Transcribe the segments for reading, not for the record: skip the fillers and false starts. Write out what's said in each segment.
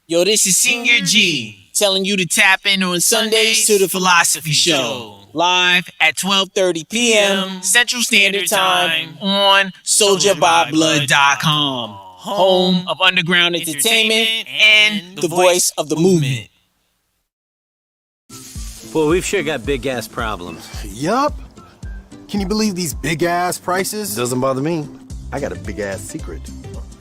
Yo, this is Senior G telling you to tap in on Sundays to the Philosopee Show. Live at 12:30 p.m. Central Standard Time on SoldierByBlood.com. Home of underground entertainment and the voice of the movement. Well, we've sure got big ass problems. Yup. Can you believe these big ass prices? Doesn't bother me. I got a big ass secret.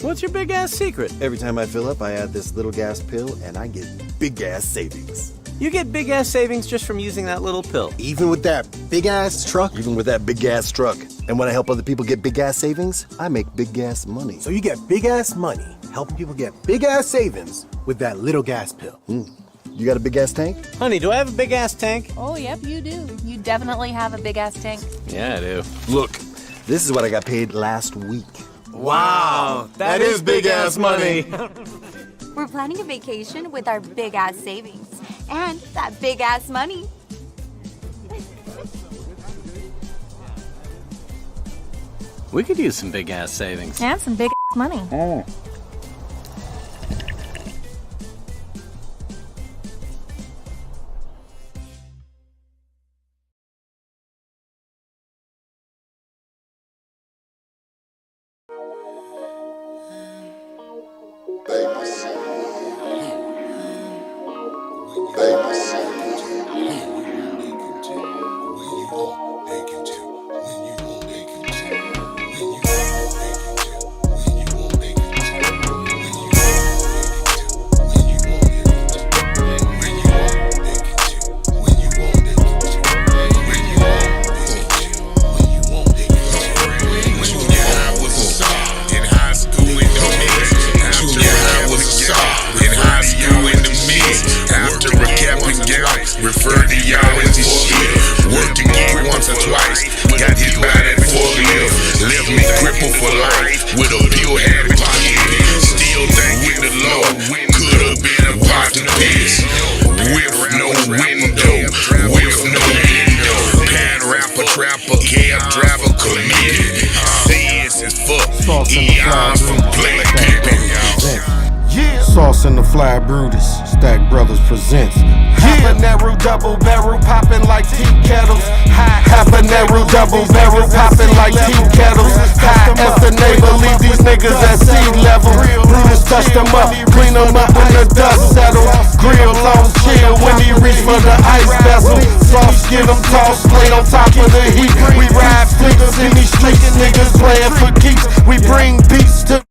What's your big ass secret? Every time I fill up, I add this little gas pill and I get big ass savings. You get big ass savings just from using that little pill. Even with that big ass truck? Even with that big ass truck. And when I help other people get big ass savings, I make big ass money. So you get big ass money helping people get big ass savings with that little gas pill. You got a big ass tank? Honey, do I have a big ass tank? Oh, yep, you do. You definitely have a big ass tank. Yeah, I do. Look, this is what I got paid last week. Wow, that is big ass money. We're planning a vacation with our big ass savings and that big ass money. We could use some big ass savings. And some big ass money. Refer to y'all as this shit. Worked again once or twice. Got hit by that forklift. Left me crippled for life with a pure habit pocket. Still thanking the Lord. Could have been a pot to piss. With no window. With no window. Pan rapper, trapper, cab driver, committed. CS is fuck. Eons from Black Pippin. Sauce in the Fly Brutus, Stack Brothers presents Habanero double barrel popping like tea kettles. Habanero double barrel popping like tea kettles. High as the neighbor, leave these niggas at sea level. Brutus touch them up, clean them up when the dust settles. Grill long chill when he reach for the ice vessel. Sauce get them tossed, laid on top of the heat. We ride fleets in these streets, niggas playing for keeps. We bring beats to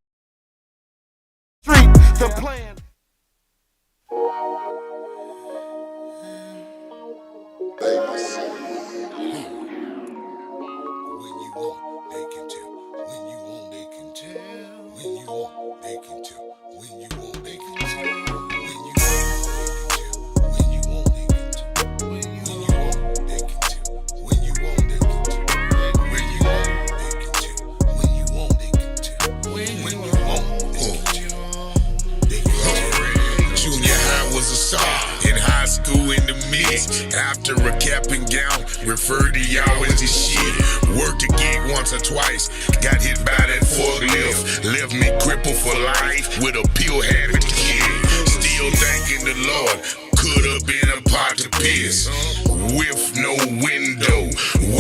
street, the plan. After a cap and gown, refer to y'all as this shit. Worked a gig once or twice, got hit by that forklift. Left me crippled for life with a pure habit to kid. Still thanking the Lord, could have been a pot to piss. With no window,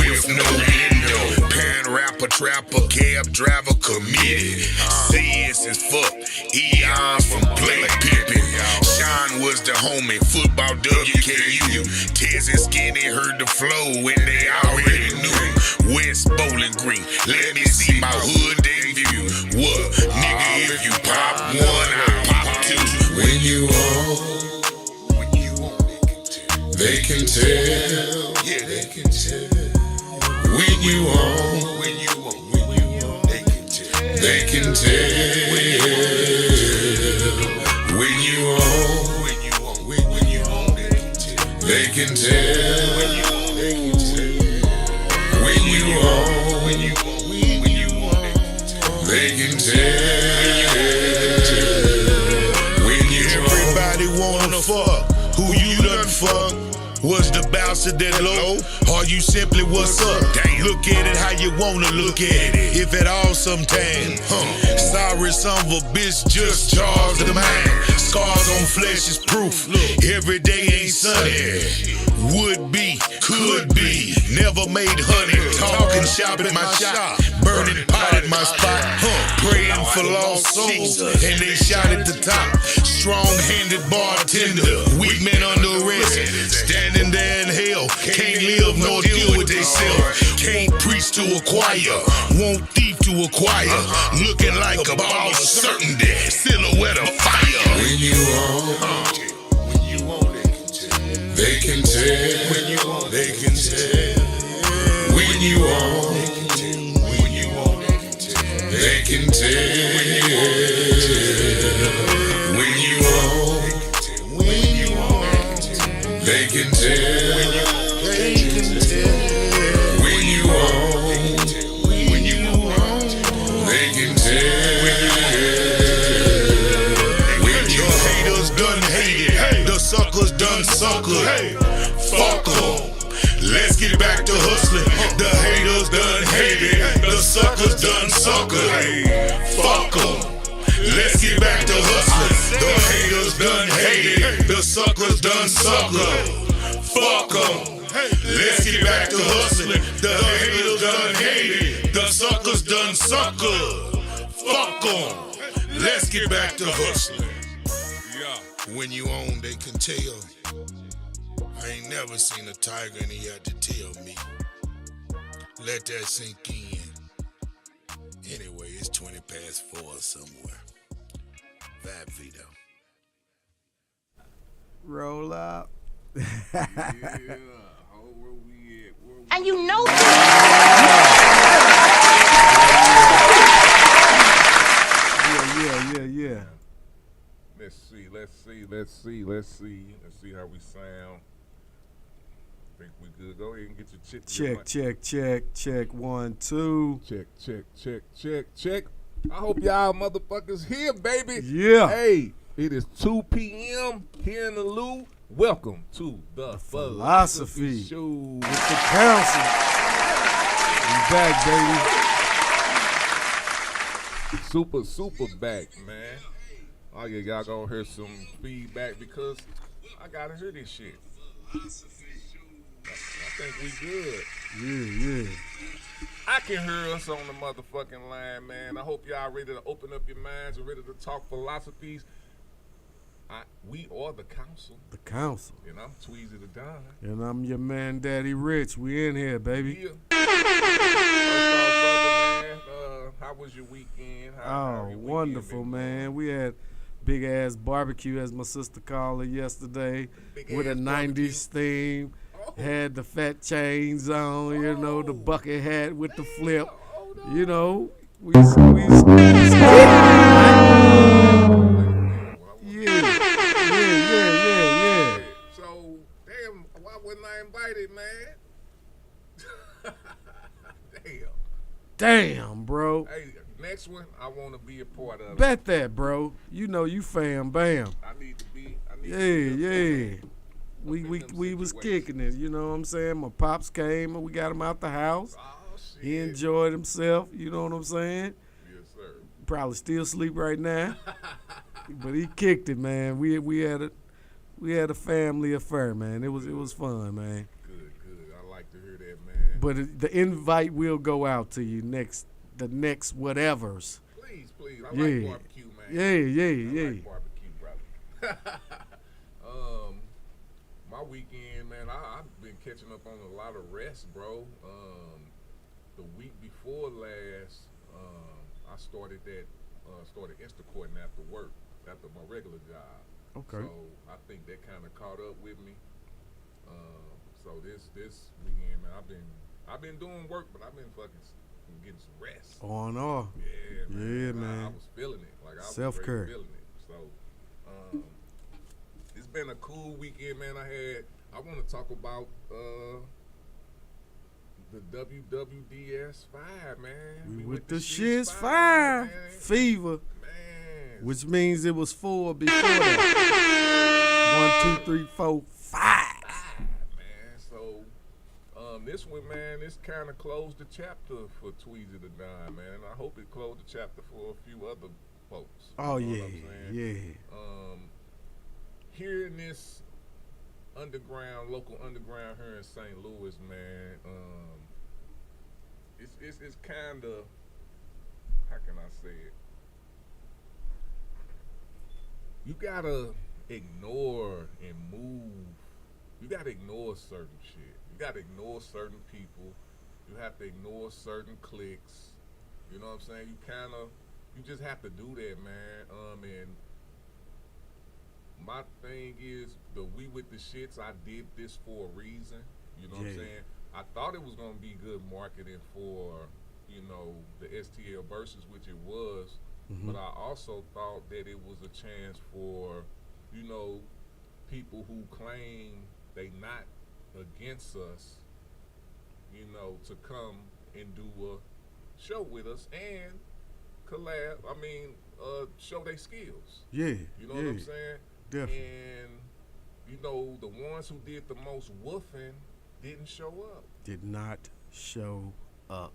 with no window. Pan rapper, trapper, cab driver, committed. CS is fuck, Eons from Black Pippin. Sean was the homie, football WKU. Tez and Skinny heard the flow when they already knew. West Bowling Green, let me see my hood debut. What? Nigga, if you pop one, I pop two. When you on, they can tell. Yeah, they can tell. When you on, they can tell. When you on, they can tell. When you on, they can tell. When you Everybody wanna fuck. Who you done fuck? Was the bouncer that low? Or you simply what's up? Look at it how you wanna look at it. If at all sometime. Sorry, son of a bitch, just charged the mind. Scars on flesh is proof. Every day ain't sunny. Would be, could be. Never made honey. Talking shop at my shop. Burning pot at my spot. Praying for lost souls. And they shot at the top. Strong-handed bartender. Weak men under arrest. Standing there in hell. Can't live nor deal with themselves. Can't preach to acquire. Won't thief to acquire. Looking like a ball of certainty. Silhouette of fire. When you on, they can tell. When you on, they can tell. When you on, they can tell. When you on, they can tell. When you on, they can tell. When your haters done hated, the suckers done suckered. Fuck 'em. Let's get back to hustling. The haters done hated, the suckers done suckered. Fuck 'em. Let's get back to hustling. The haters done hated, the suckers done suckered. Fuck 'em. Let's get back to hustling. The haters done hated, the suckers done suckered. Fuck 'em. Let's get back to hustling. When you own, they can tell. I ain't never seen a tiger and he had to tell me. Let that sink in. Anyway, it's 20 past 4 somewhere. Vibe Vito. Roll up. And you know Yeah. Let's see how we sound. Think we good. Go ahead and get your Check. 1, 2. Check. I hope y'all motherfuckers here, baby. Yeah. Hey, it is 2 p.m. here in the Lou. Welcome to the Philosophy Show with the council. We back, baby. Super back, man. Oh yeah, y'all gonna hear some feedback because I gotta hear this shit. I think we good. Yeah. I can hear us on the motherfucking line, man. I hope y'all ready to open up your minds and ready to talk philosophies. We are the council. The council. And I'm Tweezy the Don. And I'm your man, Daddy Rich. We in here, baby. Yeah. First off, brother, man, how was your weekend? How your wonderful, weekend man. We had big ass barbecue, as my sister called it yesterday, with a 90s theme. Had the fat chains on, the bucket hat with the flip. We Yeah. So, damn, why wasn't I invited, man? Damn, bro. Hey, next one, I want to be a part of it. Bet that, bro. You fam bam. I need to be. Yeah. We was kicking it, you know what I'm saying? My pops came and we got him out the house. Oh, shit. He enjoyed himself, you know what I'm saying? Yes, sir. Probably still asleep right now. But he kicked it, man. We had a family affair, man. It was fun, man. Good. I like to hear that, man. But the invite will go out to you the next whatevers. Please. I like barbecue, man. Yeah. I like barbecue, brother. My weekend, man, I've been catching up on a lot of rest, bro. The week before last, I started Instacourting after work, after my regular job. Okay. So I think that kind of caught up with me. So this weekend, man, I've been doing work, but I've been fucking getting some rest. On off. Yeah, man. Yeah, man. I was feeling it. Like I was Self-care. really feeling it. So it's been a cool weekend, man. I want to talk about the WWDS 5, man. We with the shit's 5 fever. Man. Which means it was 4 before that. 1, 2, 3, 4, 5. Man, This one, man, this kind of closed the chapter for Tweezy the Don, man. I hope it closed the chapter for a few other folks. Oh, You know yeah, what I'm saying? yeah. Hearing this local underground here in St. Louis, man, it's kind of, how can I say it? You gotta ignore and move. You gotta ignore certain shit. You gotta ignore certain people. You have to ignore certain cliques. You know what I'm saying? You just have to do that, man. And my thing is, the We With The Shits, I did this for a reason. You know what I'm saying? I thought it was gonna be good marketing for, the STL Versus, which it was. But I also thought that it was a chance for, people who claim they not against us, to come and do a show with us and collab. I mean, show their skills. Yeah. You know what I'm saying? Definitely. And, the ones who did the most woofing didn't show up. Did not show up.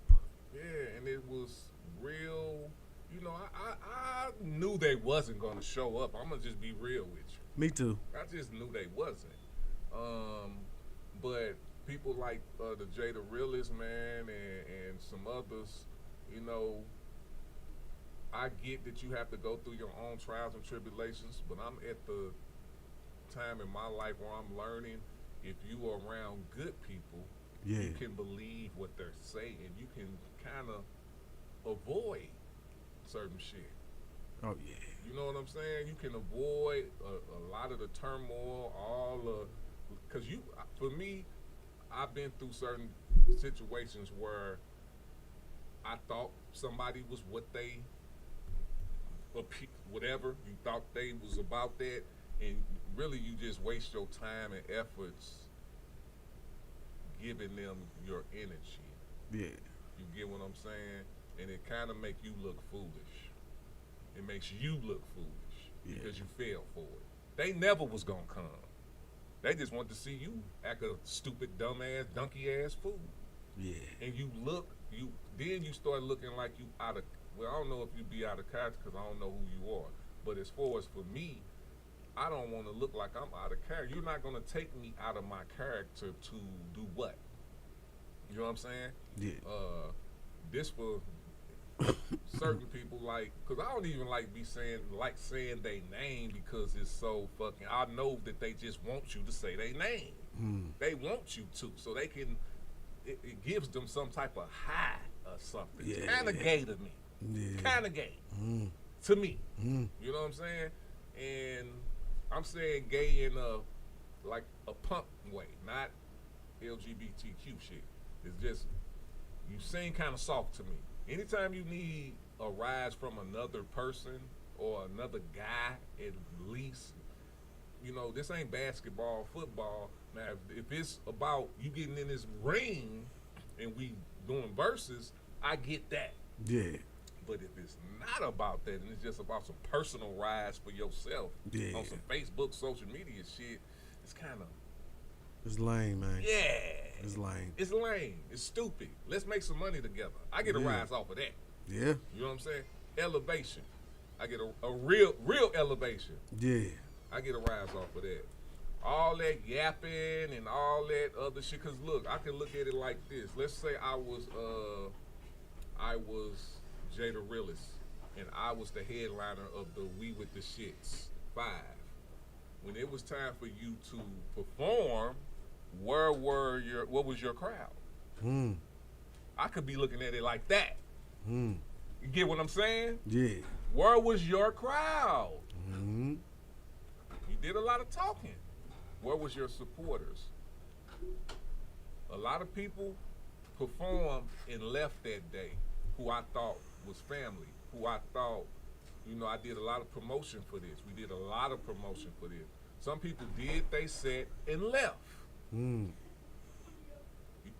Yeah, and it was real. I knew they wasn't gonna show up. I'm gonna just be real with you. Me too. I just knew they wasn't. But people like the Jada Realist, man, and some others, I get that you have to go through your own trials and tribulations, but I'm at the time in my life where I'm learning, if you are around good people, you can believe what they're saying. You can kind of avoid certain shit. Oh, yeah. You know what I'm saying? You can avoid a lot of the turmoil, because for me, I've been through certain situations where I thought somebody was whatever, you thought they was about that, and really you just waste your time and efforts giving them your energy. Yeah. You get what I'm saying? And it kind of make you look foolish. It makes you look foolish because you fell for it. They never was gonna come. They just want to see you act a stupid, dumbass, donkey-ass fool. Yeah. And then you start looking like you out of, well, I don't know if you be out of character because I don't know who you are. But as far as for me, I don't want to look like I'm out of character. You're not gonna take me out of my character to do what? You know what I'm saying? Yeah. This for certain people, like, because I don't even like saying their name because it's so fucking, I know that they just want you to say their name. They want you to, so they can, it gives them some type of high or something. It's kind of gay to me. Kind of gay to me. You know what I'm saying? And I'm saying gay in like a punk way, not LGBTQ shit. It's just, you seem kind of soft to me. Anytime you need a rise from another person or another guy, at least, this ain't basketball, football. Now, if it's about you getting in this ring and we doing verses, I get that. Yeah. But if it's not about that and it's just about some personal rise for yourself on some Facebook, social media shit, it's kind of... It's lame, man. Yeah. It's lame. It's lame. It's stupid. Let's make some money together. I get a rise off of that. Yeah. You know what I'm saying? Elevation. I get a real elevation. Yeah. I get a rise off of that. All that yapping and all that other shit. Cause look, I can look at it like this. Let's say I was Jada Realist, and I was the headliner of the We With The Shits 5. When it was time for you to perform, what was your crowd? I could be looking at it like that. You get what I'm saying? Yeah. Where was your crowd? You did a lot of talking. Where was your supporters? A lot of people performed and left that day who I thought was family, who I thought, I did a lot of promotion for this. We did a lot of promotion for this. Some people did they set and left.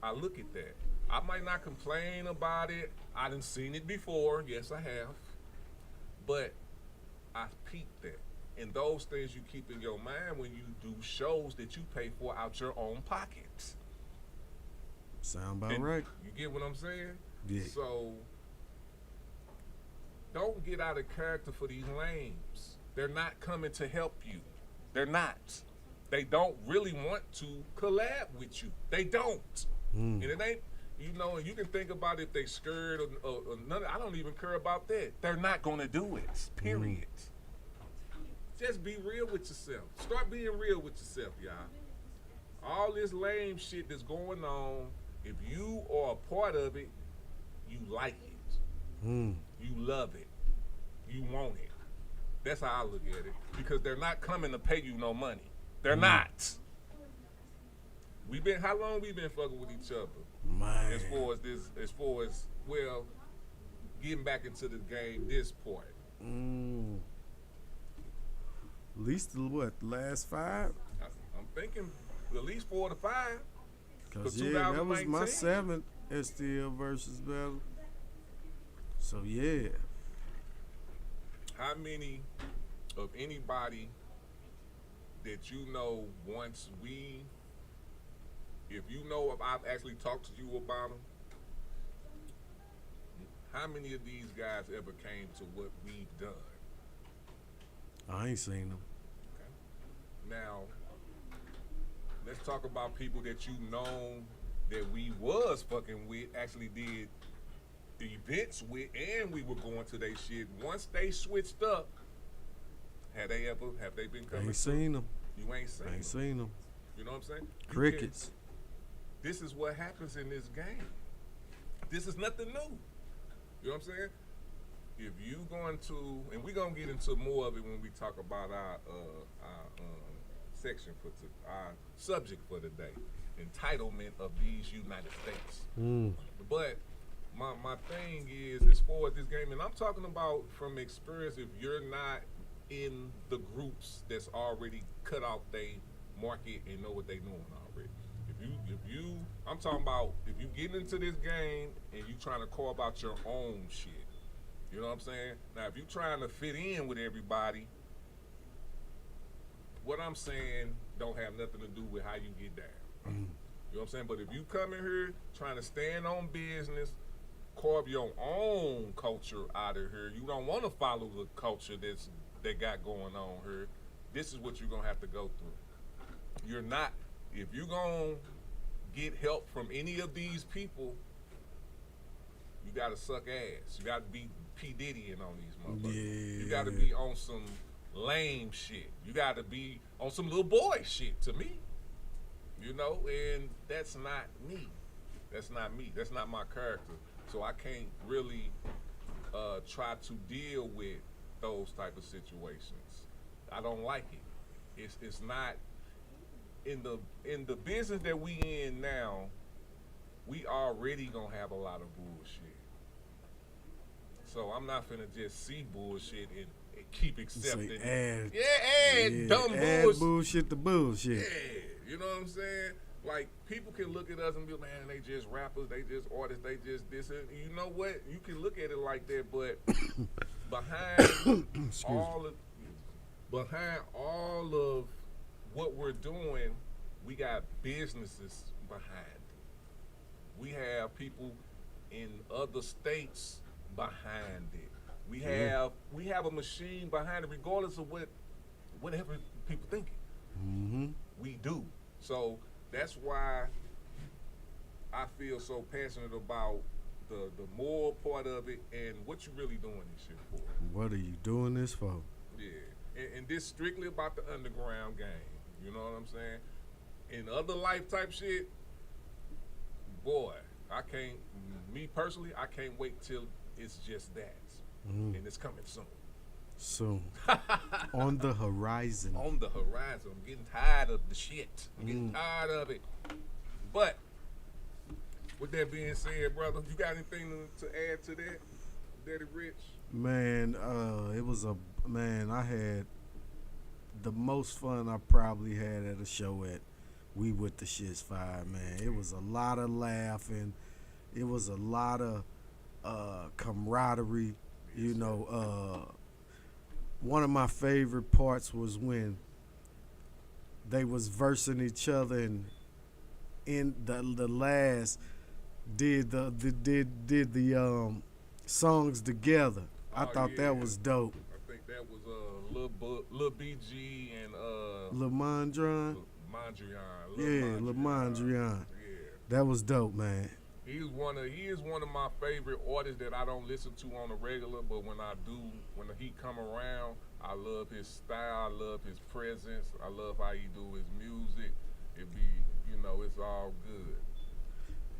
I look at that. I might not complain about it. I done seen it before. Yes, I have. But I peeped that. And those things you keep in your mind when you do shows that you pay for out your own pockets. Sound about And right. You get what I'm saying? Yeah. So don't get out of character for these lames. They're not coming to help you. They're not. They don't really want to collab with you. They don't. And it ain't, and you can think about if they scared or none. I don't even care about that. They're not gonna do it. Period. Just be real with yourself. Start being real with yourself, y'all. All this lame shit that's going on, if you are a part of it, you like it. You love it. You want it. That's how I look at it. Because they're not coming to pay you no money. They're not. How long we been fucking with each other? Man. As far as getting back into the game, this part. At least the last 5? I'm thinking at least 4 to 5. Cause that was my 7th STL versus battle. So yeah. How many of anybody that you know if I've actually talked to you about them, how many of these guys ever came to what we've done? I ain't seen them. Okay. Now, let's talk about people that you know that we was fucking with, actually did events with, and we were going to their shit. Once they switched up, have they been coming? I ain't seen them. You ain't seen them. I ain't seen them. You know what I'm saying? Crickets. This is what happens in this game. This is nothing new. You know what I'm saying? If you going to, and we're gonna get into more of it when we talk about our section our subject for today, entitlement of these United States. But my thing is, as far as this game, and I'm talking about from experience, if you're not in the groups that's already cut out they market and know what they doing already. I'm talking about if you get into this game and you trying to carve out your own shit. You know what I'm saying? Now, if you trying to fit in with everybody, what I'm saying don't have nothing to do with how you get down. You know what I'm saying? But if you come in here trying to stand on business, carve your own culture out of here, you don't want to follow the culture they got going on here, this is what you're going to have to go through. You're not, if you're going to get help from any of these people, you got to suck ass. You got to be P. Diddy-ing on these motherfuckers. Yeah. You got to be on some lame shit. You got to be on some little boy shit to me. You know, and that's not me. That's not me. That's not my character. So I can't really try to deal with those type of situations. I don't like it. It's not in the business that we in now. We already gonna have a lot of bullshit. So I'm not finna just see bullshit and keep accepting it. Add dumb bullshit to bullshit. Yeah, you know what I'm saying? Like, people can look at us and be like, man, they just rappers, they just artists, they just this. And you know what? You can look at it like that, but behind all of what we're doing, we got businesses behind it. We have people in other states behind it. We have a machine behind it, regardless of whatever people thinking. We do. So that's why I feel so passionate about the moral part of it and what you really doing this shit for. What are you doing this for? Yeah, and this strictly about the underground game. You know what I'm saying? In other life type shit, boy, me personally, I can't wait till it's just that. And it's coming soon. Soon. On the horizon. On the horizon. I'm getting tired of the shit. I'm getting tired of it. But, with that being said, brother, you got anything to add to that, Daddy Rich? Man, I had the most fun I probably had at a show at We With the Shit's Fire, man. It was a lot of laughing. It was a lot of camaraderie. You know, one of my favorite parts was when they was versing each other, and in the last did the songs together. I thought that was dope. I think that was Lil BG and Lil Mondrian. Lil Mondrian. Yeah. That was dope, man. He is one of my favorite artists that I don't listen to on a regular, but when I do, when he come around, I love his style, I love his presence, I love how he do his music. It be, it's all good.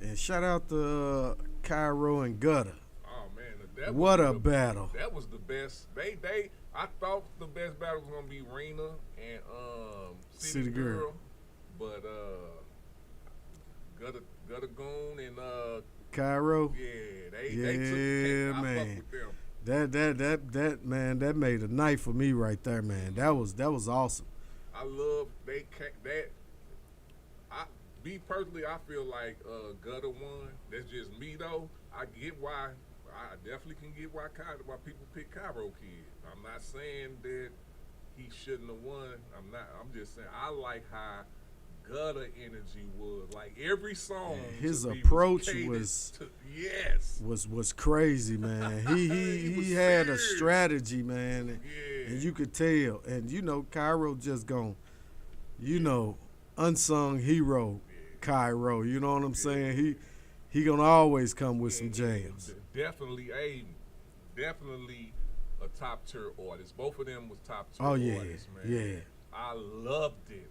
And shout out to Cairo and Gutter. Oh man, what a battle! That was the best. I thought the best battle was gonna be Rena and City Girl, but Gutter Goon and Cairo. Yeah, they took the cake. Man. I fuck with them. That made a night for me right there, man. That was awesome. I love that. Me personally, I feel like Gutter won. That's just me though. I definitely can get why people pick Cairo Kid. I'm not saying that he shouldn't have won. I'm just saying I like how Gutter energy was. Like every song, his approach was crazy, man. He had a strategy, man, and you could tell. And Cairo just gone, unsung hero, Cairo. You know what I'm saying? He gonna always come with some jams. Definitely a top tier artist. Both of them was top tier artists, man. Yeah. I loved it.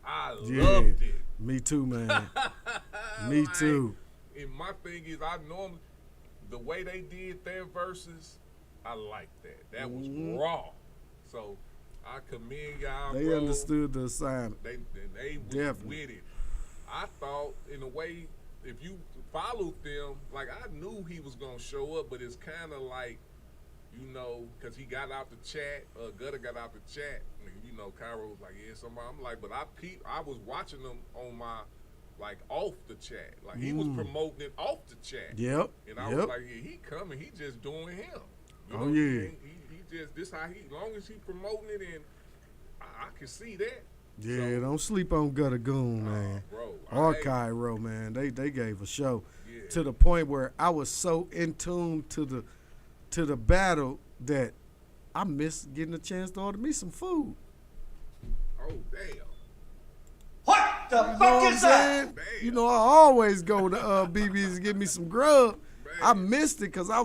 Me too, man. Me too. And my thing is, the way they did their verses, I like that. That was raw. So I commend y'all. They understood the assignment. They was with it. I thought, in a way, if you followed them, like I knew he was gonna show up, but it's kind of like, because he got out the chat. Gutter got out the chat. Cairo was like, yeah, somebody. I'm like, but I was watching them on my, off the chat. Like, he was promoting it off the chat. Yep. And I was like, yeah, he coming. He just doing him. Yeah. He just, this how he, as long as he promoting it, and I can see that. Yeah, so, don't sleep on Gutter Goon, man. Bro, or Cairo, man. They gave a show. Yeah. To the point where I was so in tune to the battle that I missed getting a chance to order me some food. Oh, damn. What the fuck is that? I always go to BB's to get me some grub. Man. I missed it because I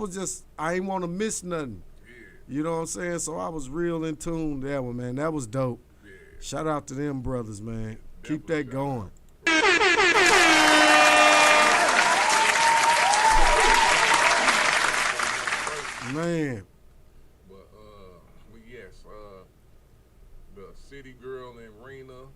ain't want to miss nothing. Yeah. You know what I'm saying? So I was real in tune to that one, man. That was dope. Yeah. Shout out to them brothers, man. Keep that going. Man. But yes, the City Girl and Rena.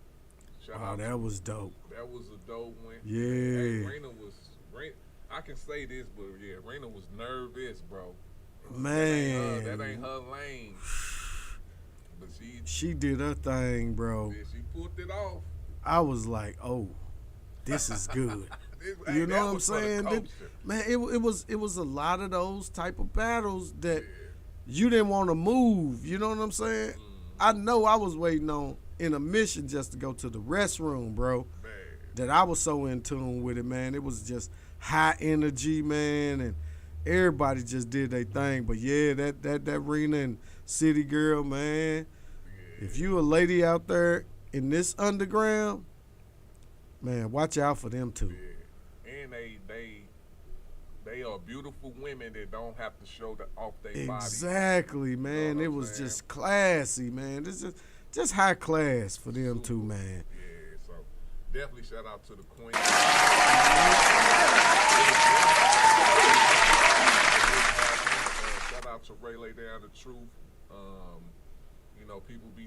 That was dope. That was a dope one. Yeah. Hey, I can say this, but yeah, Rena was nervous, bro. Man. That ain't her lane. But she did her thing, bro. Yeah, she pulled it off. I was like, oh, this is good. You know what I'm saying? Man, it was a lot of those type of battles that you didn't want to move. You know what I'm saying? I know I was waiting on intermission just to go to the restroom, bro. Man. That I was so in tune with it, man. It was just high energy, man, and everybody just did their thing. But yeah, that Rena and City Girl, man. Yeah. If you a lady out there in this underground, man, watch out for them too. Yeah. And they are beautiful women that don't have to show off their body. Exactly, man. It was just classy, man. This is just high class for them too, man. Yeah, so definitely shout out to the queen. Shout out to Ray Lay Down the Truth. People be,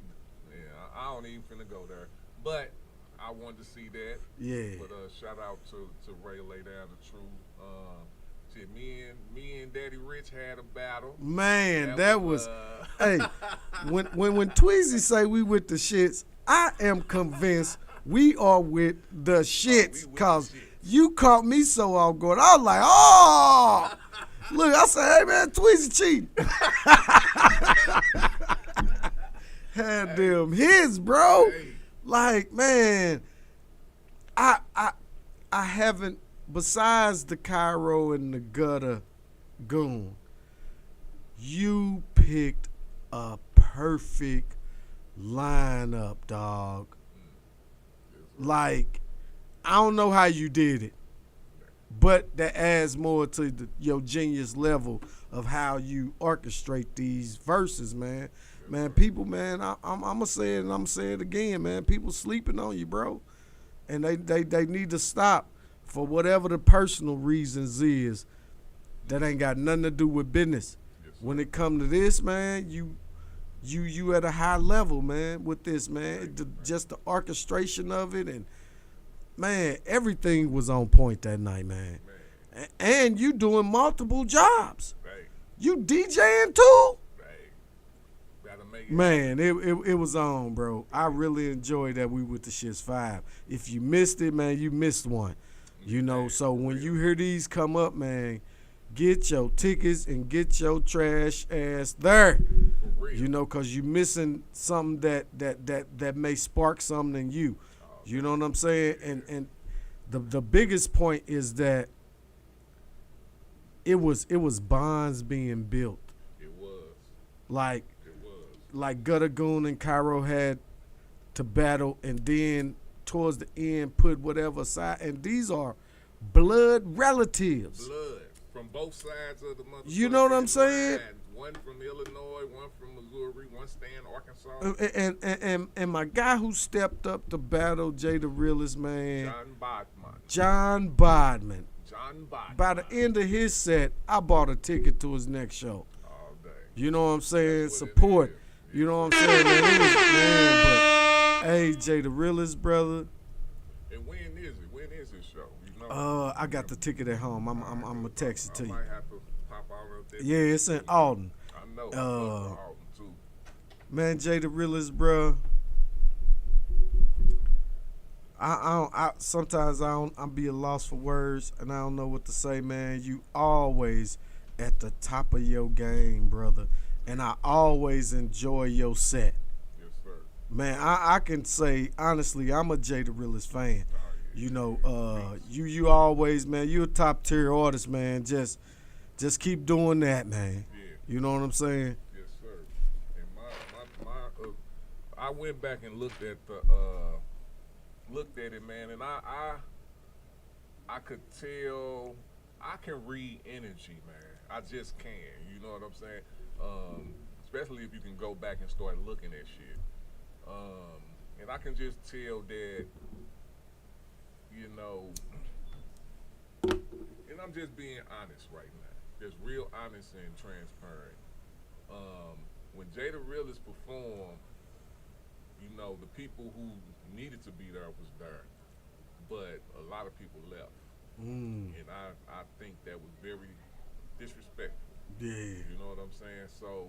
I don't even finna go there, but I wanted to see that. Yeah. But shout out to Ray Lay Down the Truth. Shit, me and Daddy Rich had a battle. Man, that was hey, when Tweezy say we with the shits, I am convinced we are with the shits, cause you caught me so off guard. I was like, oh, look, I said, hey man, Tweezy cheating. Had them hits, bro. Like, man, I haven't besides the Cairo and the Gutter Goon, you picked a perfect lineup, dog. Like, I don't know how you did it, but that adds more to your genius level of how you orchestrate these verses, man. Man, people, man, I'm gonna say it and I'm gonna say it again, man. People sleeping on you, bro, and they need to stop for whatever the personal reasons is. That ain't got nothing to do with business. When it come to this, man, you at a high level, man, with this, man. Just the orchestration of it, and man, everything was on point that night, man. And you doing multiple jobs. Right. You DJing too. Right. Gotta make it. Man, it was on, bro. I really enjoyed that we with the Shits 5. If you missed it, man, you missed one. You know, so when you hear these come up, man, get your tickets and get your trash ass there. You know, because you missing something that may spark something in you. You know what I'm saying? And the biggest point is that it was bonds being built. It was. Like It was. like Gutter Goon and Cairo had to battle, and then towards the end put whatever aside. And these are blood relatives. Blood from both sides of the motherfucker. You know what I'm saying? One from Illinois, one from Missouri, one stay in Arkansas. And my guy who stepped up to battle Jay the Realest, man, John Bodman. John Bodman. By the end of his set, I bought a ticket to his next show. All day. You know what I'm saying? Support. You know what I'm saying, man? It was, man, but hey, Jay the Realest, brother. And when is it? When is his show? You know? I got the ticket at home. I'm gonna text it to you. I might have to pop out there. Yeah, it's in Alton. I know. Alton too. Man, Jay the Realest, bro. I sometimes I'm be a loss for words and I don't know what to say, man. You always at the top of your game, brother, and I always enjoy your set. Yes, sir. Man, I can say honestly, I'm a Jay the Realest fan. You know, you always, man, you a top tier artist, man. Just keep doing that, man. Yeah. You know what I'm saying? Yes, sir. And I went back and looked at it, man, and I could tell I can read energy, man. I just can. You know what I'm saying? Especially if you can go back and start looking at shit. And I can just tell that, you know, and I'm just being honest right now. Just real honest and transparent. When Jay the Realest performed, you know, the people who needed to be there was there, but a lot of people left. And I think that was very disrespectful. Yeah. You know what I'm saying? So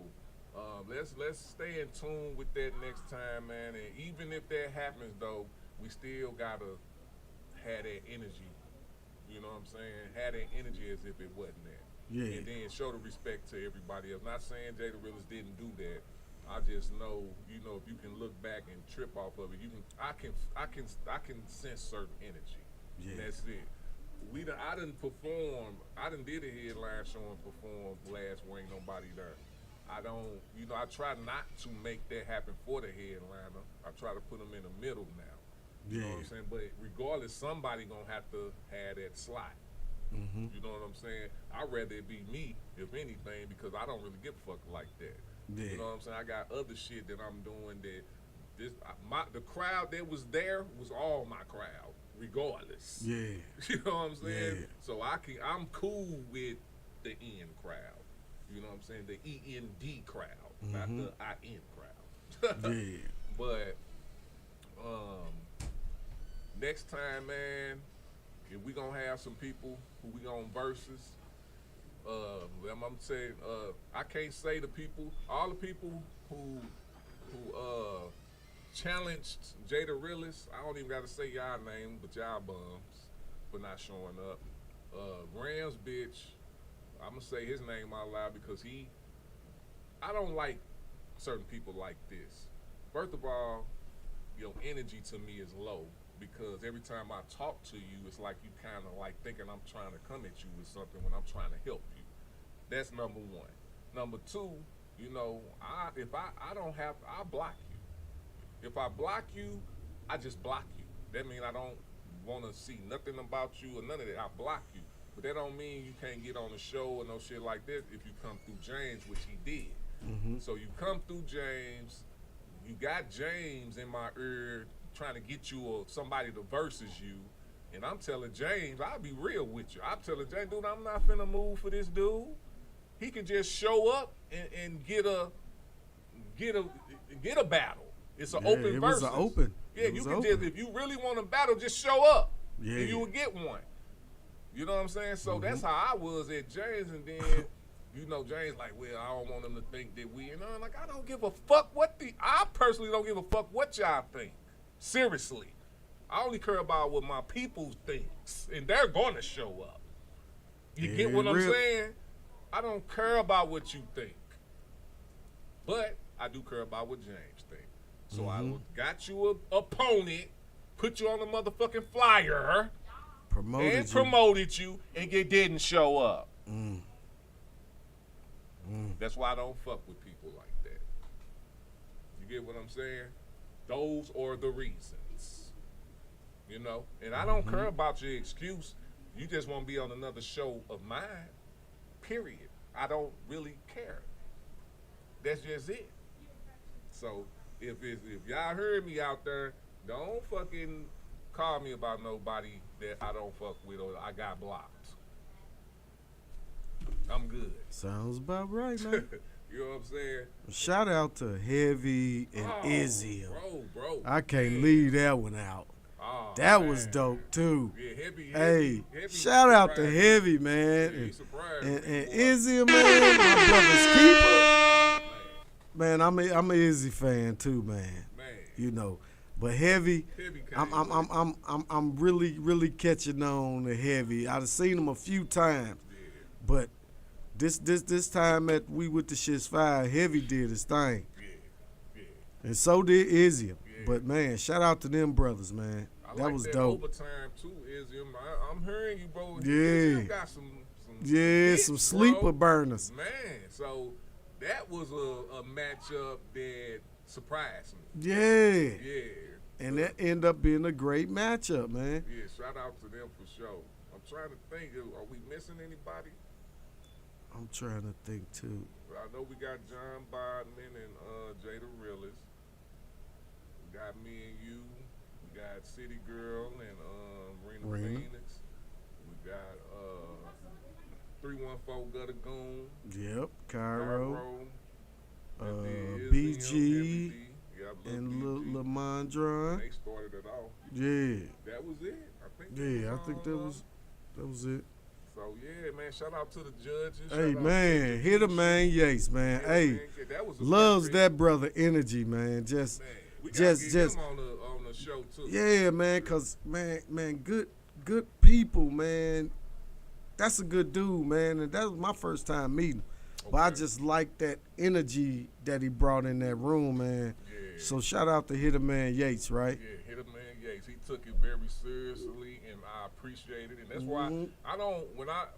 let's stay in tune with that next time, man. And even if that happens, though, we still gotta have that energy. You know what I'm saying? Have that energy as if it wasn't there. Yeah. And then show the respect to everybody else. Not saying Jay the Realest didn't do that. I just know, you know, if you can look back and trip off of it, I can sense certain energy. Yeah. That's it. I done performed. I done did a headline show and performed last where ain't nobody there. I try not to make that happen for the headliner. I try to put them in the middle now. You know what I'm saying? But regardless, somebody gonna have to have that slot. You know what I'm saying? I'd rather it be me, if anything, because I don't really give a fuck like that. Yeah. You know what I'm saying? I got other shit that I'm doing that the crowd that was there was all my crowd, regardless. Yeah. You know what I'm saying? Yeah. So I'm cool with the N crowd. You know what I'm saying? The END crowd, not the IN crowd. Yeah. But next time, man, if we gonna have some people who we gonna versus, I'm saying I can't say all the people who challenged Jay the Realest. I don't even gotta say y'all name, but y'all bums for not showing up. Rams bitch, I'm gonna say his name out loud because I don't like certain people like this. First of all, your energy to me is low because every time I talk to you, it's like you kind of like thinking I'm trying to come at you with something when I'm trying to help you. That's number one. Number two, you know, I block you. If I block you, I just block you. That means I don't want to see nothing about you or none of that. I block you. But that don't mean you can't get on the show or no shit like that if you come through James, which he did. So you come through James, you got James in my ear trying to get you or somebody to versus you, and I'm telling James, I'll be real with you. I'm telling James, dude, I'm not finna move for this dude. He can just show up and get a battle. It's an open versus. Yeah, you can just, if you really want to battle, just show up. Yeah. And you will get one. You know what I'm saying? So that's how I was at James, and then you know, James like, well, I don't want them to think that we, you know, like I don't give a fuck I personally don't give a fuck what y'all think. Seriously. I only care about what my people thinks, and they're going to show up. You get what I'm saying? I don't care about what you think, but I do care about what James thinks. So I got you an opponent, put you on the motherfucking flyer, promoted you, and you didn't show up. That's why I don't fuck with people like that. You get what I'm saying? Those are the reasons. You know? And I don't care about your excuse. You just want to be on another show of mine. Period. I don't really care. That's just it. So if y'all heard me out there, don't fucking call me about nobody that I don't fuck with or I got blocked. I'm good. Sounds about right, man. You know what I'm saying? Shout out to Heavy and Izzy. Bro. I can't leave that one out. That was dope too. Yeah, heavy, hey, shout out to Heavy, man. And Izzy, man, my brother's keeper. Man, I'm a Izzy fan too, man. You know, but Heavy, I'm really catching on to Heavy. I've seen him a few times, but this time at We With The Shit's Fire, Heavy did his thing, and so did Izzy. But man, shout out to them brothers, man. That was dope. Overtime too, Izzy. I'm hearing you, bro. Yeah, got some hits, some sleeper burners. Man, so that was a matchup that surprised me. Yeah. And that ended up being a great matchup, man. Yeah, shout out to them for sure. I'm trying to think, are we missing anybody? I'm trying to think too. I know we got John Bodman and Jada Realist. We got me and you. We got City Girl and Rena Phoenix. We got 314 Gutter Goon. Yep, Cairo. BG and Lamondron. They started it off. Yeah. That was it. I think that was it. So yeah, man, shout out to the judges. Hey man, hit a man Yates, man. Yeah, hey, man, loves that brother energy, man. Just we just him on the show too. Yeah, man, cause man, good people, man. That's a good dude, man, and that was my first time meeting him. But I just like that energy that he brought in that room, man. Yeah. So shout out to Hit a Man Yates, right? Yeah, Hit a Man Yates. He took it very seriously, and I appreciate it. And that's why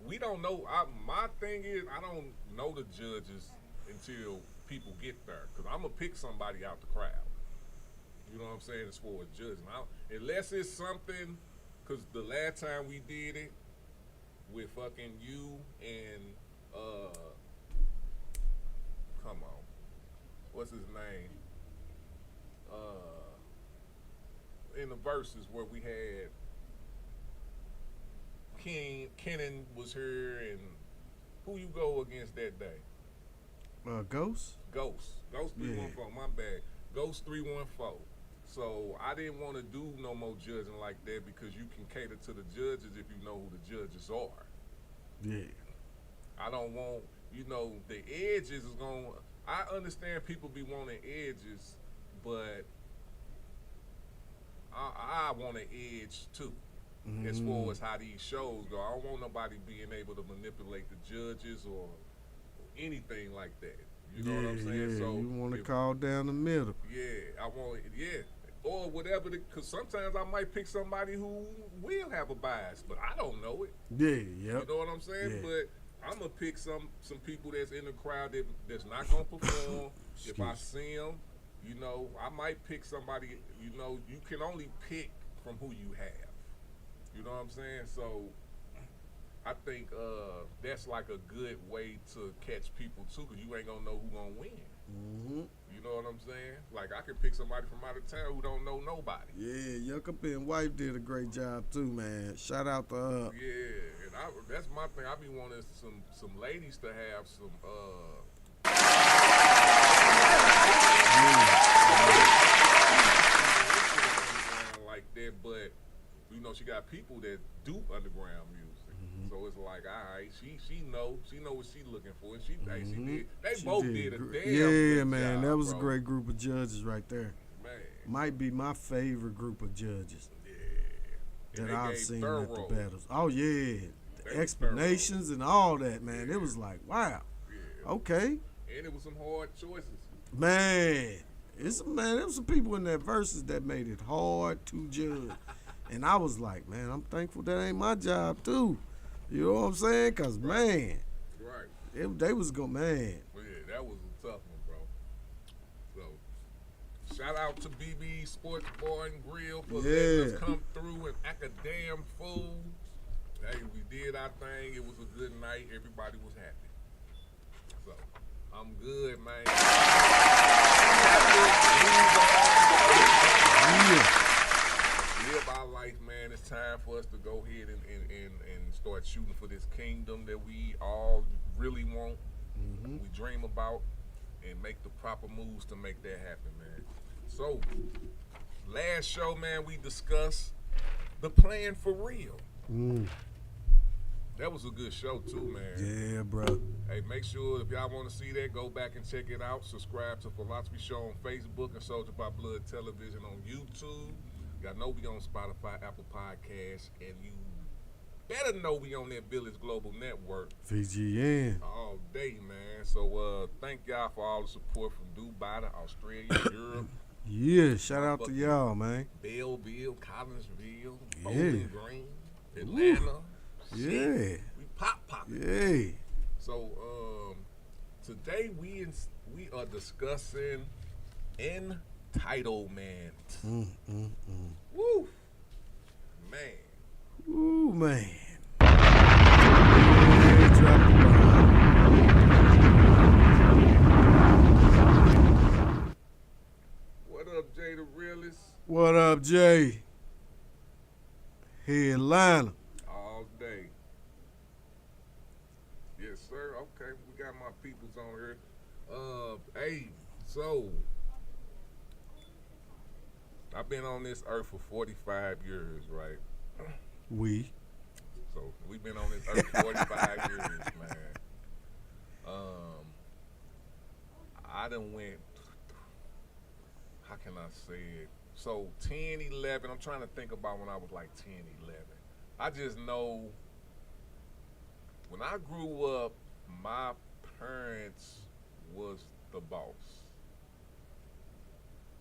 we don't know. My thing is, I don't know the judges until people get there, because I'm going to pick somebody out the crowd. You know what I'm saying? As far as judging. Unless it's something, because the last time we did it with fucking you and, come on, what's his name? In the verses where we had Kenan was here, and who you go against that day? Ghost 314. My bad. Ghost 314. So I didn't want to do no more judging like that, because you can cater to the judges if you know who the judges are. Yeah. I don't want, the edges is going. I understand people be wanting edges, but I want an edge too. As far as how these shows go, I don't want nobody being able to manipulate the judges or anything like that. You know what I'm saying? Yeah, so you want to call down the middle. Yeah, I want. Yeah, or whatever. Because sometimes I might pick somebody who will have a bias, but I don't know it. Yeah, yep. You know what I'm saying? Yeah. But I'm gonna pick some people that's in the crowd that's not gonna perform. If I see them, you know, I might pick somebody. You know, you can only pick from who you have. You know what I'm saying? So I think that's like a good way to catch people too, because you ain't gonna know who gonna win. Mm-hmm. You know what I'm saying? Like I can pick somebody from out of town who don't know nobody. Yeah, Yucca and Wife did a great job too, man. Shout out to her. Yeah, and that's my thing. I be wanting some ladies to have some like that, but you know she got people that do underground music. So it's like, all right, she know what she looking for, and she did. They She both did did a gr- damn Yeah, good man, job, that was bro. a great group of judges right there. Man. Might be my favorite group of judges And that they I've gave seen thorough. at the battles. Oh yeah, They the were explanations and all that, man. It was like, wow, okay, And it was some hard choices. man. It was some people in that verses that made it hard to judge, and I was like, man, I'm thankful that ain't my job too. You know what I'm saying? Cause man, Right. they was go man. Well, yeah, that was a tough one, bro. So, shout out to BB Sports Bar and Grill for letting us come through and act a damn fool. Hey, we did our thing. It was a good night. Everybody was happy. So, I'm good, man. Live our life, man. It's time for us to go ahead and start shooting for this kingdom that we all really want. We dream about, and make the proper moves to make that happen, man. So, last show, man, we discussed the plan for real. That was a good show too, man. Yeah, bro. Hey, make sure if y'all want to see that, go back and check it out. Subscribe to Philosophy Show on Facebook and Soldier by Blood Television on YouTube. Y'all know we on Spotify, Apple Podcasts, and you better know we on that Village Global Network. VGN. All day, man. So thank y'all for all the support from Dubai to Australia, Europe. Yeah, shout out to y'all, man. Belleville, Collinsville, Yeah. Bowling Green, Atlanta. Yeah. Shit, we poppin'. Yeah. So today we are discussing entitlement. Woo, man. Ooh, man. What up, Jay the Realist? What up, Jay? Headliner. All day. Yes, sir. Okay, we got my peoples on here. Hey, so I've been on this earth for 45 years, right? So we've been on this earth 45 years, man. I done went, how can I say it? So 10, 11, I'm trying to think about when I was like 10, 11. I just know when I grew up, my parents was the boss.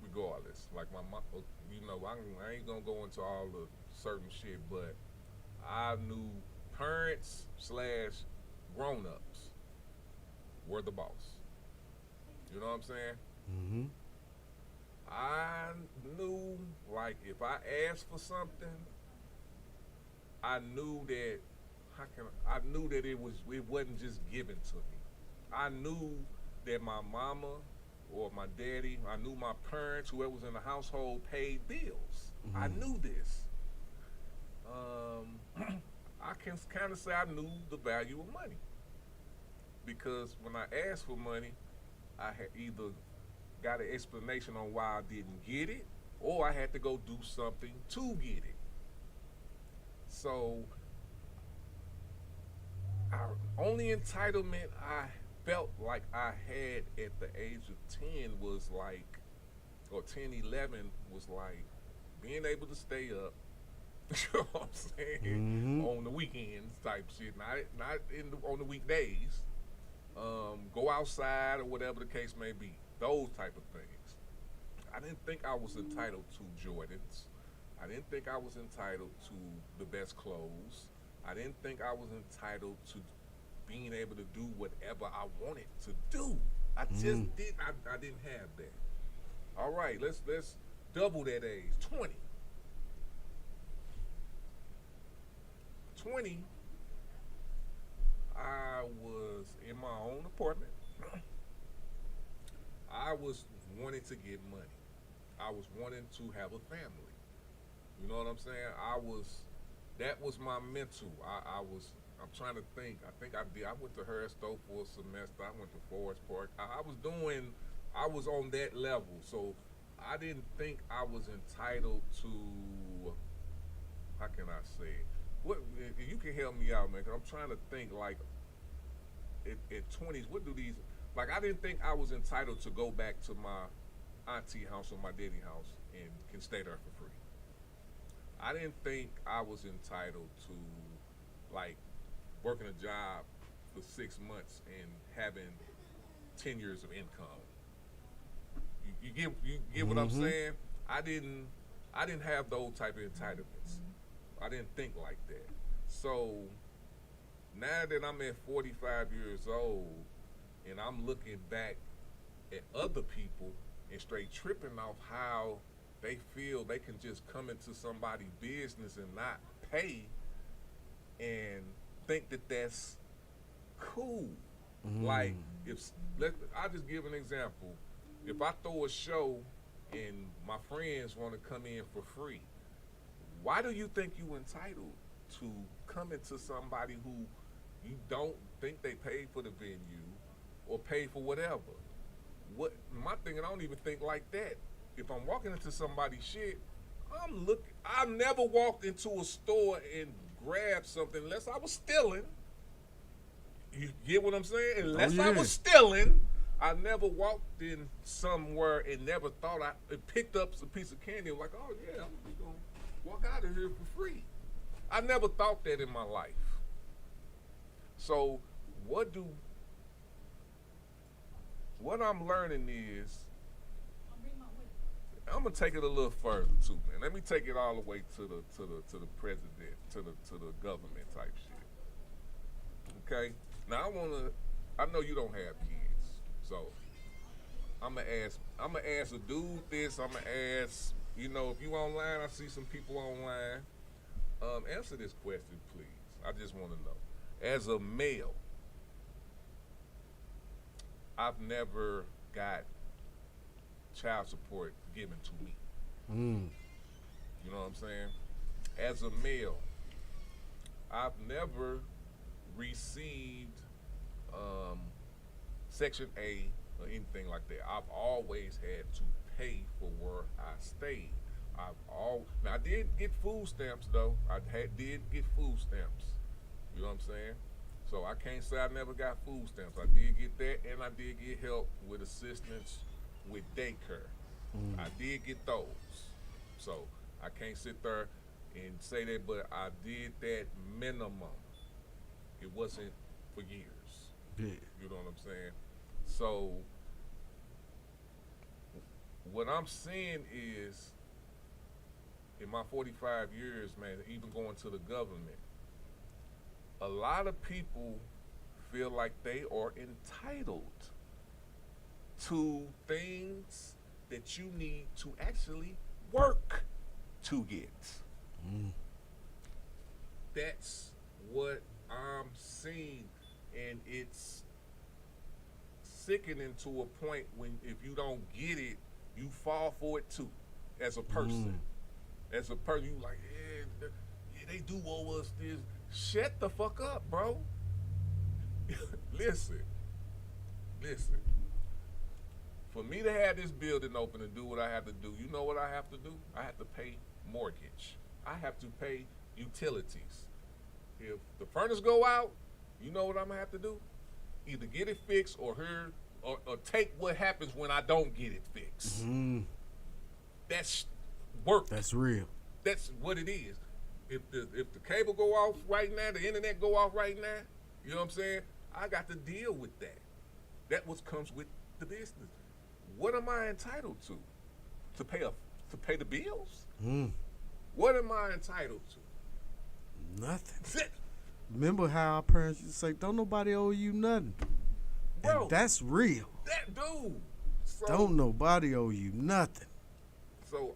Regardless, like my mom, you know, I ain't gonna go into all the certain shit, but I knew parents / grown-ups were the boss. You know what I'm saying? Mm-hmm. I knew, like, if I asked for something, I knew that it wasn't just given to me. I knew that my mama or my daddy, I knew my parents, whoever was in the household, paid bills. I knew this. I can kind of say I knew the value of money, because when I asked for money, I had either got an explanation on why I didn't get it, or I had to go do something to get it. So, our only entitlement I felt like I had at the age of 10 was like, or 10, 11 was like being able to stay up, you know what I'm saying, on the weekends type shit, not on the weekdays, go outside or whatever the case may be, those type of things. I didn't think I was entitled to Jordans. I didn't think I was entitled to the best clothes. I didn't think I was entitled to being able to do whatever I wanted to do. I just did. I didn't have that. All right, let's double that age. 20. 20. I was in my own apartment. I was wanting to get money. I was wanting to have a family. You know what I'm saying? That was my mental. I'm trying to think. I went to Harris-Stowe for a semester. I went to Forest Park. I was on that level. So I didn't think I was entitled to, how can I say it? What, you can help me out, man, 'cause I'm trying to think, like, at 20s, what do these, like, I didn't think I was entitled to go back to my auntie house or my daddy house and can stay there for free. I didn't think I was entitled to, like, working a job for 6 months and having 10 years of income. You get what I'm saying? I didn't have those type of entitlements. I didn't think like that. So now that I'm at 45 years old and I'm looking back at other people and straight tripping off how they feel they can just come into somebody's business and not pay and think that that's cool. Like, I'll just give an example. If I throw a show and my friends want to come in for free, why do you think you entitled to come into somebody who you don't think they paid for the venue or paid for whatever? What my thing, and I don't even think like that. If I'm walking into somebody's shit, I never walked into a store and grabbed something unless I was stealing. You get what I'm saying? Unless I was stealing, I never walked in somewhere and never thought I picked up a piece of candy and like, oh yeah, I'm just gonna walk out of here for free. I never thought that in my life. So what I'm learning is, I'm gonna take it a little further too, man. Let me take it all the way to the president, to the government type shit. Okay? Now I know you don't have kids, so I'm gonna ask a dude this. I'm gonna ask, you know, if you online, I see some people online. Answer this question, please. I just want to know. As a male, I've never got child support given to me. You know what I'm saying? As a male, I've never received Section A or anything like that. I've always had to pay for where I stayed. Now I did get food stamps though. Did get food stamps. You know what I'm saying? So I can't say I never got food stamps. I did get that, and I did get help with assistance with daycare. I did get those. So I can't sit there and say that, but I did that minimum. It wasn't for years. Yeah. You know what I'm saying? So what I'm seeing is, in my 45 years, man, even going to the government, a lot of people feel like they are entitled to things that you need to actually work to get. That's what I'm seeing, and it's sickening to a point when if you don't get it, you fall for it too, as a person. As a person, you like, yeah, they do owe us this. Shut the fuck up, bro. Listen. For me to have this building open and do what I have to do, you know what I have to do? I have to pay mortgage. I have to pay utilities. If the furnace go out, you know what I'm gonna have to do? Either get it fixed or take what happens when I don't get it fixed. That's work. That's real. That's what it is. If the cable go off right now, the internet go off right now, you know what I'm saying? I got to deal with that. That what comes with the business. What am I entitled to? to pay the bills. What am I entitled to? Nothing. Remember how our parents used to say, "Don't nobody owe you nothing," Bro, and that's real. that dude. So, Don't nobody owe you nothing. So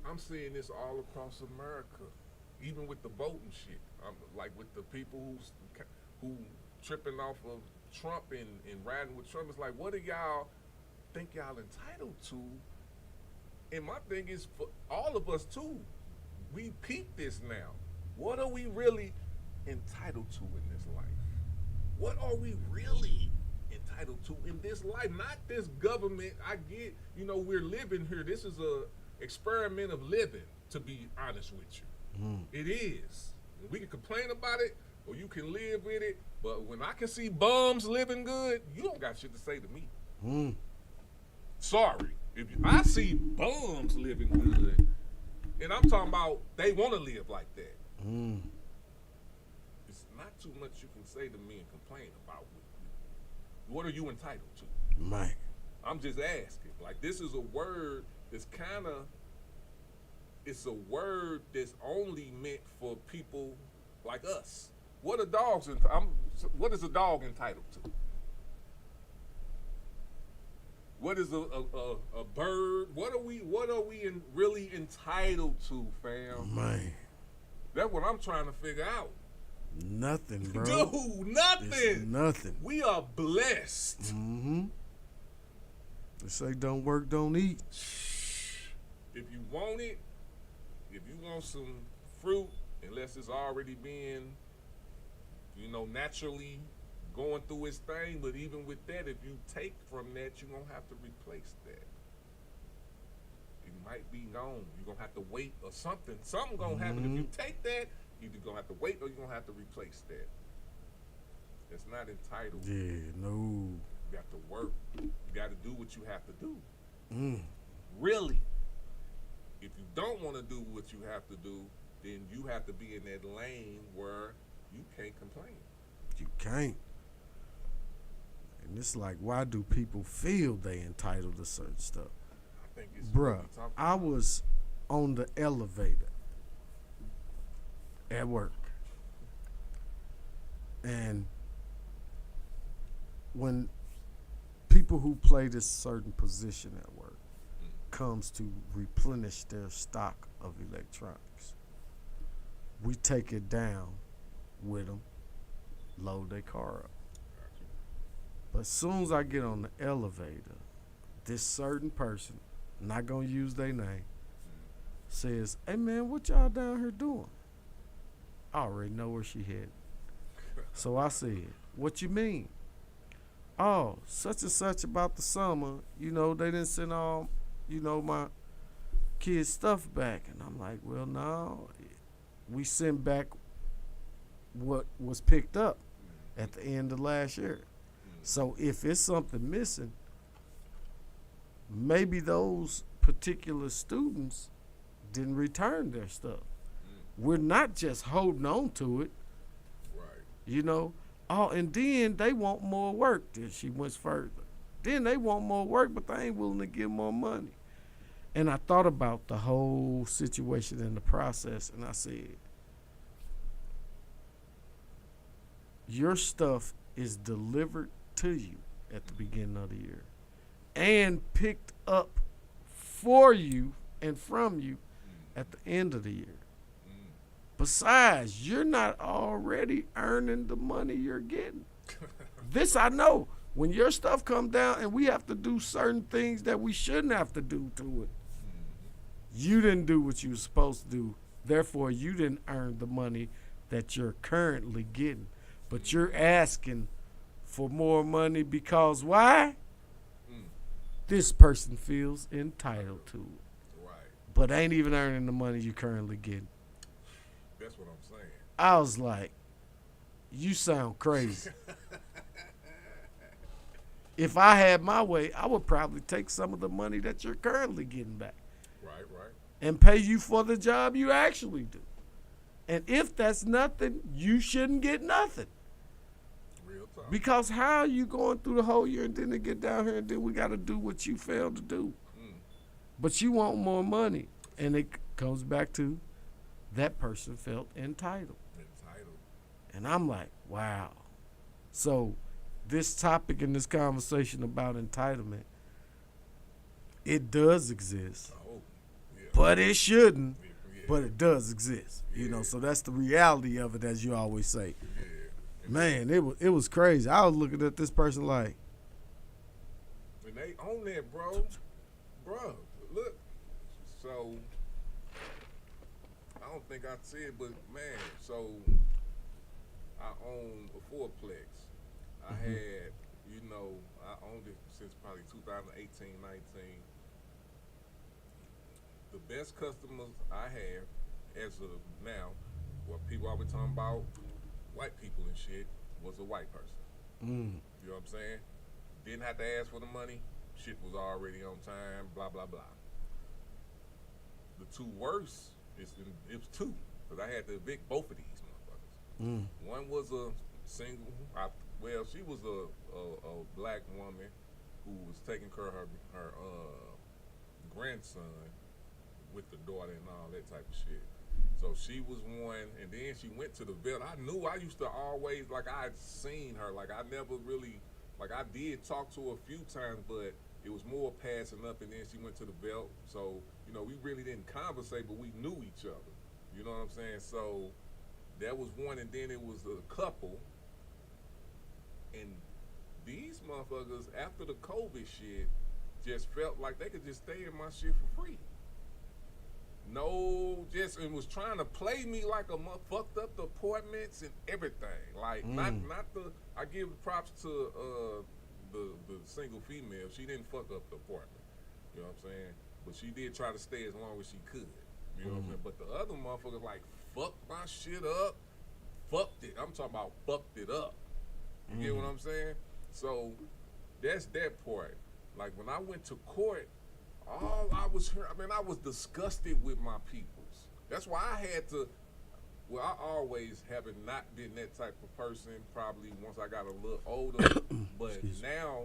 I'm seeing this all across America, even with the voting shit. Like with the people who tripping off of Trump and riding with Trump. It's like, what do y'all think y'all entitled to? And my thing is, for all of us too, we peep this now. What are we really entitled to in this life? What are we really entitled to in this life? Not this government. I get, we're living here. This is a experiment of living, to be honest with you. It is. We can complain about it, or you can live with it, but when I can see bums living good, you don't got shit to say to me. Sorry. If I see bums living good, and I'm talking about they want to live like that, it's not too much you can say to me and complain about. What are you entitled to? Man. I'm just asking. Like, this is a word that's it's a word that's only meant for people like us. What are dogs? What is a dog entitled to? What is a bird? What are we really entitled to, fam? Man. That's what I'm trying to figure out. Nothing, bro. Dude, nothing. It's nothing. We are blessed. They say don't work, don't eat. If you want it, if you want some fruit, unless it's already been, naturally going through its thing, but even with that, if you take from that, you're going to have to replace that. It might be gone. You're going to have to wait or something. Something going to happen. If you take that, either going to have to wait or you're going to have to replace that. It's not entitled. Yeah, no. You got to work. You got to do what you have to do. Really. If you don't want to do what you have to do, then you have to be in that lane where you can't complain. You can't. And it's like, why do people feel they entitled to certain stuff? I think it's Bruh, I was on the elevator at work. And when people who play this certain position at work comes to replenish their stock of electronics, we take it down with them, load their car up. But as soon as I get on the elevator, this certain person, not gonna use their name, says, "Hey man, what y'all down here doing?" I already know where she headed. So I said, "What you mean?" "Oh, such and such about the summer, they didn't send all, my kids' stuff back." And I'm like, "Well, no, we sent back what was picked up at the end of last year. So if it's something missing, maybe those particular students didn't return their stuff. We're not just holding on to it." Right. Oh, and then they want more work. Then she went further. Then they want more work, but they ain't willing to give more money. And I thought about the whole situation and the process, and I said, your stuff is delivered to you at the beginning of the year and picked up for you and from you at the end of the year. Besides, you're not already earning the money you're getting. This I know. When your stuff comes down and we have to do certain things that we shouldn't have to do to it, you didn't do what you were supposed to do. Therefore, you didn't earn the money that you're currently getting. But you're asking for more money because why? This person feels entitled to it. Right. But ain't even earning the money you're currently getting. That's what I'm saying. I was like, you sound crazy. If I had my way, I would probably take some of the money that you're currently getting back. Right. And pay you for the job you actually do. And if that's nothing, you shouldn't get nothing. Real talking. Because how are you going through the whole year and then they get down here and then we got to do what you failed to do? But you want more money. And it comes back to that person felt entitled. And I'm like, wow. So this topic in this conversation about entitlement, it does exist. But it shouldn't. But it does exist. You know, so that's the reality of it, as you always say. Man, it was crazy. I was looking at this person like, and they own that, bro. Bro, look. So I don't think I said, but man, so I own a fourplex. I had, you know, I owned it since probably 2018, 19. The best customers I have as of now, what people always talking about, white people and shit, was a white person. You know what I'm saying? Didn't have to ask for the money. Shit was already on time, blah, blah, blah. The two worst, it was two, because I had to evict both of these motherfuckers. One was a single, she was a black woman who was taking care of her grandson with the daughter and all that type of shit. So she was one, and then she went to the vet. I knew I used to always, like, I had seen her. Like, I never really, like, I did talk to her a few times, but it was more passing up, and then she went to the vet. So, you know, we really didn't conversate, but we knew each other. You know what I'm saying? So that was one, and then it was a couple. And these motherfuckers, after the COVID shit, just felt like they could just stay in my shit for free. No, just, and was trying to play me like a fucked up the appointments and everything. Like, not the, I give props to the single female. She didn't fuck up the appointment. You know what I'm saying? But she did try to stay as long as she could. You know what I'm saying? But the other motherfuckers, like, fucked my shit up. Fucked it. I'm talking about fucked it up. You get what I'm saying? So that's that part. Like, when I went to court, all I was hearing, I was disgusted with my peoples. That's why I had to, well, I always haven't not been that type of person, probably once I got a little older. But now,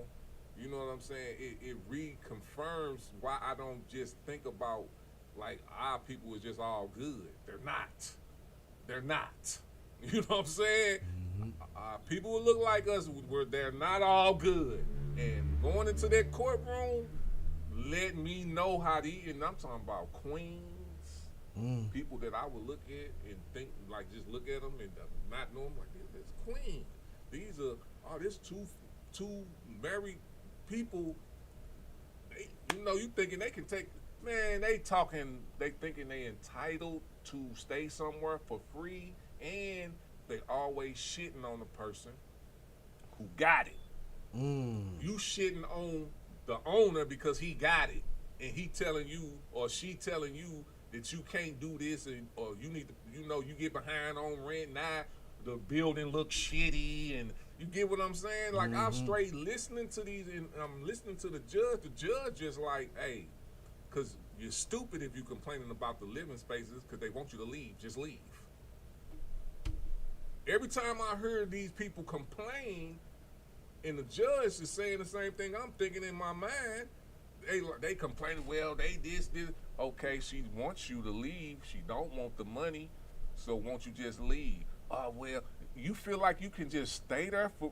you know what I'm saying, it reconfirms why I don't just think about, like, our people is just all good. They're not. They're not. You know what I'm saying? People who look like us, they're not all good. And going into that courtroom, let me know how and I'm talking about queens, people that I would look at and think, like, just look at them and not know them, like, this queen. These are, this two married people, you know, you thinking they can take, man, they thinking they entitled to stay somewhere for free, and they always shitting on the person who got it. You shitting on the owner because he got it, and he telling you or she telling you that you can't do this, or you need to, you know, you get behind on rent, now the building looks shitty, and you get what I'm saying? Like, I'm straight listening to these, and I'm listening to the judge. The judge just like, hey, because you're stupid if you're complaining about the living spaces because they want you to leave. Just leave. Every time I heard these people complain, and the judge is saying the same thing I'm thinking in my mind, they complaining, well, they this. Okay, she wants you to leave. She don't want the money, so won't you just leave? Well, you feel like you can just stay there for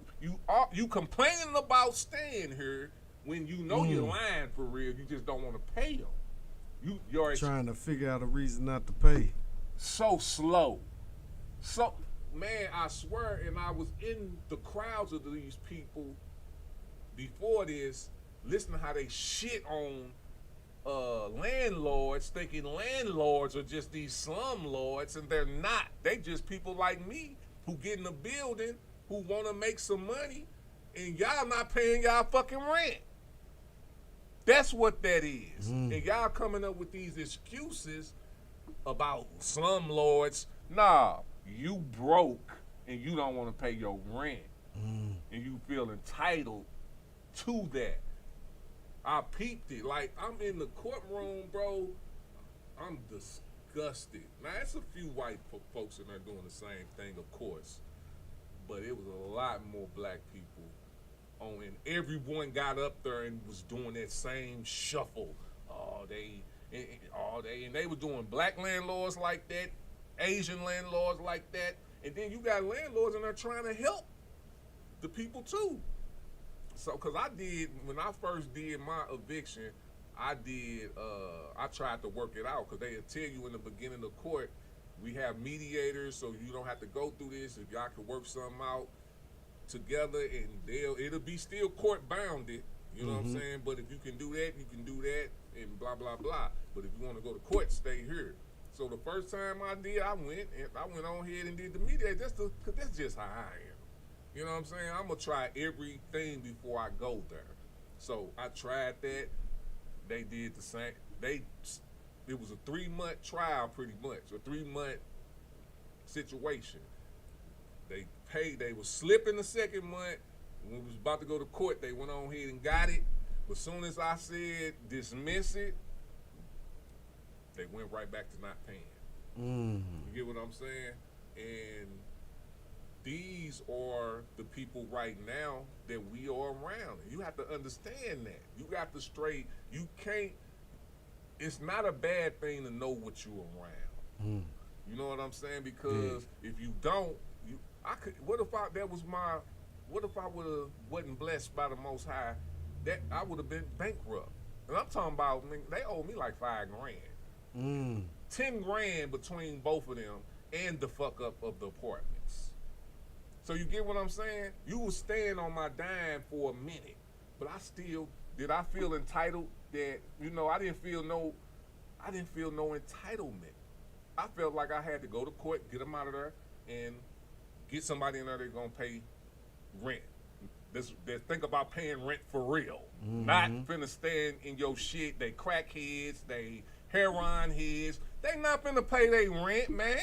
you complaining about staying here when you know you're lying for real. You just don't want to pay them. You're trying to figure out a reason not to pay. So slow. So, man, I swear, and I was in the crowds of these people before this, listening to how they shit on landlords, thinking landlords are just these slumlords, and they're not. They just people like me who get in a building, who want to make some money, and y'all not paying y'all fucking rent. That's what that is. And y'all coming up with these excuses about slumlords. Nah, you broke and you don't want to pay your rent, and you feel entitled to that. I peeped it. Like, I'm in the courtroom, bro. I'm disgusted. Now, it's a few white folks in there doing the same thing, of course. but it was a lot more black people on, and everyone got up there and was doing that same shuffle all day, and they were doing black landlords like that, Asian landlords like that, and then you got landlords in there trying to help the people too. So, cause when I first did my eviction, I tried to work it out, cause they'll tell you in the beginning of court, we have mediators, so you don't have to go through this. If y'all can work something out together, and it'll be still court bounded. You know what I'm saying? But if you can do that, you can do that, and blah blah blah. But if you want to go to court, stay here. So the first time I did, I went on ahead and did the mediator. Cause that's just how I am. You know what I'm saying? I'm gonna try everything before I go there. So I tried that. They did the same. It was a 3-month trial, pretty much, a 3-month situation. They was slipping the second month. When we was about to go to court, they went on ahead and got it. But as soon as I said dismiss it, they went right back to not paying. You get what I'm saying? And these are the people right now that we are around. You have to understand that. You got to you can't, it's not a bad thing to know what you're around. You know what I'm saying? Because if you don't, what if I wasn't blessed by the Most High, that I would have been bankrupt. And I'm talking about, they owe me like $5 grand. 10 grand between both of them and the fuck up of the apartments. So you get what I'm saying? You was staying on my dime for a minute, but did I feel entitled that, I didn't feel no entitlement. I felt like I had to go to court, get them out of there, and get somebody in there that's gonna pay rent. They think about paying rent for real. Not finna stand in your shit. They crackheads, they heroin heads. They not finna pay their rent, man.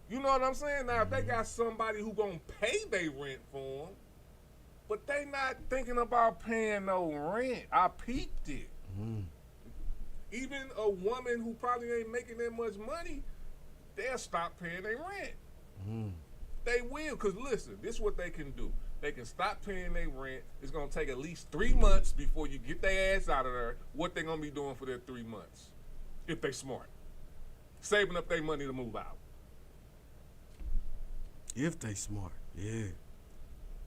You know what I'm saying? Now, if they got somebody who gonna pay their rent for them, but they not thinking about paying no rent. I peeped it. Even a woman who probably ain't making that much money, they'll stop paying their rent. They will, because listen, this is what they can do. They can stop paying their rent. It's going to take at least 3 months before you get their ass out of there. What they going to be doing for their 3 months, if they smart? Saving up their money to move out. If they smart, yeah.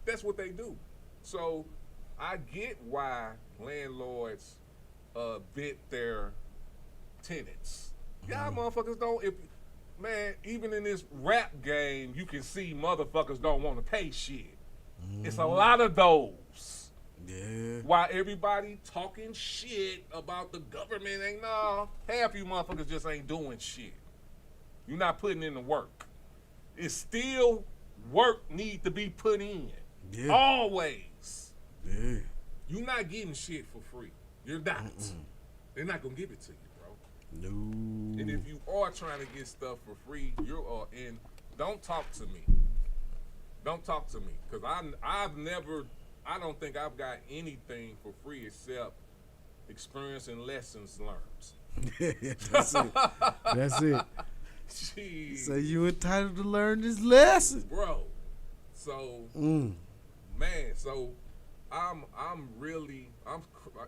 That's what they do. So I get why landlords vet their tenants. Y'all motherfuckers don't, even in this rap game, you can see motherfuckers don't want to pay shit. It's a lot of those. Yeah. While everybody talking shit about the government, half you motherfuckers just ain't doing shit. You're not putting in the work. It's still work need to be put in. Yeah. Always. Yeah. You're not getting shit for free. You're not. They're not gonna give it to you, bro. No. And if you are trying to get stuff for free, don't talk to me. Don't talk to me, because I don't think I've got anything for free except experience and lessons learned. That's it. That's it. Jeez. So you entitled to learn this lesson, bro. So, so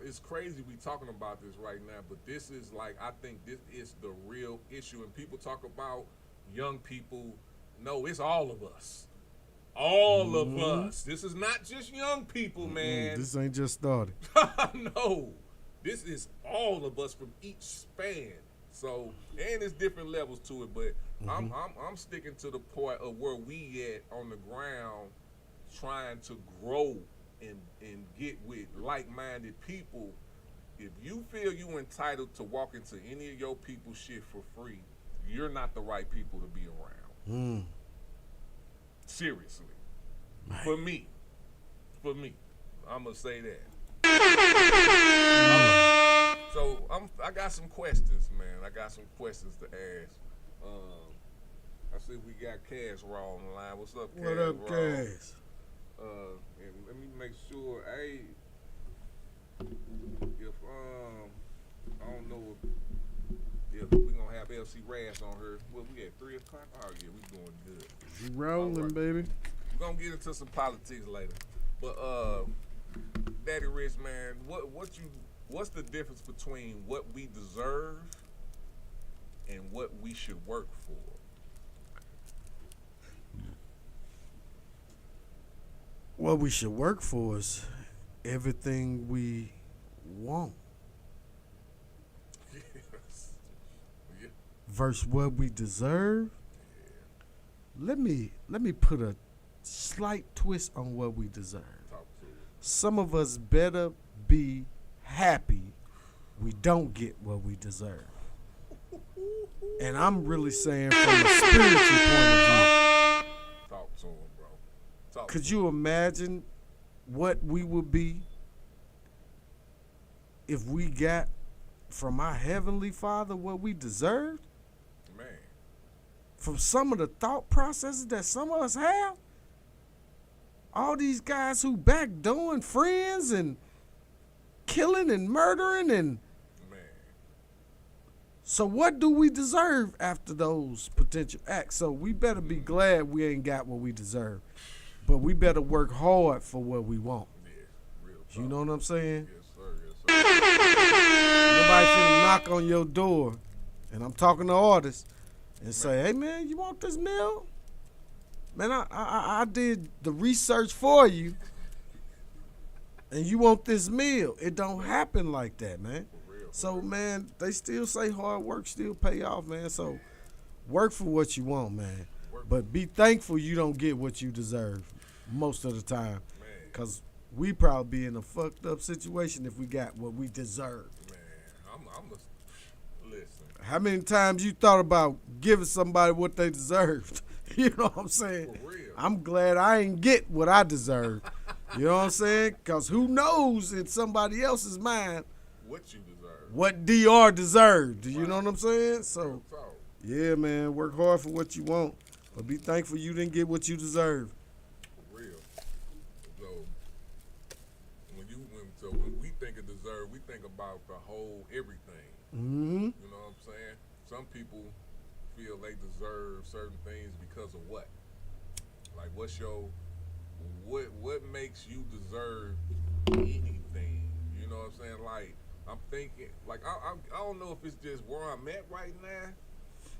it's crazy we talking about this right now, but this is I think this is the real issue. And people talk about young people. No, it's all of us. All of us. This is not just young people, man. This ain't just started. No. This is all of us from each span. So, and there's different levels to it, but I'm sticking to the point of where we at on the ground, trying to grow and get with like-minded people. If you feel you entitled to walk into any of your people's shit for free, you're not the right people to be around. Seriously. Man. For me, I'm gonna say that. So I got some questions, man. I got some questions to ask. I see we got Cash Raw on the line. What's up, Cash? What up, Cash? And let me make sure. Hey, if I don't know if we gonna have LC Rash on her. Well, we at 3 o'clock. Oh yeah, we doing good. Rolling, right. baby. We're gonna get into some politics later. But Daddy Rich, man, what's the difference between what we deserve and what we should work for? What we should work for is everything we want. Yes. Yeah. Versus what we deserve. Let me put a slight twist on what we deserve. Talk to it. Some of us better be happy we don't get what we deserve. And I'm really saying from a spiritual point of view. Talk to him, bro. Talk Could to you imagine what we would be if we got from our Heavenly Father what we deserved? him. Man. From some of the thought processes that some of us have? All these guys who backdooring friends and killing and murdering and Man. so what do we deserve after those potential acts? So we better be glad we ain't got what we deserve. But we better work hard for what we want. Yeah. Real talk. You know what I'm saying? Yes, sir. Yes, sir. Nobody finna knock on your door, and I'm talking to artists, and say, hey, man, you want this meal? Man, I did the research for you, and you want this meal. It don't happen like that, man. So, man, they still say hard work still pay off, man. So work for what you want, man. But be thankful you don't get what you deserve most of the time. Because we probably be in a fucked up situation if we got what we deserve. Man, I'm a listen. How many times you thought about giving somebody what they deserved? You know what I'm saying? For real. I'm glad I ain't get what I deserved. You know what I'm saying? Because who knows in somebody else's mind What you deserve. what DR deserved. You know what I'm saying? So, Real talk. yeah, man, work hard for what you want. But be thankful you didn't get what you deserve. For real. So when we think of deserve, we think about the whole everything. Mm-hmm. You know what I'm saying? Some people feel they deserve certain things because of what? Like what makes you deserve anything? You know what I'm saying? Like I'm thinking, like I don't know if it's just where I'm at right now,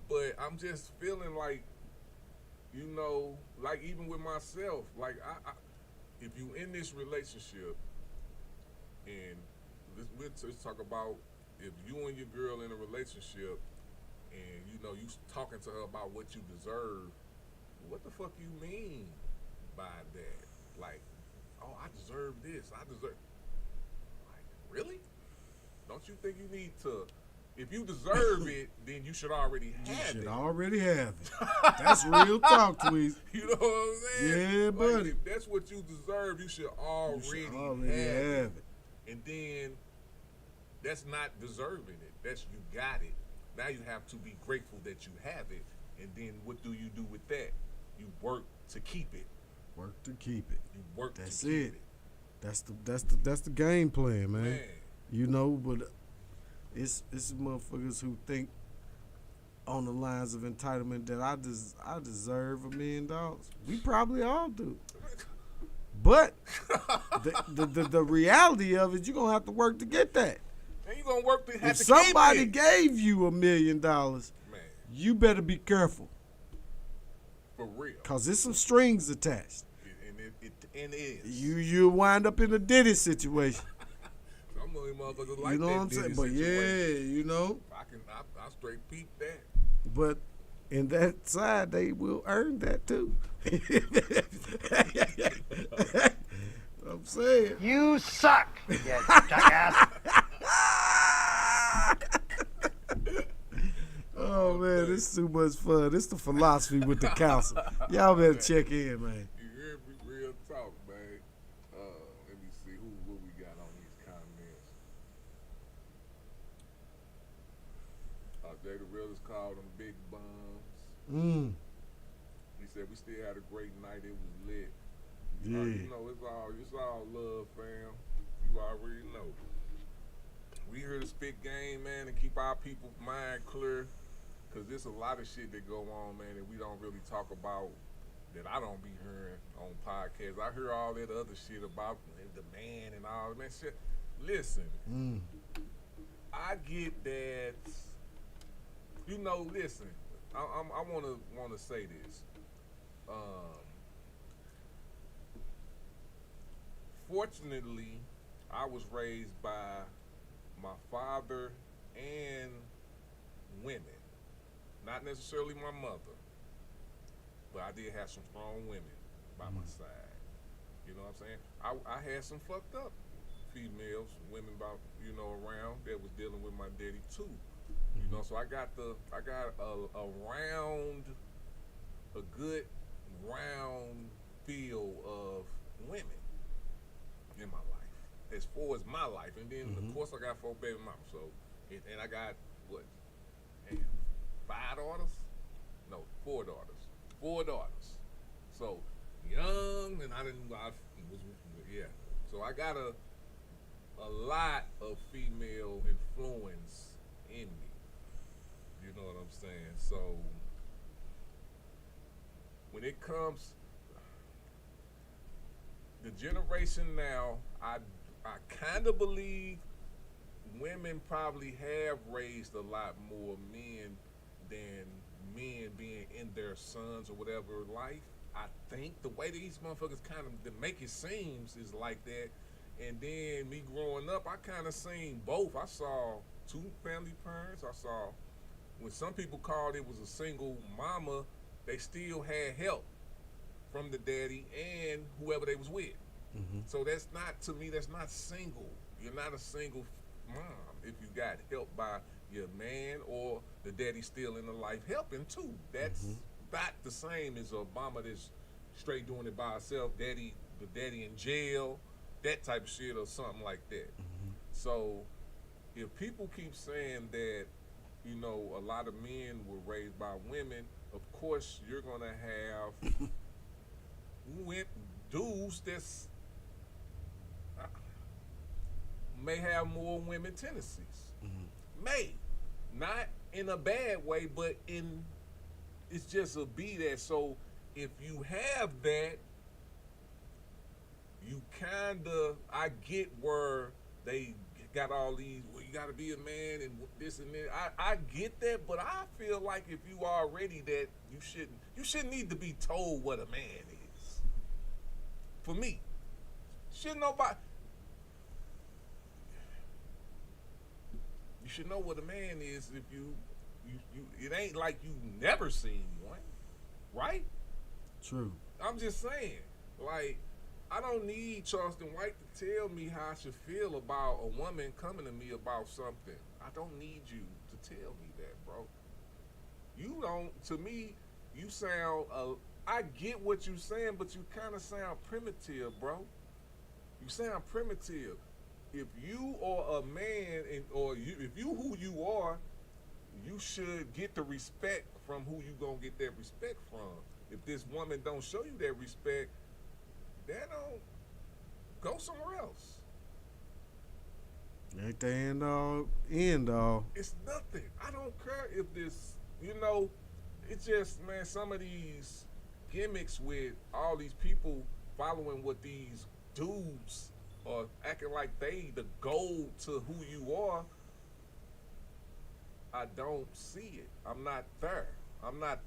but I'm just feeling like, you know, like even with myself, like I if you in this relationship, and we'll just talk about if you and your girl in a relationship, and you know you talking to her about what you deserve, what the fuck you mean by that? Like, oh, I deserve this. I deserve. Like, really? Don't you think you need to? If you deserve it, then you should already have You it. should already have it. That's real talk, Tweez. You know what I'm saying? Yeah, Like, buddy. if that's what you deserve, you should already, Already have have it. And then that's not deserving it. That's you got it. Now you have to be grateful that you have it. And then what do you do with that? You work to keep it. Work to keep it. You work That's to keep it. That's the game plan, man. Man. You know, but it's motherfuckers who think on the lines of entitlement that I deserve $1 million. We probably all do. But the reality of it, you're gonna have to work to get that. And you gonna work to have If to somebody keep it. gave you $1 million, Man, you better be careful. for real. Cause there's some strings attached. And it is. You wind up in a Diddy situation. Some of them motherfuckers like You know that what I'm saying? Diddy But situation. yeah, you know. I straight peep that. But in that side, they will earn that too. I'm saying. You suck, you jackass. Oh man, this is too much fun. This the philosophy with the council. Y'all better check in, man. You hear me? Real talk, man. Let me see what we got on these comments. Jada Realist called them big bums. He said we still had a great night. It was lit. Yeah. You know, it's all love, fam. You already know. We here to spit game, man, and keep our people's mind clear. Cause there's a lot of shit that go on, man, that we don't really talk about that I don't be hearing on podcasts. I hear all that other shit about the man and all that shit. Listen, I get that. You know, listen. I wanna say this. Fortunately, I was raised by my father and women, not necessarily my mother, but I did have some strong women by my side. You know what I'm saying? I had some fucked up females, women about, around that was dealing with my daddy too. You know, so I got a good round feel of women in my life, as far as my life. And then of course I got 4 baby mamas. So and I got what? Damn, 5 daughters? No, 4 daughters. 4 daughters. So young, and I was So I got a lot of female influence in me. You know what I'm saying? So when it comes, the generation now, I kind of believe women probably have raised a lot more men than men being in their sons or whatever life. I think the way these motherfuckers kind of make it seems is like that. And then me growing up, I kind of seen both. I saw 2 family parents. I saw when some people called it was a single mama, they still had help from the daddy and whoever they was with. So that's not, to me, that's not single. You're not a single mom if you got help by your man or the daddy still in the life helping too. That's not the same as a mama that's straight doing it by herself, the daddy in jail, that type of shit or something like that. So if people keep saying that, a lot of men were raised by women, of course you're gonna have dudes that's may have more women tendencies. May. Not in a bad way, but it's just a be that. So if you have that, you I get where they got all these, well, you gotta be a man and this and that. I get that, but I feel like if you already that, you shouldn't need to be told what a man is. For me. Shouldn't nobody. You should know what a man is if you it ain't like you never seen one, right? True. I'm just saying, like, I don't need Charleston White to tell me how I should feel about a woman coming to me about something. I don't need you to tell me that, bro. You don't, to me, you sound, I get what you're saying, but you kind of sound primitive, bro. You sound primitive. If you are a man, if you who you are, you should get the respect from who you gonna get that respect from. If this woman don't show you that respect, that don't go somewhere else. Ain't the end all. It's nothing. I don't care if this, it's just, man, some of these gimmicks with all these people following what these dudes are acting like they the goal to who you are. I don't see it. I'm not there. I'm not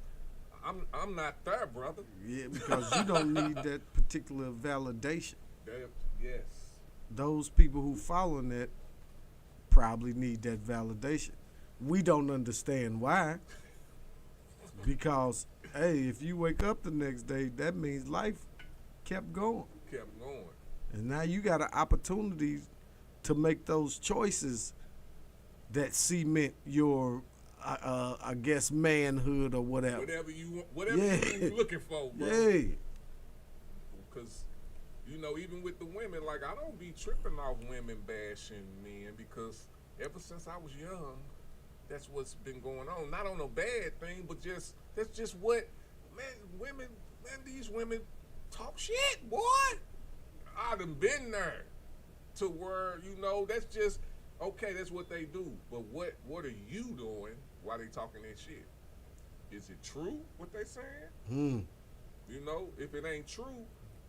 there, brother. Yeah, because you don't need that particular validation. Yes. Those people who following that probably need that validation. We don't understand why. Because, hey, if you wake up the next day, that means life kept going. Kept going. And now you got an opportunity to make those choices that cement your, I guess, manhood or whatever. Whatever you're looking for, bro. Yeah. Because, even with the women, like, I don't be tripping off women bashing men because ever since I was young, that's what's been going on. Not on a bad thing, but that's just what, these women talk shit, boy. I done been there to where, that's just, okay, that's what they do. But what are you doing while they talking that shit? Is it true what they saying? know, if it ain't true,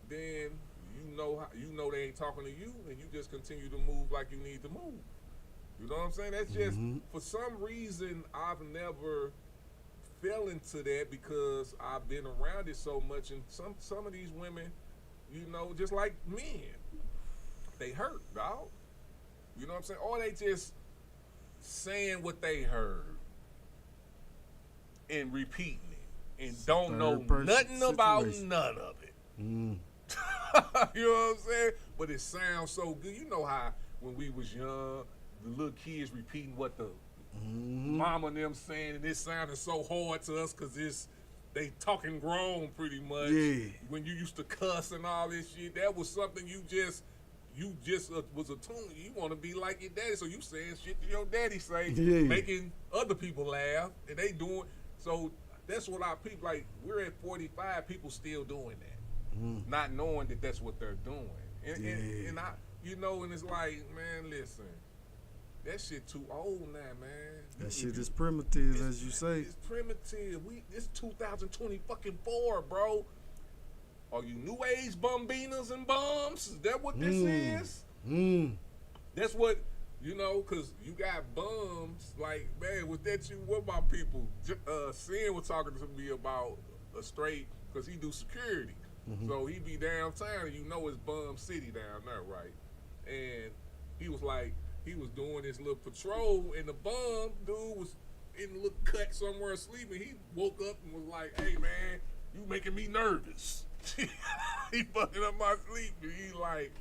then you know they ain't talking to you, and you just continue to move like you need to move. You know what I'm saying? That's just for some reason I've never fell into that because I've been around it so much, and some of these women, you know, just like men, they hurt, dog. You know what I'm saying? Or they just saying what they heard and repeating it and don't know nothing about none of it. You know what I'm saying? But it sounds so good. You know how when we was young, the little kids repeating what the mama and them saying, and it sounded so hard to us because they talking grown pretty much. Yeah. When you used to cuss and all this shit, that was something you just was attuned. You want to be like your daddy, so you saying shit to your daddy say, making other people laugh, and they doing. So that's what our people like. We're at 45, people still doing that, not knowing that that's what they're doing. And I, you know, and it's like, man, listen. That shit too old now, man. That shit is primitive, as you say. It's primitive. It's 2020 fucking 4, bro. Are you new age bumbinas and bums? Is that what this is? That's what, you know, because you got bums. Like, man, was that you? What about people? Sin was talking to me about a straight, because he do security. So he be downtown, and you know it's bum city down there, right? And he was like, he was doing this little patrol, and the bum dude was in a little cut somewhere sleeping. He woke up and was like, hey, man, you making me nervous. He fucking up my sleep. And he like,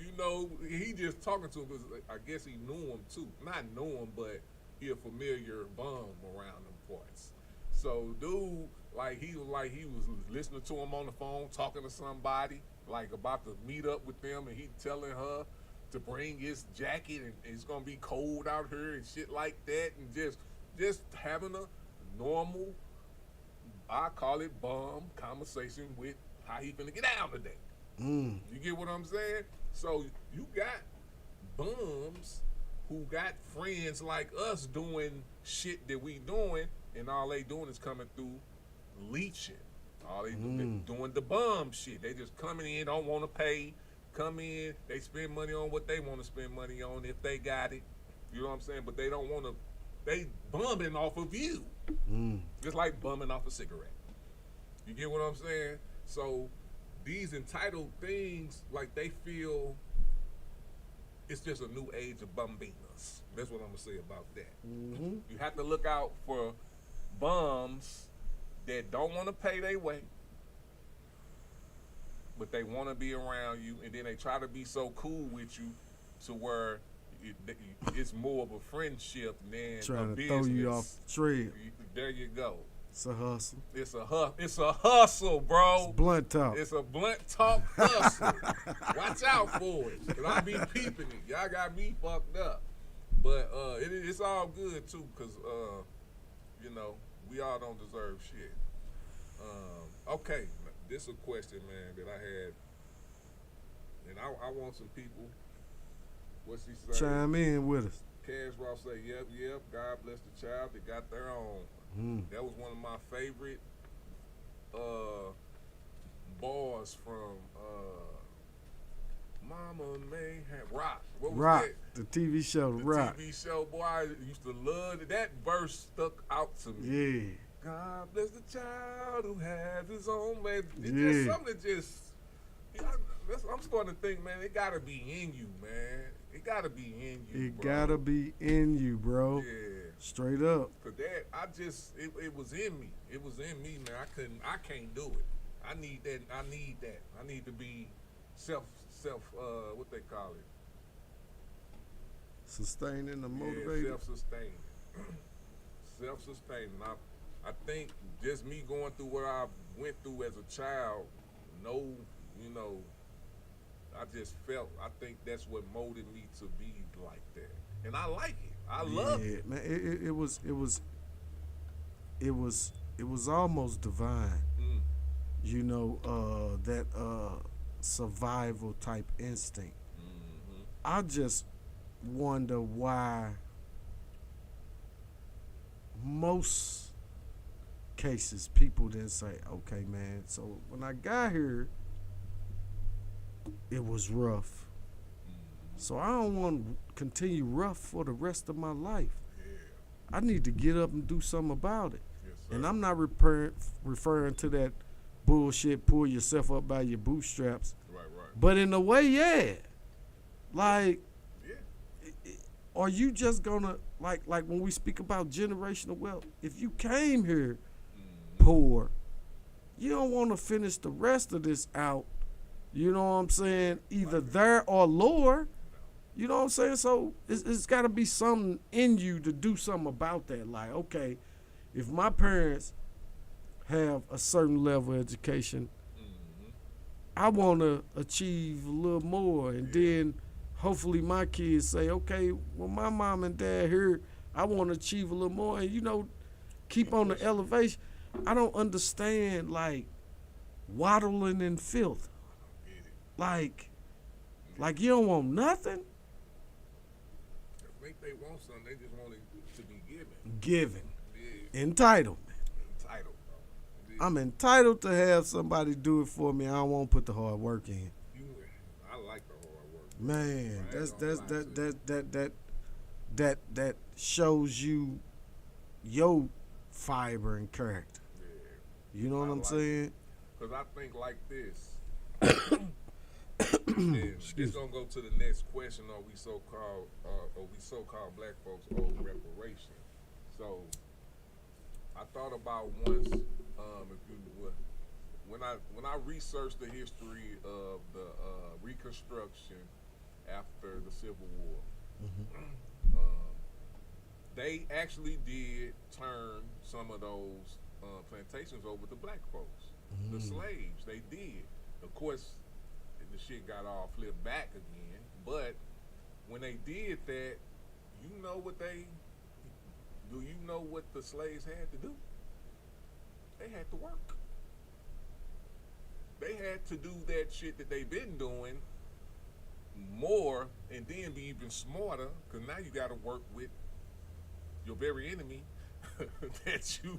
you know, he just talking to him because I guess he knew him too. Not knew him, but he a familiar bum around them parts. So dude, he was listening to him on the phone, talking to somebody, like about to meet up with them, and he telling her to bring his jacket, and it's gonna be cold out here and shit like that, and just having a normal, I call it bum conversation with how he finna get down today. You get what I'm saying? So you got bums who got friends like us doing shit that we doing, and all they doing is coming through leeching. All they doing the bum shit. They just coming in, don't want to pay. Come in, they spend money on what they want to spend money on if they got it. You know what I'm saying? But they don't want to, they bumming off of you. Just like bumming off a cigarette. You get what I'm saying? So these entitled things, like they feel it's just a new age of bumbinas. That's what I'm going to say about that. You have to look out for bums that don't want to pay their way, but they want to be around you, and then they try to be so cool with you to where it's more of a friendship than trying a to throw you off the trail. There you go. It's a hustle. It's a hustle, bro. It's blunt talk. It's a blunt talk hustle. Watch out for it, cause I be peeping it. Y'all got me fucked up, but it's all good too, cause you know, we all don't deserve shit. Okay. This is a question, man, that I had, and I want some people. What's he say? Chime in with us. Cash Ross say, yep, God bless the child that got their own. That was one of my favorite bars from Mama May Rock. What was Rock, that? the TV show, Rock. TV show, boy, I used to love it. That verse stuck out to me. Yeah. God bless the child who has his own way. It's just something that just, I'm starting to think, man, it gotta be in you, man. It gotta be in you, It gotta be in you, bro. Yeah. Straight up. Cause that, it was in me. It was in me, man. I can't do it. I need that. I need to be self, what they call it? Sustaining and motivated. Yeah, self-sustaining. Self-sustaining. I think just me going through what I went through as a child, you know, I just felt, I think that's what molded me to be like that. And I like it. I love it. Man, it was almost divine. You know, that survival type instinct. I just wonder why most cases, people then say, okay, man, so when I got here, it was rough. So I don't want to continue rough for the rest of my life. I need to get up and do something about it. And I'm not referring to that bullshit, pull yourself up by your bootstraps. Right. But in a way, yeah. Like, are you just gonna, like when we speak about generational wealth, if you came here poor, you don't want to finish the rest of this out, you know what I'm saying, either there or lower. You know what I'm saying? So it's got to be something in you to do something about that. Like, okay, if my parents have a certain level of education, I want to achieve a little more. And then hopefully my kids say, okay, well, my mom and dad here, I want to achieve a little more. And, you know, keep on the elevation. I don't understand, like, waddling in filth. Like you don't want nothing? I think they want something. They just want it to be given. Given. Yeah. Entitlement. Entitled, bro. Yeah. I'm entitled to have somebody do it for me. I don't want to put the hard work in. I like the hard work. Man, that shows you your fiber and character. Yeah. You know what I'm saying? Because I think like this. And it's gonna go to the next question. Are we so-called black folks owe reparation? So I thought about once, when I researched the history of the Reconstruction after the Civil War, they actually did turn some of those plantations over to black folks, the slaves. They did. Of course, the shit got all flipped back again. But when they did that, do you know what the slaves had to do? They had to work. They had to do that shit that they've been doing more, and then be even smarter, because now you got to work with your very enemy that you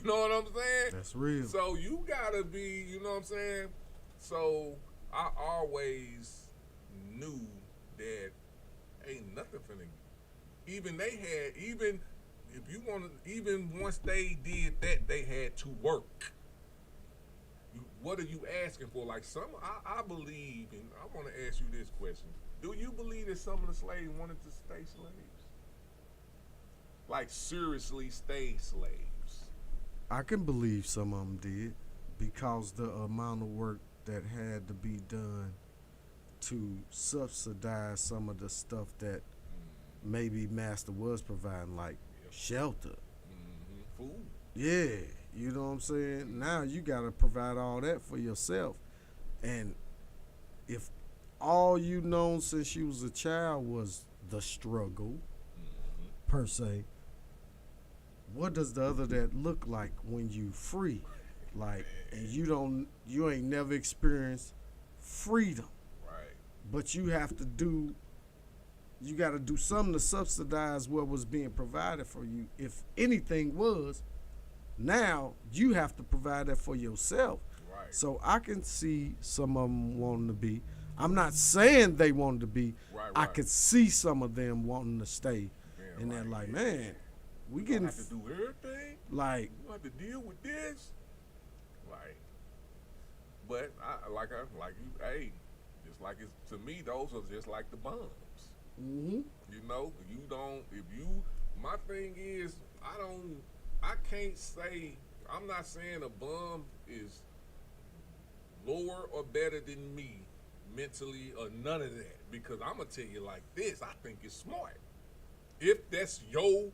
know what I'm saying? That's real. So you got to be, you know what I'm saying? So I always knew that ain't nothing finna. Even once they did that, they had to work. What are you asking for? Like I believe, and I want to ask you this question: do you believe that some of the slaves wanted to stay slaves? Like seriously, stay slaves? I can believe some of them did, because the amount of work that had to be done to subsidize some of the stuff that maybe master was providing, like shelter, food. Yeah, you know what I'm saying? Now you got to provide all that for yourself. And if all you known since you was a child was the struggle, per se, what does the other that look like when you free? Like, and you ain't never experienced freedom. Right. But you got to do something to subsidize what was being provided for you. If anything was, now you have to provide that for yourself. Right. So I can see some of them wanting to be. I'm not saying they wanted to be. Right. I could see some of them wanting to stay. Yeah, and they're like, man, we getting have to do everything. Like, you have to deal with this. Like, but hey, just like it's to me, those are just like the bums. Mm-hmm. You know, my thing is, I can't say, I'm not saying a bum is lower or better than me mentally or none of that, because I'm gonna tell you like this, I think it's smart. If that's you,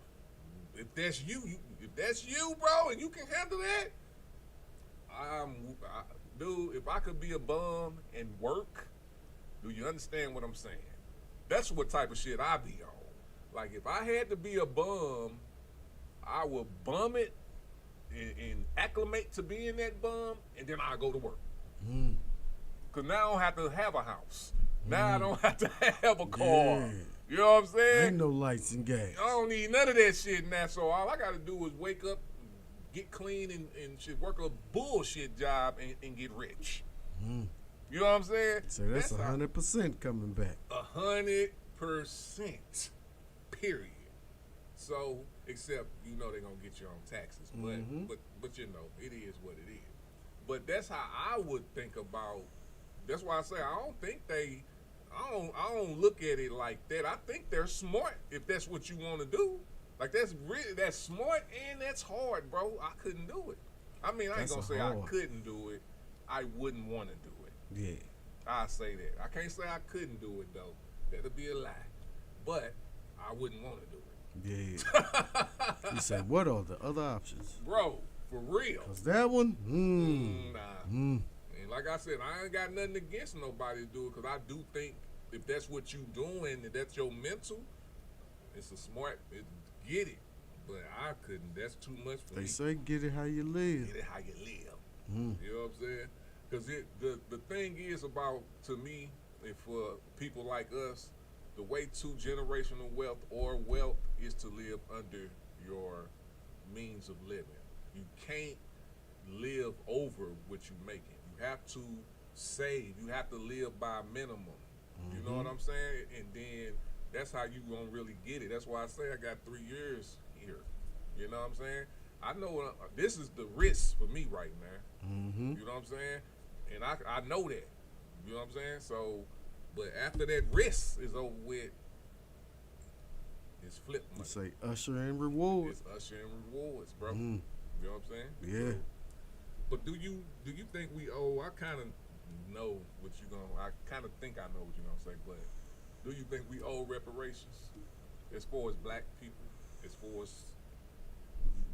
bro, and you can handle that, dude, if I could be a bum and work, do you understand what I'm saying? That's what type of shit I be on. Like, if I had to be a bum, I would bum it and acclimate to being that bum, and then I go to work. Because now I don't have to have a house. Now I don't have to have a car. Yeah. You know what I'm saying? Ain't no lights and gas. I don't need none of that shit now. So all I got to do is wake up, get clean and shit, work a bullshit job and get rich. You know what I'm saying? So that's 100% coming back. 100%. Period. So, except they're gonna get you on taxes, but you know it is what it is. But that's how I would think about. That's why I say I don't look at it like that. I think they're smart if that's what you want to do. Like that's smart and that's hard, bro. I couldn't do it. I mean, I ain't gonna say I couldn't do it. I wouldn't want to do it. Yeah. I say that. I can't say I couldn't do it though. That'd be a lie. But I wouldn't want to do it. Yeah. You said, what are the other options? Bro, for real. Cause that one, nah. And like I said, I ain't got nothing against nobody to do it, cause I do think if that's what you doing and that's your mental, it's a smart, get it. But I couldn't. That's too much for me. They say get it how you live. Get it how you live. You know what I'm saying? Cause the thing is about, to me, and for people like us, the way to generational wealth or wealth is to live under your means of living. You can't live over what you're making. You have to save. You have to live by a minimum. You know what I'm saying? And then that's how you gonna really get it. That's why I say I got 3 years here. You know what I'm saying? I know this is the risk for me right now. You know what I'm saying? And I know that. You know what I'm saying? So, but after that risk is over with, it's flip money. You say usher and reward. It's usher and rewards, bro. You know what I'm saying? Yeah. But do you think we owe? I kind of know what you're gonna. I kind of think I know what you're gonna say, but do you think we owe reparations as far as black people, as far as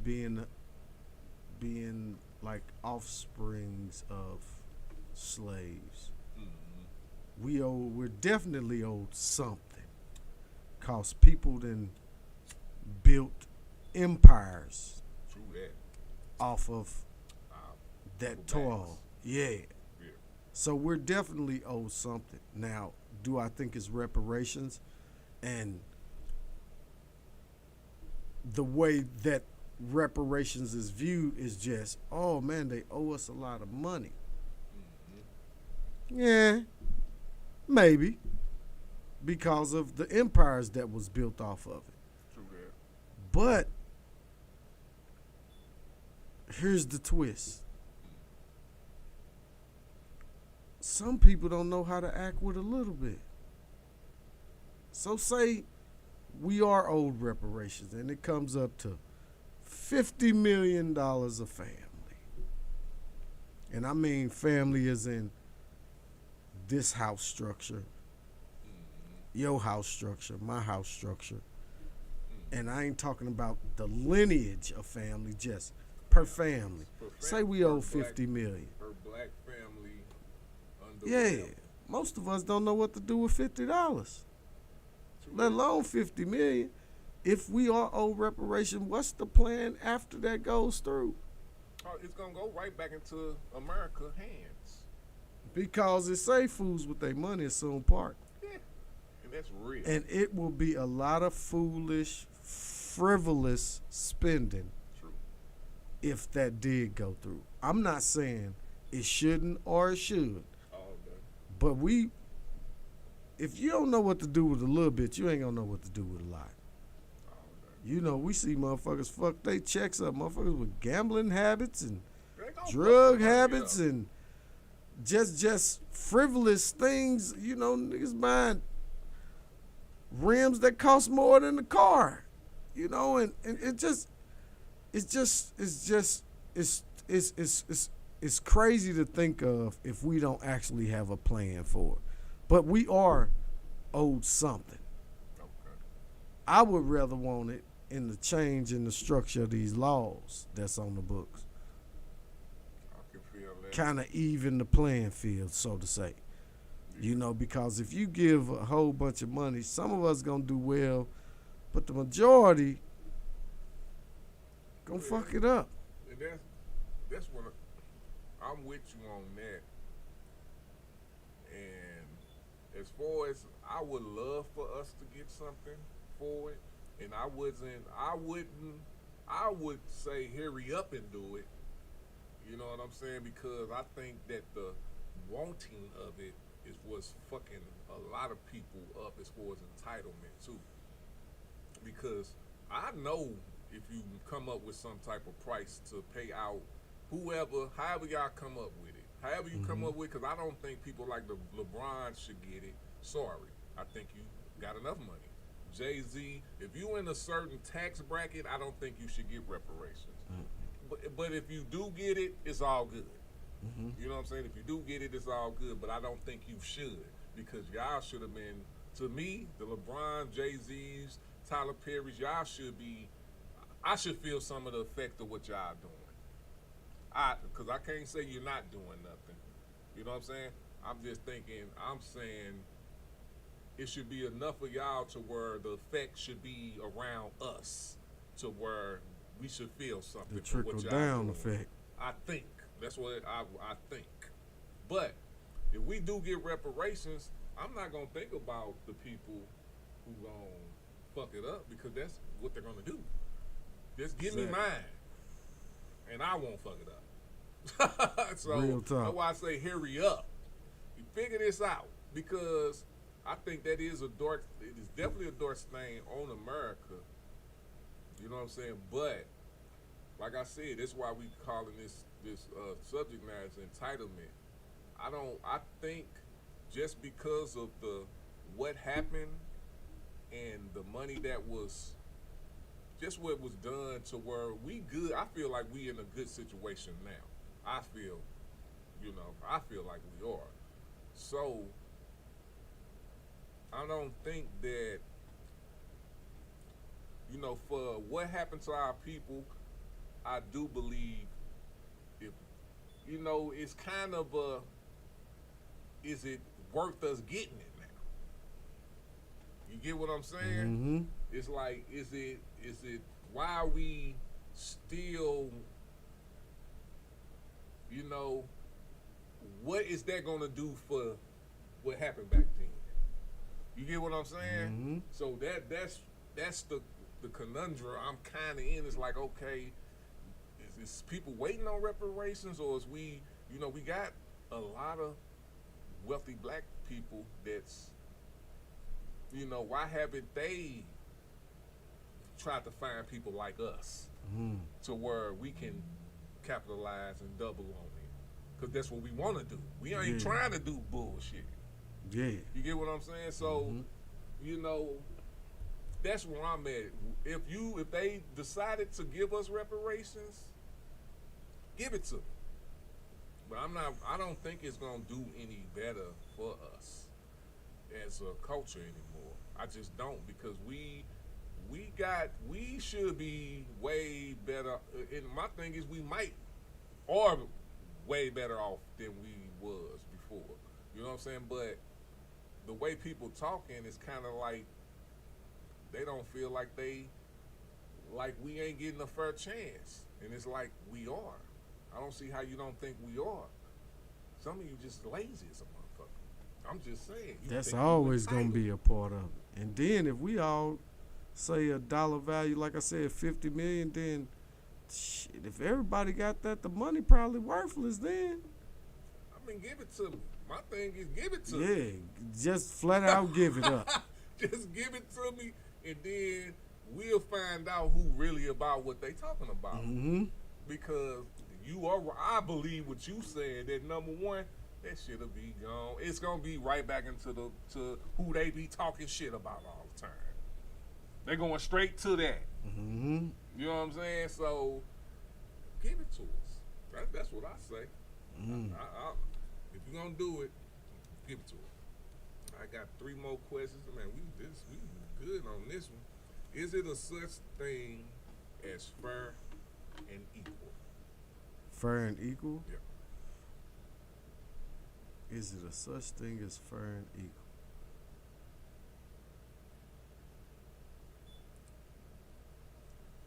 being like offsprings of slaves? We're definitely owed something, cause people then built empires off of that toil. Yeah. So we're definitely owed something. Now, do I think it's reparations? And the way that reparations is viewed is just, oh man, they owe us a lot of money. Yeah, maybe, because of the empires that was built off of it. But here's the twist. Some people don't know how to act with a little bit. So say we are owed reparations and it comes up to $50 million a family. And I mean family as in this house structure, your house structure, my house structure. And I ain't talking about the lineage of family, just per family. Say we owe $50 million. per black family under Yeah, most of us don't know what to do with $50, let alone $50 million. If we are owed reparation, what's the plan after that goes through? Oh, it's gonna go right back into America hands. Because it say fools with their money is soon part. Yeah, and that's real. And it will be a lot of foolish, frivolous spending. True. If that did go through. I'm not saying it shouldn't or it should. All day. But if you don't know what to do with a little bit, you ain't gonna know what to do with a lot. You know, we see motherfuckers fuck they checks up, motherfuckers with gambling habits and drug habits and just frivolous things. You know, niggas buying rims that cost more than the car. You know, and it's crazy to think of if we don't actually have a plan for it. But we are owed something. I would rather want it in the change in the structure of these laws that's on the books. I can feel that. Kind of even the playing field, so to say. You know, because if you give a whole bunch of money, some of us gonna do well, but the majority gonna fuck it up. And that's what I'm with you on that. And as far as I would love for us to get something for it, and I wouldn't I would say hurry up and do it. You know what I'm saying? Because I think that the wanting of it is what's fucking a lot of people up as far as entitlement too. Because I know if you come up with some type of price to pay out however y'all come up with it, however you come up with, because I don't think people like LeBron should get it. Sorry, I think you got enough money. Jay-Z, if you in a certain tax bracket, I don't think you should get reparations. But if you do get it, it's all good. You know what I'm saying? If you do get it, it's all good. But I don't think you should, because y'all should have been, to me, the LeBron, Jay-Z's, Tyler Perry's, y'all should be, I should feel some of the effect of what y'all doing. Because I can't say you're not doing nothing. You know what I'm saying? I'm just thinking, I'm saying it should be enough of y'all to where the effect should be around us, to where we should feel something. The trickle down effect. I think. That's what I think. But if we do get reparations, I'm not going to think about the people who going to fuck it up, because that's what they're going to do. Just give me mine, and I won't fuck it up. So Real talk. that's why I say hurry up. You figure this out, because I think that is it is definitely a dark stain on America. You know what I'm saying? But like I said, that's why we calling this subject matter is entitlement. I think just because of what happened and the money that was just what was done, to where we good. I feel like we in a good situation now. I feel like we are. So I don't think that, for what happened to our people, I do believe if, it's kind of is it worth us getting it now? You get what I'm saying? It's like, is it why are we still, what is that going to do for what happened back then? You get what I'm saying? So that's the conundrum I'm kind of in. It's like, okay, is people waiting on reparations, or is we got a lot of wealthy black people that's, why haven't they tried to find people like us to where we can capitalize and double on it? Because that's what we want to do. We ain't trying to do bullshit. Yeah. You get what I'm saying? So, that's where I'm at. If they decided to give us reparations, give it to them. But I don't think it's gonna do any better for us as a culture anymore. I just don't, because we should be way better. And my thing is, we are way better off than we was before. You know what I'm saying? But the way people talking is kind of like they don't feel like we ain't getting a fair chance. And it's like, we are. I don't see how you don't think we are. Some of you just lazy as a motherfucker. I'm just saying. That's always going to be a part of it. And then if we all say a dollar value, like I said, 50 million, then shit, if everybody got that, the money probably worthless then. I mean, give it to me. My thing is, give it to me. Yeah, just flat out give it up. Just give it to me, and then we'll find out who really about what they talking about. Because I believe what you said, that number one, that shit'll be gone. It's gonna be right back into to who they be talking shit about all the time. They're going straight to that. You know what I'm saying? So give it to us. That's what I say. If you're gonna do it, give it to us. I got 3 more questions. Man, we good on this one. Is it a such thing as fair and equal? Fair and equal? Yeah. Is it a such thing as fair and equal?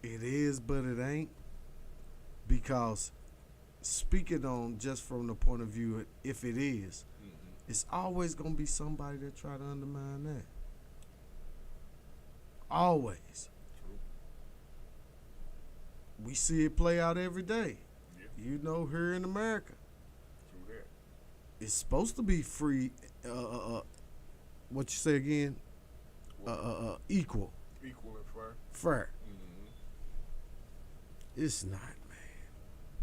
It is, but it ain't. Because speaking on just from the point of view, if it is, it's always going to be somebody that try to undermine that. Always. True. we see it play out every day. Yeah. You know, here in America. True that. It's supposed to be free. What you say again? Equal. Equal and fair. Fair. Mm-hmm. It's not, man.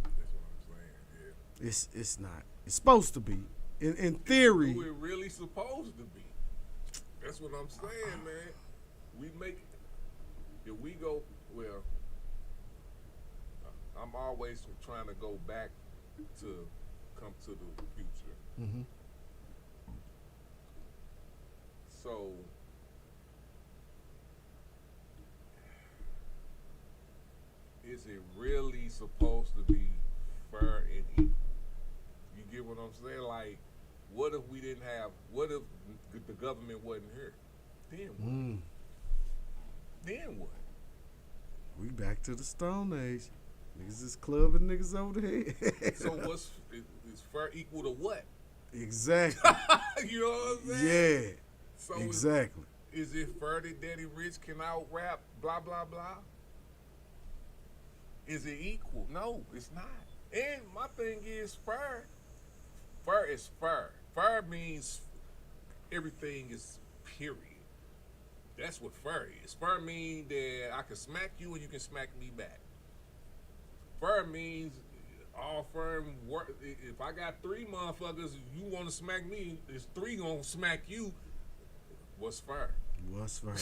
That's what I'm saying. Yeah. It's not. It's supposed to be. In theory. Who it really supposed to be. That's what I'm saying, man. We make. If we go, well, I'm always trying to go back to come to the future. Mm-hmm. So, is it really supposed to be fair and equal? You get what I'm saying? Like, what if we didn't have, what if the government wasn't here? Then what? Then what? We back to the Stone Age. Niggas is clubbing niggas over the head. So what's, is fair equal to what? Exactly. You know what I'm saying? Yeah. So exactly. Is it fair that Daddy Rich can out rap blah blah blah? Is it equal? No, it's not. And my thing is fair. Fair is fair. Fair means everything is period. That's what fair is. Fair means that I can smack you and you can smack me back. Fair means all firm work. If I got 3 motherfuckers, you want to smack me, it's 3 gonna smack you. What's fair? What's fair?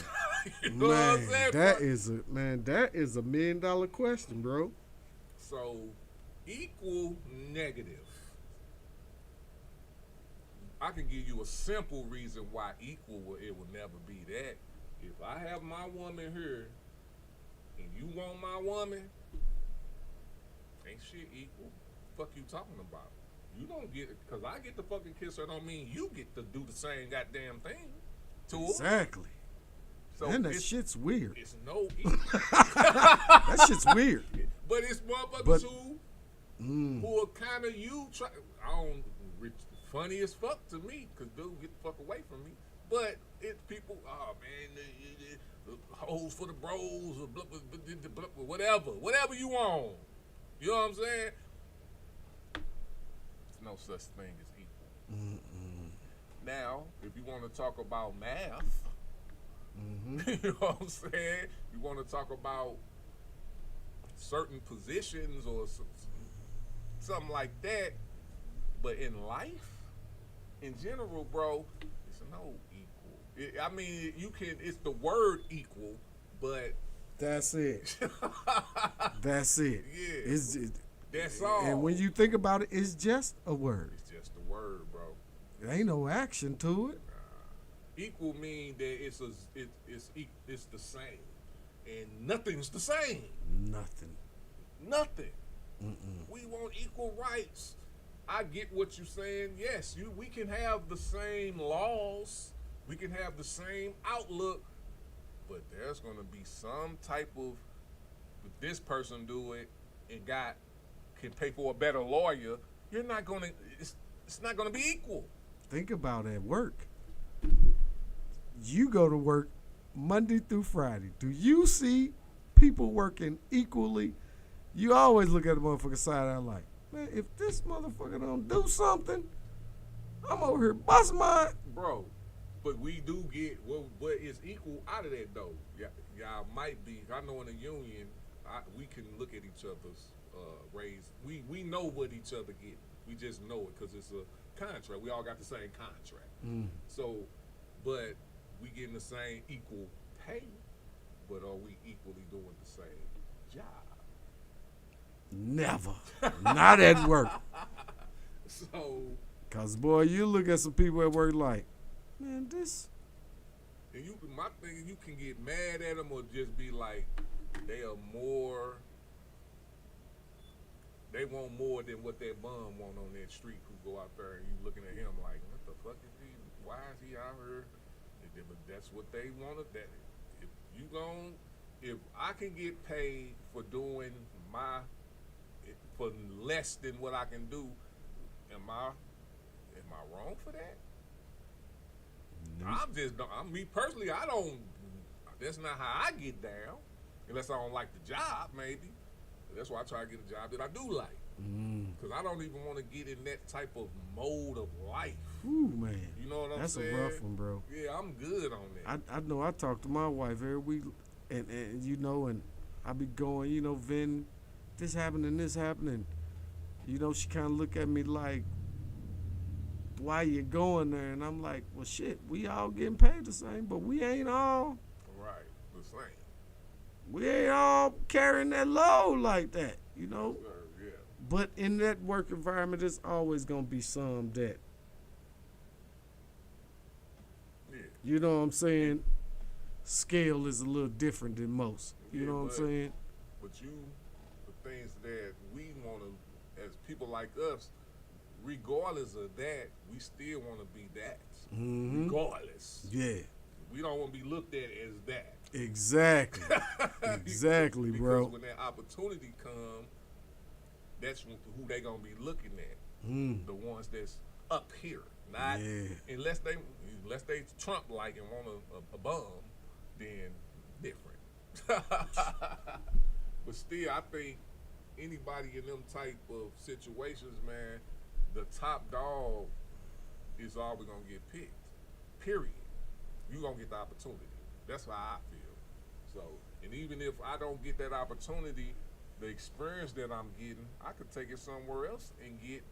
You know what I'm saying? That is a $1 million question, bro. So equal negative. I can give you a simple reason why equal it will never be that. If I have my woman here and you want my woman, ain't shit equal. Fuck you talking about? You don't get it because I get to fucking kiss her. Don't mean you get to do the same goddamn thing to her. Exactly. So and that shit's weird. It's no equal. That shit's weird. But it's motherfuckers who are kind of funny as fuck to me because dude get the fuck away from me. But it's people, oh man, the hoes for the bros or blah, blah, blah, blah, whatever you want. You know what I'm saying? There's no such thing as equal. Now, if you want to talk about math, you know what I'm saying? You want to talk about certain positions or something like that, but in life, in general, bro, it's no equal. I mean, it's the word equal, but that's it. That's it. Yeah. That's all. And when you think about it, it's just a word. It's just a word, bro. There ain't no action to it. Equal mean that it's the same, and nothing's the same. Nothing. We want equal rights. I get what you're saying. Yes, we can have the same laws, we can have the same outlook, but there's gonna be some type of, if this person do it and can pay for a better lawyer, you're not gonna. It's not gonna be equal. Think about at work. You go to work Monday through Friday. Do you see people working equally? You always look at the motherfucker side eye like, man, if this motherfucker don't do something, I'm over here busting mine. Bro, but we do get what is equal out of that though. Y'all might be. I know in the union, we can look at each other's raise. We know what each other get. We just know it because it's a contract. We all got the same contract. So, but we getting the same equal pay, but are we equally doing the same job? Never. Not at work. So, cause boy, you look at some people at work like, man, this. And my thing, you can get mad at them or just be like, they want more than what that bum want on that street who go out there and you looking at him like, what the fuck is he? Why is he out here? But that's what they wanted. That if I can get paid for doing for less than what I can do, am I wrong for that? I'm me personally, that's not how I get down. Unless I don't like the job, maybe. That's why I try to get a job that I do like. Because I don't even want to get in that type of mode of life. Ooh, man. You know what I'm That's saying? a rough one, bro. Yeah, I'm good on that. I know I talk to my wife every week, and you know, and I be going, you know, Vin, this happening. You know, she kind of look at me like, why you going there? And I'm like, well, shit, we all getting paid the same, but we ain't all. Right, the same. We ain't all carrying that load like that, you know? Sir, yeah. But in that work environment, there's always going to be some that, you know what I'm saying, scale is a little different than most. You know what I'm saying? But the things that we want to, as people like us, regardless of that, we still want to be that. Regardless. Yeah. We don't want to be looked at as that. Exactly. Exactly, because bro. when that opportunity comes, that's who they gonna be looking at. The ones that's up here, not unless they Trump like and want a bomb, then different. But still, I think anybody in them type of situations, man, the top dog is always gonna get picked. Period. You gonna get the opportunity. That's how I feel. So, and even if I don't get that opportunity, the experience that I'm getting, I could take it somewhere else and get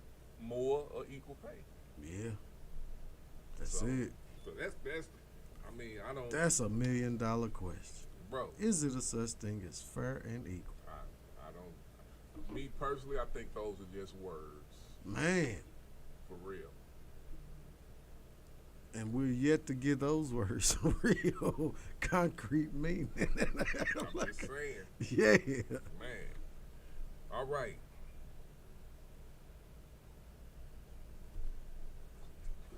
more or equal pay. Yeah. That's it. So that's I mean, I don't. That's $1 million question. Bro. Is it a such thing as fair and equal? I don't. Me personally, I think those are just words. Man. For real. And we're yet to get those words real concrete meaning. I'm just saying. Yeah. Man. All right.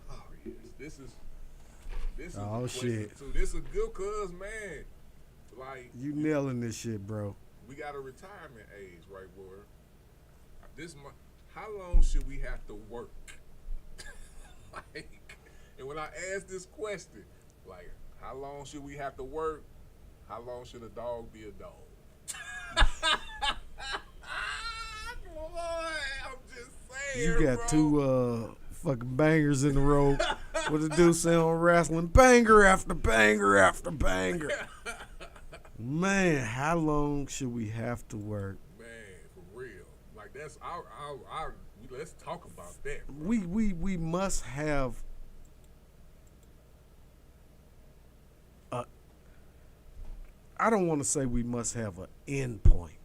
Oh yes. This is oh shit. Too. This is good cause man. Like you nailing this shit, bro. We got a retirement age, right, boy? How long should we have to work? Like, and when I ask this question, like, how long should we have to work? How long should a dog be a dog? Boy, I'm just saying, you got two fucking bangers in the row. What the dude say on wrestling? Banger after banger after banger. Man, how long should we have to work? Man, for real. Like that's let's talk about that. Bro. We must have I don't want to say we must have an end point.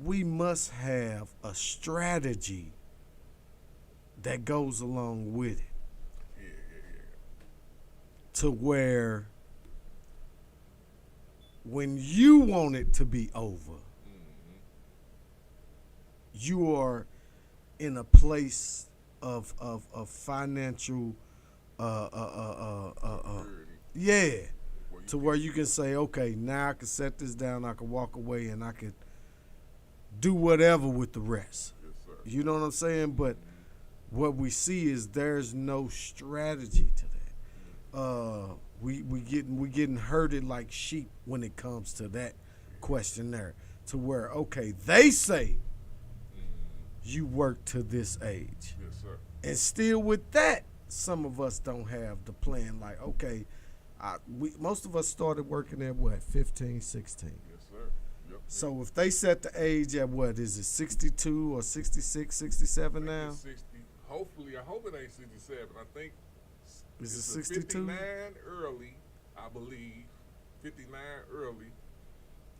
We must have a strategy that goes along with it. Yeah. To where when you want it to be over, you are in a place of financial yeah. To where you can say, okay, now I can set this down, I can walk away, and I could do whatever with the rest. Yes, sir. You know what I'm saying? But what we see is there's no strategy to that. We getting herded like sheep when it comes to that question there. To where, okay, they say you work to this age. Yes, sir. And still with that, some of us don't have the plan. Like, okay, most of us started working at what, 15, 16? Yes, sir. Yep. So if they set the age at what, is it 62 or 66, 67 now? 60. Hopefully, I hope it ain't 67. I think Is it it's 62? 59 early, I believe. 59 early.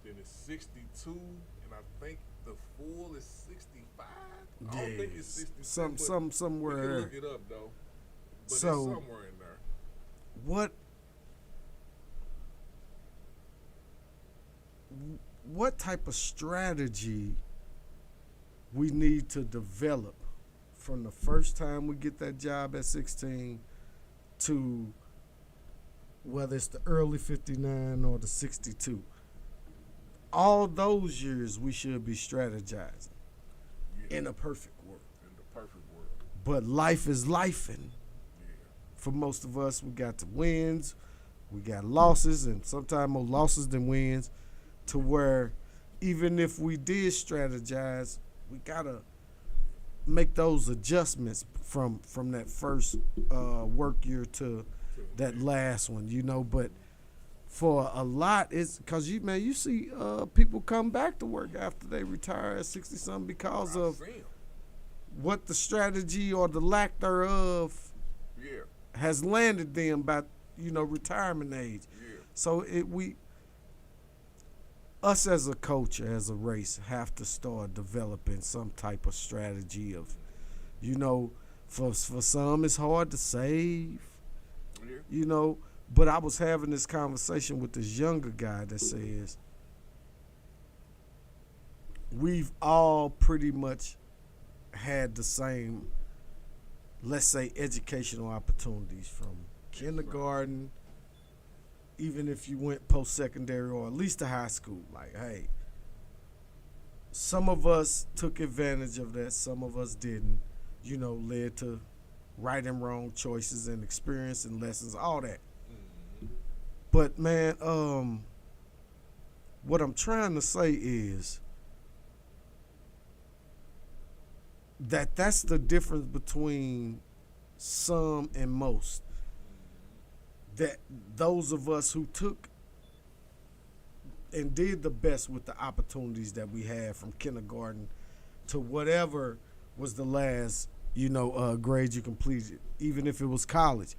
Then it's 62, and I think the full is 65. I don't think it's 62. Somewhere we can there. look it up though. But So, it's somewhere in there. What type of strategy we need to develop from the first time we get that job at 16 to whether it's the early 59 or the 62? All those years we should be strategizing in a perfect world. In the perfect world. But life is lifing. For most of us, we got the wins, we got losses, and sometimes more losses than wins, to where even if we did strategize, we gotta make those adjustments from that first work year to that last one, you know. But for a lot, it's because you see people come back to work after they retire at 60-something because of what the strategy or the lack thereof has landed them by, retirement age. So us as a culture, as a race, have to start developing some type of strategy of, for some it's hard to save, but I was having this conversation with this younger guy that says we've all pretty much had the same, let's say, educational opportunities from kindergarten, even if you went post-secondary or at least to high school. Like, hey, some of us took advantage of that, some of us didn't, led to right and wrong choices and experience and lessons, all that. But man, what I'm trying to say is that's the difference between some and most. That those of us who took and did the best with the opportunities that we had from kindergarten to whatever was the last, grade you completed, even if it was college,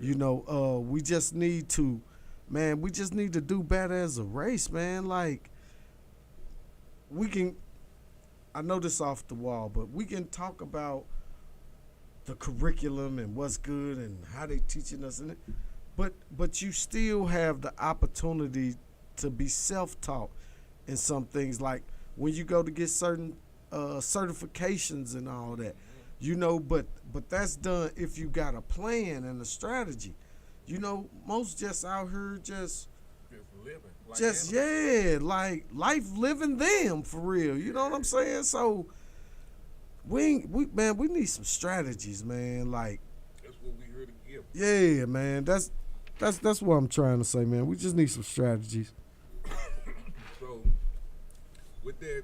we just need to do better as a race, man. Like, I know this off the wall, but we can talk about the curriculum and what's good and how they teaching us in it. But you still have the opportunity to be self-taught in some things, like when you go to get certain certifications and all that, but that's done if you got a plan and a strategy. Most just out here just living. Like life living them for real. You know what I'm saying? So we need some strategies, man. Like, that's what we here to give. Yeah, man. That's what I'm trying to say, man. We just need some strategies. So, with that,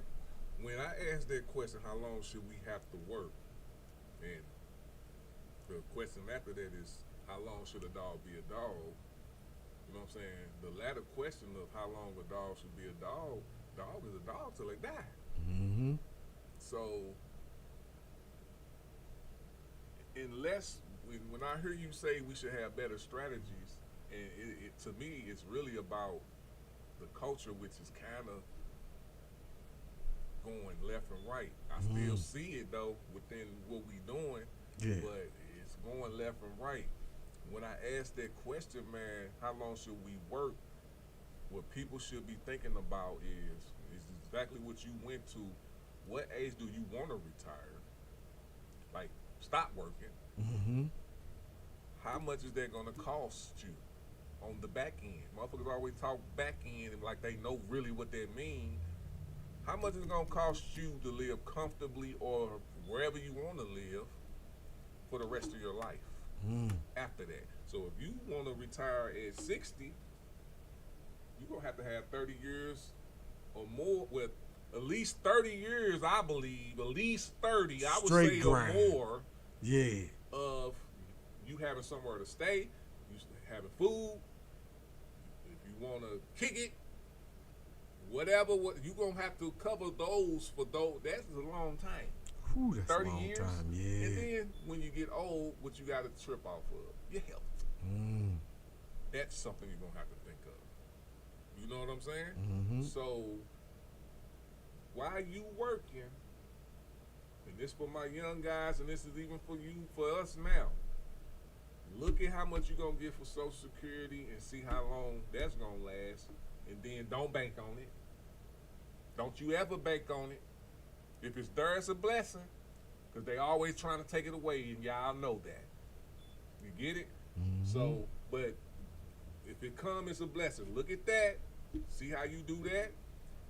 when I asked that question, how long should we have to work? And the question after that is, how long should a dog be a dog? You know what I'm saying? The latter question of how long a dog should be a dog is a dog till they die. Mm-hmm. So, unless, when I hear you say we should have better strategies, and it to me, it's really about the culture, which is kind of going left and right. I still see it, though, within what we doing, but it's going left and right. When I ask that question, man, how long should we work? What people should be thinking about is exactly what you went to. What age do you want to retire? Like, stop working. Mm-hmm. How much is that going to cost you on the back end? Motherfuckers always talk back end and like they know really what that means. How much is it going to cost you to live comfortably or wherever you want to live for the rest of your life after that? So if you want to retire at 60, you're going to have 30 years or more, with at least 30 years, I believe, at least 30, I would say, grind. or more. Yeah. Of you having somewhere to stay, you having food, if you want to kick it, whatever, you gonna have to cover those for those. That's a long time. Ooh, that's 30 a long years. time, yeah. And then when you get old, what you got to trip off of? Your health. That's something you're gonna have to think of. You know what I'm saying? Mm-hmm. So while you working, and this for my young guys, and this is even for us now. Look at how much you're going to get for Social Security and see how long that's going to last. And then don't bank on it. Don't you ever bank on it. If it's there, it's a blessing. Because they always trying to take it away, and y'all know that. You get it? Mm-hmm. So, but if it come, it's a blessing. Look at that. See how you do that?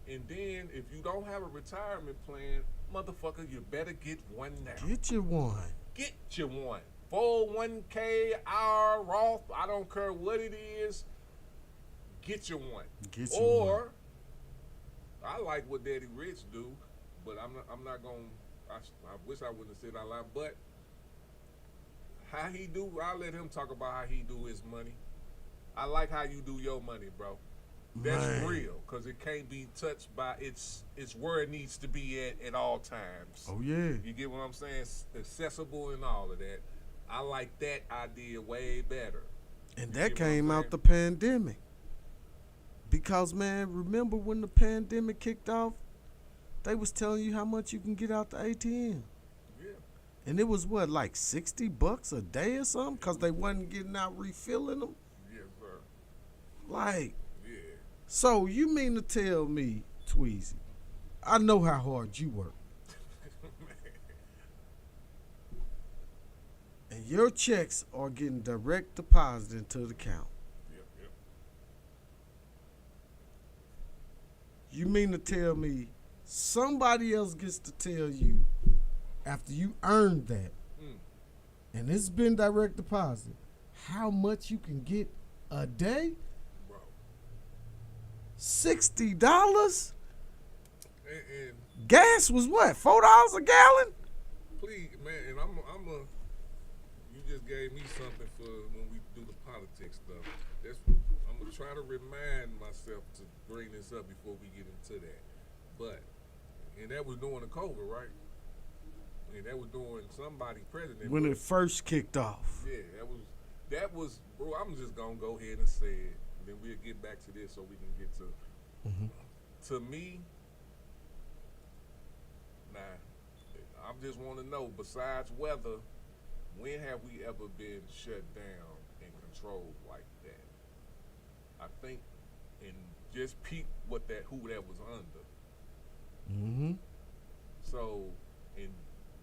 And then if you don't have a retirement plan, motherfucker, you better get one now. Get you one. Get you one. 401k, IRA, Roth, I don't care what it is, get you one. Get you or I like what Daddy Rich do, but I'm not gonna. I wish I wouldn't have said out loud, but how he do, I'll let him talk about how he do his money. I like how you do your money, bro. That's real, because it can't be touched by, it's where it needs to be at all times. Oh, yeah. You get what I'm saying? It's accessible and all of that. I like that idea way better. And that came out the pandemic. Because, man, remember when the pandemic kicked off? They was telling you how much you can get out the ATM. Yeah. And it was, what, like $60 a day or something? Because they wasn't getting out refilling them? Yes, sir. Like, yeah. So you mean to tell me, Tweezy, I know how hard you work. And your checks are getting direct deposited into the account. Yep. You mean to tell me somebody else gets to tell you after you earned that, and it's been direct deposit, how much you can get a day? Bro. $60? And gas was what, $4 a gallon? Please, man, and you just gave me something for when we do the politics stuff. I'm gonna try to remind myself to bring this up before we get into that. But, and that was during the COVID, right? And that was during somebody president. When it first kicked off. Yeah, that was, bro, I'm just gonna go ahead and say it. And then we'll get back to this so we can get to me. Nah, I just want to know, besides weather, when have we ever been shut down and controlled like that? I think, and just peep who that was under. So, in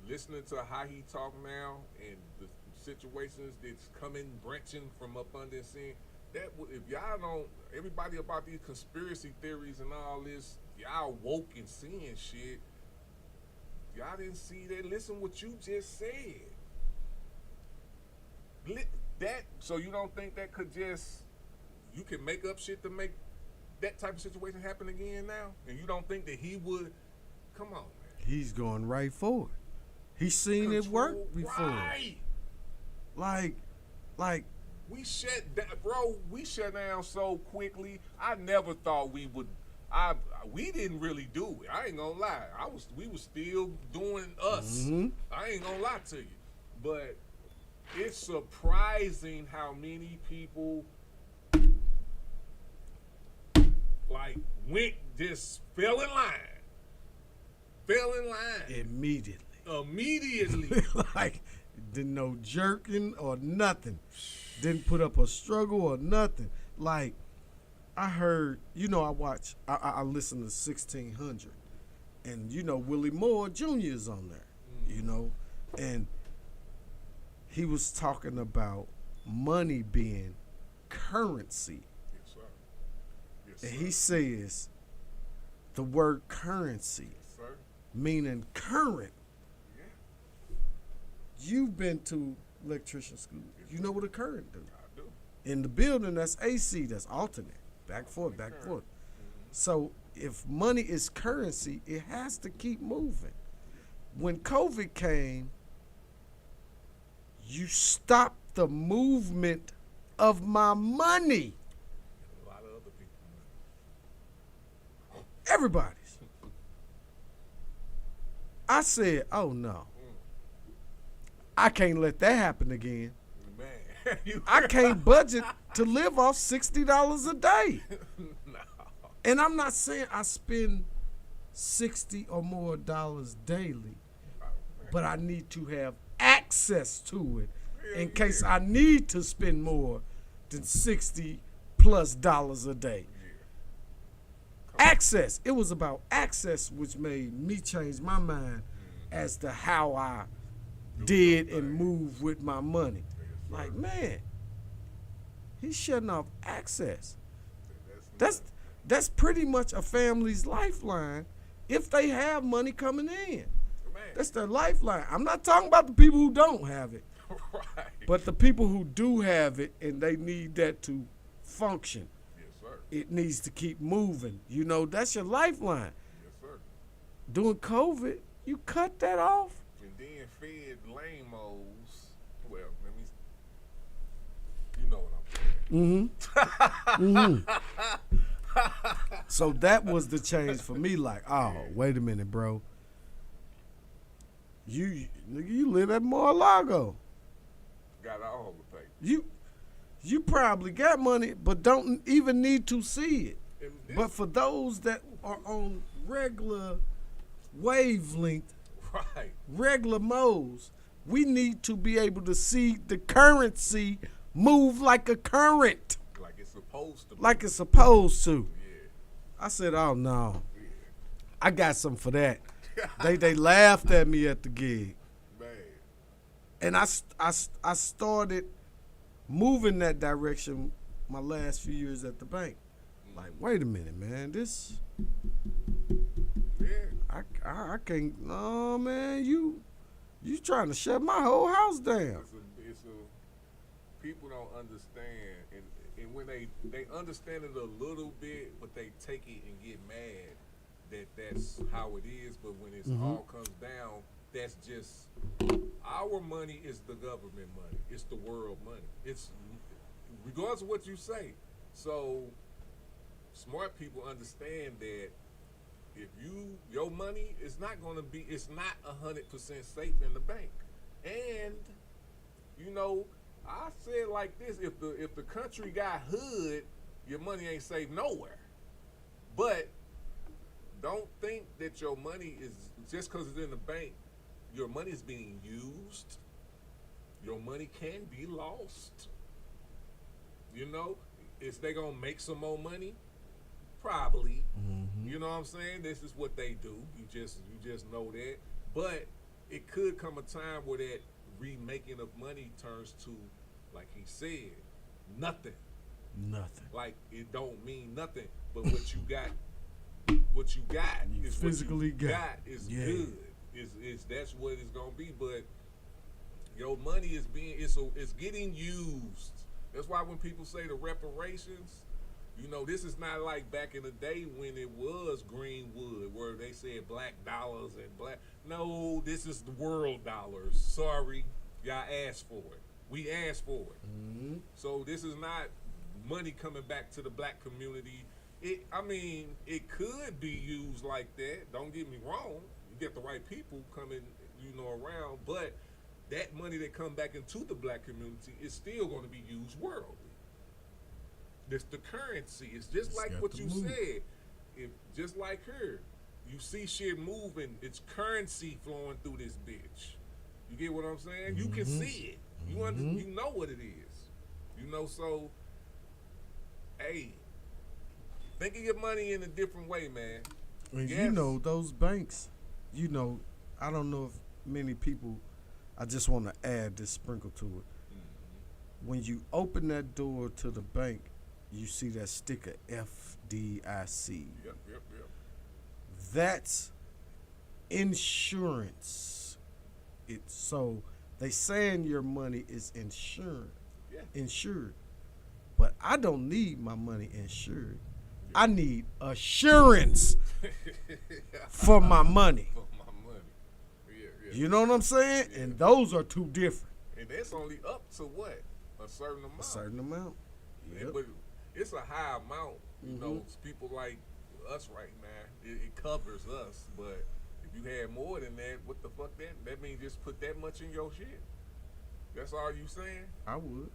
listening to how he talk now and the situations that's coming, branching from up under and seeing, that if y'all don't, everybody about these conspiracy theories and all this, y'all woke and seeing shit. Y'all didn't see that. Listen what you just said. That, so you don't think that could just, you can make up shit to make that type of situation happen again now? And you don't think that he would, come on, man. He's going right for it. He's seen it work before. Right. Like. We shut down, bro, we shut down so quickly. I never thought we would, we didn't really do it. I ain't gonna lie. We was still doing us. I ain't gonna lie to you. But it's surprising how many people fell in line. Immediately. Like, didn't no jerking or nothing. Didn't put up a struggle or nothing. Like, I heard, I listen to 1600. And, Willie Moore Jr. is on there, And he was talking about money being currency. Yes, sir. Yes, sir. And he says the word currency, yes, sir, meaning current. Yeah. You've been to electrician school. Yes, you know what a current do. I do. In the building, that's AC, that's alternate. Back forth. So if money is currency, it has to keep moving. When COVID came, you stopped the movement of my money. A lot of other people. Everybody's. I said, oh no. I can't let that happen again. Man. I can't budget to live off $60 a day. No. And I'm not saying I spend $60 or more daily, but I need to have access to it in case I need to spend more than $60+ a day. Access. It was about access which made me change my mind as to how I did and move with my money. Like, man, he's shutting off access. That's pretty much a family's lifeline if they have money coming in. That's their lifeline. I'm not talking about the people who don't have it. Right. But the people who do have it and they need that to function. Yes, sir. it needs to keep moving. You know, that's your lifeline. Yes, sir. During COVID, you cut that off. And then fed lame-os. Well, let me. You know what I'm saying. So that was the change for me. Like, oh, wait a minute, bro. You live at Mar-a-Lago. Got all the paper. You probably got money, but don't even need to see it. But for those that are on regular wavelength, Right. regular modes, we need to be able to see the currency move like a current, Like it's supposed to be. like it's supposed to. Yeah. I said, oh no, I got something for that. They laughed at me at the gig, Man. and I started moving that direction my last few years at the bank. Like, wait a minute, man, this Yeah. I can't. No, man, you trying to shut my whole house down. It's a people don't understand, and when they understand it a little bit, but they take it and get mad that that's how it is. But when it's all comes down, that's just our money is the government money. It's the world money. It's regardless of what you say. So smart people understand that if your money is not going to be, it's not 100% safe in the bank. And you know, I said like this: if the country got hood, your money ain't safe nowhere. But don't think that your money is just because it's in the bank. Your money is being used. Your money can be lost. You know, is they gonna make some more money? Probably. You know what I'm saying? This is what they do. You just know that. But it could come a time where that remaking of money turns to, like he said, nothing. Nothing. Like it don't mean nothing. But what you got You is physically what you got. is Yeah. good. Is that's what it's gonna be. But your money is it's getting used. That's why when people say the reparations, you know, this is not like back in the day when it was Greenwood, where they said black dollars and black. No, this is the world dollars. Sorry, y'all asked for it. We asked for it. So this is not money coming back to the black community. It could be used like that. Don't get me wrong. You get the right people coming, around, but that money that come back into the black community is still going to be used worldly. It's the currency. It's just like what you said. Just like her, you see shit moving. It's currency flowing through this bitch. You get what I'm saying? You can see it. You know what it is. So, hey, think of your money in a different way, man. And Yes. those banks, I don't know if many people, I just want to add this sprinkle to it. When you open that door to the bank, you see that sticker FDIC. Yep. That's insurance. So they saying your money is insured. But I don't need my money insured. I need assurance for my money. For my money. Yeah. You know what I'm saying? Yeah. And those are two different. And that's only up to what? A certain amount. A certain amount. Yeah, but it's a high amount. You know, it's people like us right now. It covers us. But if you had more than that, what the fuck that means just put that much in your shit? That's all you saying? I would.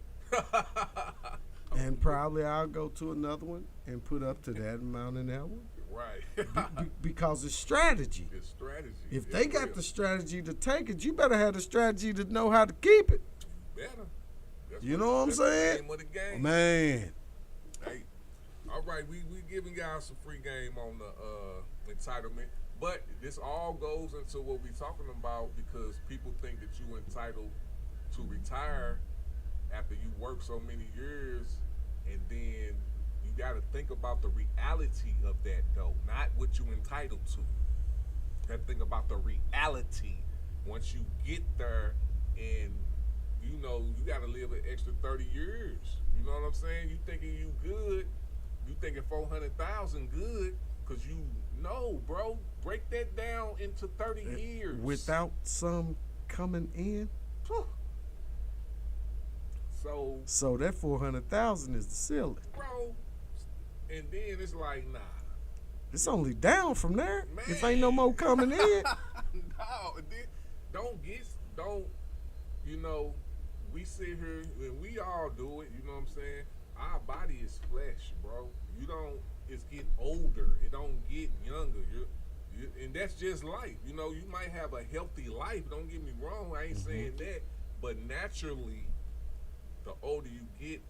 And probably I'll go to another one and put up to that amount in that one. Right. Because it's strategy. It's strategy. If they got the strategy to take it, you better have the strategy to know how to keep it. Better. You know what I'm saying? The name of the game. Man. Hey, all right, we giving y'all some free game on the entitlement, but this all goes into what we talking about because people think that you entitled to retire after you work so many years, and then you got to think about the reality of that though, not what you entitled to. You got to think about the reality once you get there, and you got to live an extra 30 years. You know what I'm saying? You thinking you good, You thinking 400,000 good? Cause you know, bro. Break that down into 30 years without some coming in. Whew. So that 400,000 is the ceiling, bro. And then it's like, nah. It's only down from there. Man. If ain't no more coming in. No, don't. You know, we sit here and we all do it. You know what I'm saying? Our body is flesh, bro. You don't. It's getting older. It don't get younger. And that's just life. You know, you might have a healthy life. Don't get me wrong. I ain't saying that. But naturally, the older you get,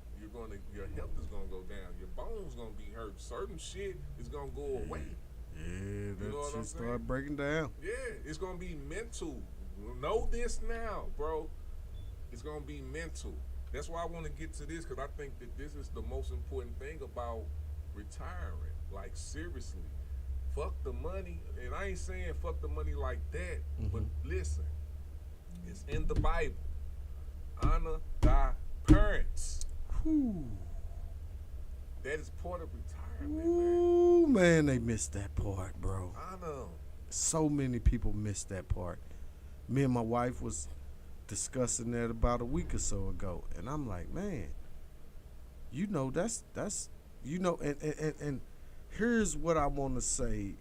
your health is gonna go down. Your bones gonna be hurt. Certain shit is gonna go away. Yeah, that shit start breaking down. Yeah, it's gonna be mental. Know this now, bro. It's gonna be mental. That's why I want to get to this, because I think that this is the most important thing about retiring. Like, seriously, fuck the money. And I ain't saying fuck the money like that, but listen, it's in the Bible. Honor thy parents. Whew. That is part of retirement, Ooh, man, they missed that part, bro. I know. So many people missed that part. Me and my wife was discussing that about a week or so ago, and I'm like, man, you know, that's you know, and here's what I want to say,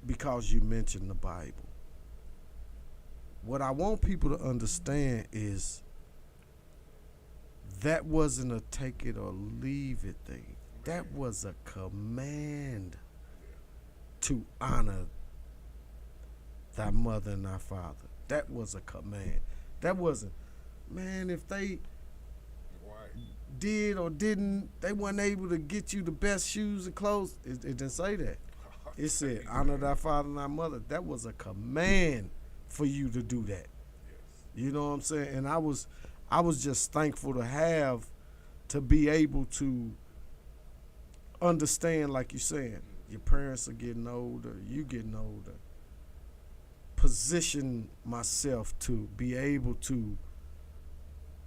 because you mentioned the Bible. What I want people to understand is that wasn't a take it or leave it thing. That was a command to honor thy mother and thy father. That was a command. That wasn't, man, if they did or didn't, they weren't able to get you the best shoes and clothes. It didn't say that. It said, honor thy father and thy mother. That was a command for you to do that. You know what I'm saying? And I was just thankful to be able to understand, like you're saying, your parents are getting older, you getting older. Position myself to be able to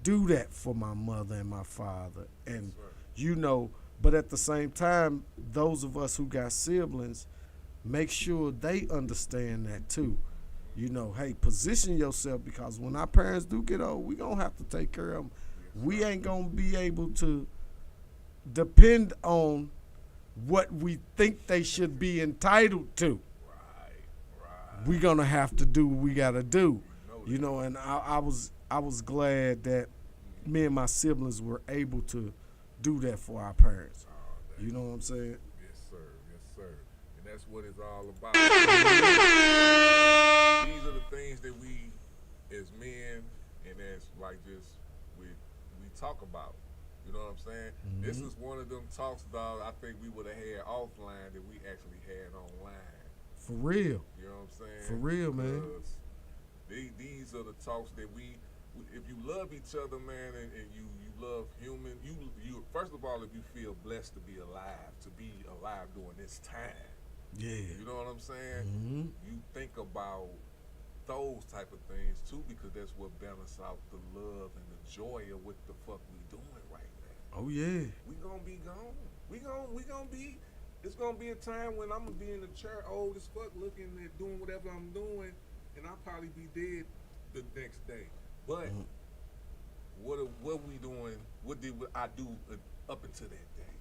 do that for my mother and my father. And, you know, but at the same time, those of us who got siblings, make sure they understand that too. You know, hey, position yourself, because when our parents do get old, we going to have to take care of them. We ain't going to be able to depend on what we think they should be entitled to. We're going to have to do what we got to do. You know, and I was glad that me and my siblings were able to do that for our parents. You know what I'm saying? Yes, sir. Yes, sir. And that's what it's all about. These are the things that we, as men, and as like just we talk about. You know what I'm saying? This is one of them talks, dog, I think we would have had offline that we actually had online. For real. You know what I'm saying? For real, man. These are the talks that we if you love each other, man, and you love human, you first of all, if you feel blessed to be alive during this time. Yeah. You know what I'm saying? You think about those type of things too, because that's what balance out the love and the joy of what the fuck we doing right now. Oh yeah. We gonna be gone. We gonna be. It's gonna be a time when I'm gonna be in the chair, old as fuck, looking at doing whatever I'm doing, and I'll probably be dead the next day. But what we doing? What did I do up until that day?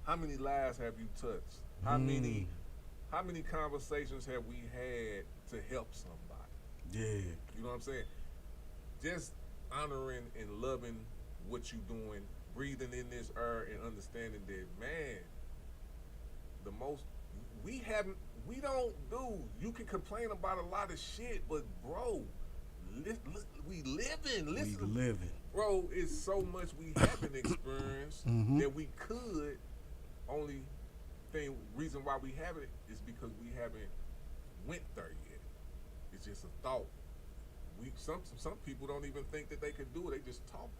How many lives have you touched? How many conversations have we had to help somebody? Yeah. You know what I'm saying? Just honoring and loving what you doing, breathing in this air, and understanding that, man, the most we don't do. You can complain about a lot of shit, but bro, we living. Listen, we living. Bro, it's so much we haven't experienced that we could. Only reason why we haven't is because we haven't went there yet. It's just a thought. Some people don't even think that they could do it. They just talking.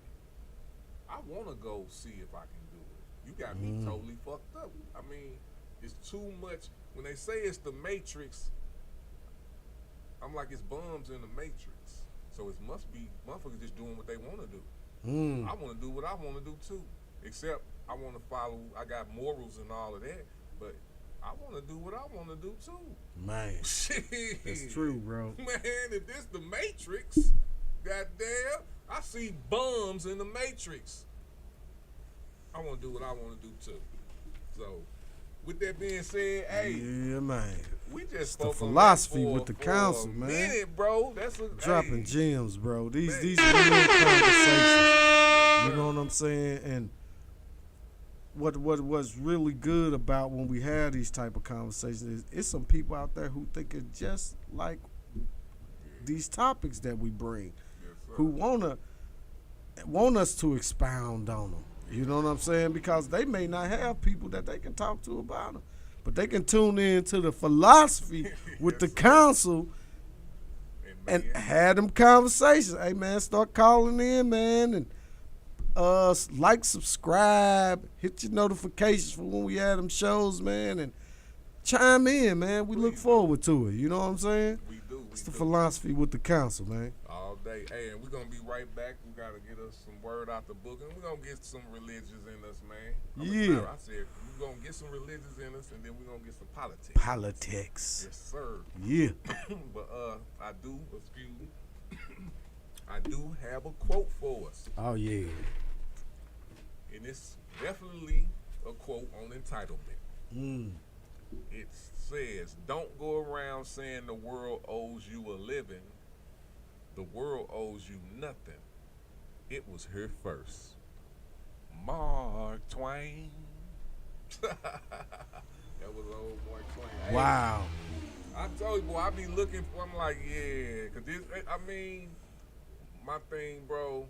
I want to go see if I can do it. You got me totally fucked up. I mean, it's too much. When they say it's the Matrix, I'm like, it's bums in the Matrix. So it must be motherfuckers just doing what they want to do. I want to do what I want to do too. Except I want to follow. I got morals and all of that, but I want to do what I want to do too. Man, Shit. that's true, bro. Man, if this the Matrix, goddamn, I see bums in the Matrix. I want to do what I want to do too. So, with that being said, hey, yeah, man, we just it's the spoke philosophy on that with the for council, a man. minute, bro. That's a, Dropping hey, gems, bro. These man. these real conversations. You know what I'm saying? And what's really good about when we have these type of conversations is it's some people out there who think it's just like these topics that we bring, who want us to expound on them. You know what I'm saying? Because they may not have people that they can talk to about them, but they can tune in to the philosophy with the council and have them conversations. Hey, man, start calling in, man, and like, subscribe, hit your notifications for when we have them shows, man, and chime in, man. We look forward to it. You know what I'm saying? We do. It's the philosophy with the council, man. All day. Hey, and we're going to be right back. We got to get us some word out the book, and we're going to get some religions in us, man. Yeah. I said we're going to get some religions in us, and then we're going to get some politics. Politics. Yes, sir. Yeah. But I do have a quote for us. Oh, yeah. And it's definitely a quote on entitlement. It says, don't go around saying the world owes you a living. The world owes you nothing. It was here first. Mark Twain. That was old Mark Twain. Hey, Wow. I told you, boy, I be looking for, I'm like, yeah. Because this, I mean, my thing, bro,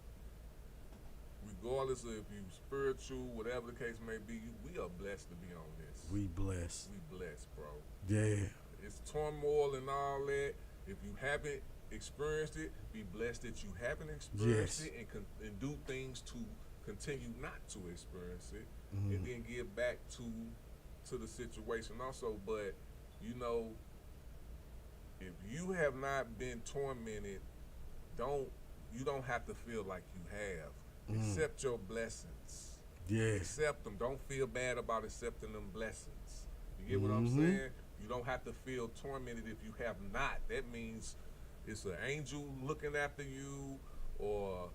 regardless of if you spiritual, whatever the case may be, we are blessed to be on this. We blessed. We blessed, bro. Yeah. It's turmoil and all that. If you haven't experienced it, be blessed that you haven't experienced it, and do things to continue not to experience it, and then get back to the situation also. But you know, if you have not been tormented, you don't have to feel like you have. Accept your blessings. Yeah. Accept them. Don't feel bad about accepting them blessings. You get what I'm saying? You don't have to feel tormented if you have not. That means it's an angel looking after you, or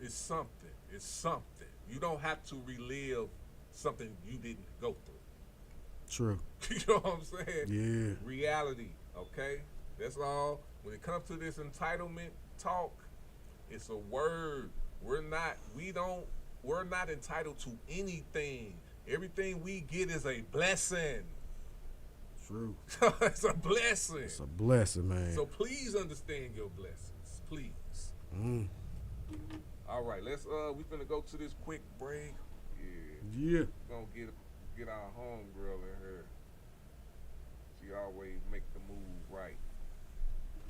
it's something. It's something. You don't have to relive something you didn't go through. True. You know what I'm saying? Yeah. Reality, okay? That's all. When it comes to this entitlement talk, it's a word. We're not entitled to anything. Everything we get is a blessing. True. It's a blessing. It's a blessing, man. So please understand your blessings. Please. All right, let's we finna go to this quick break. Yeah. We're gonna get our homegirl in here. She always make the move right.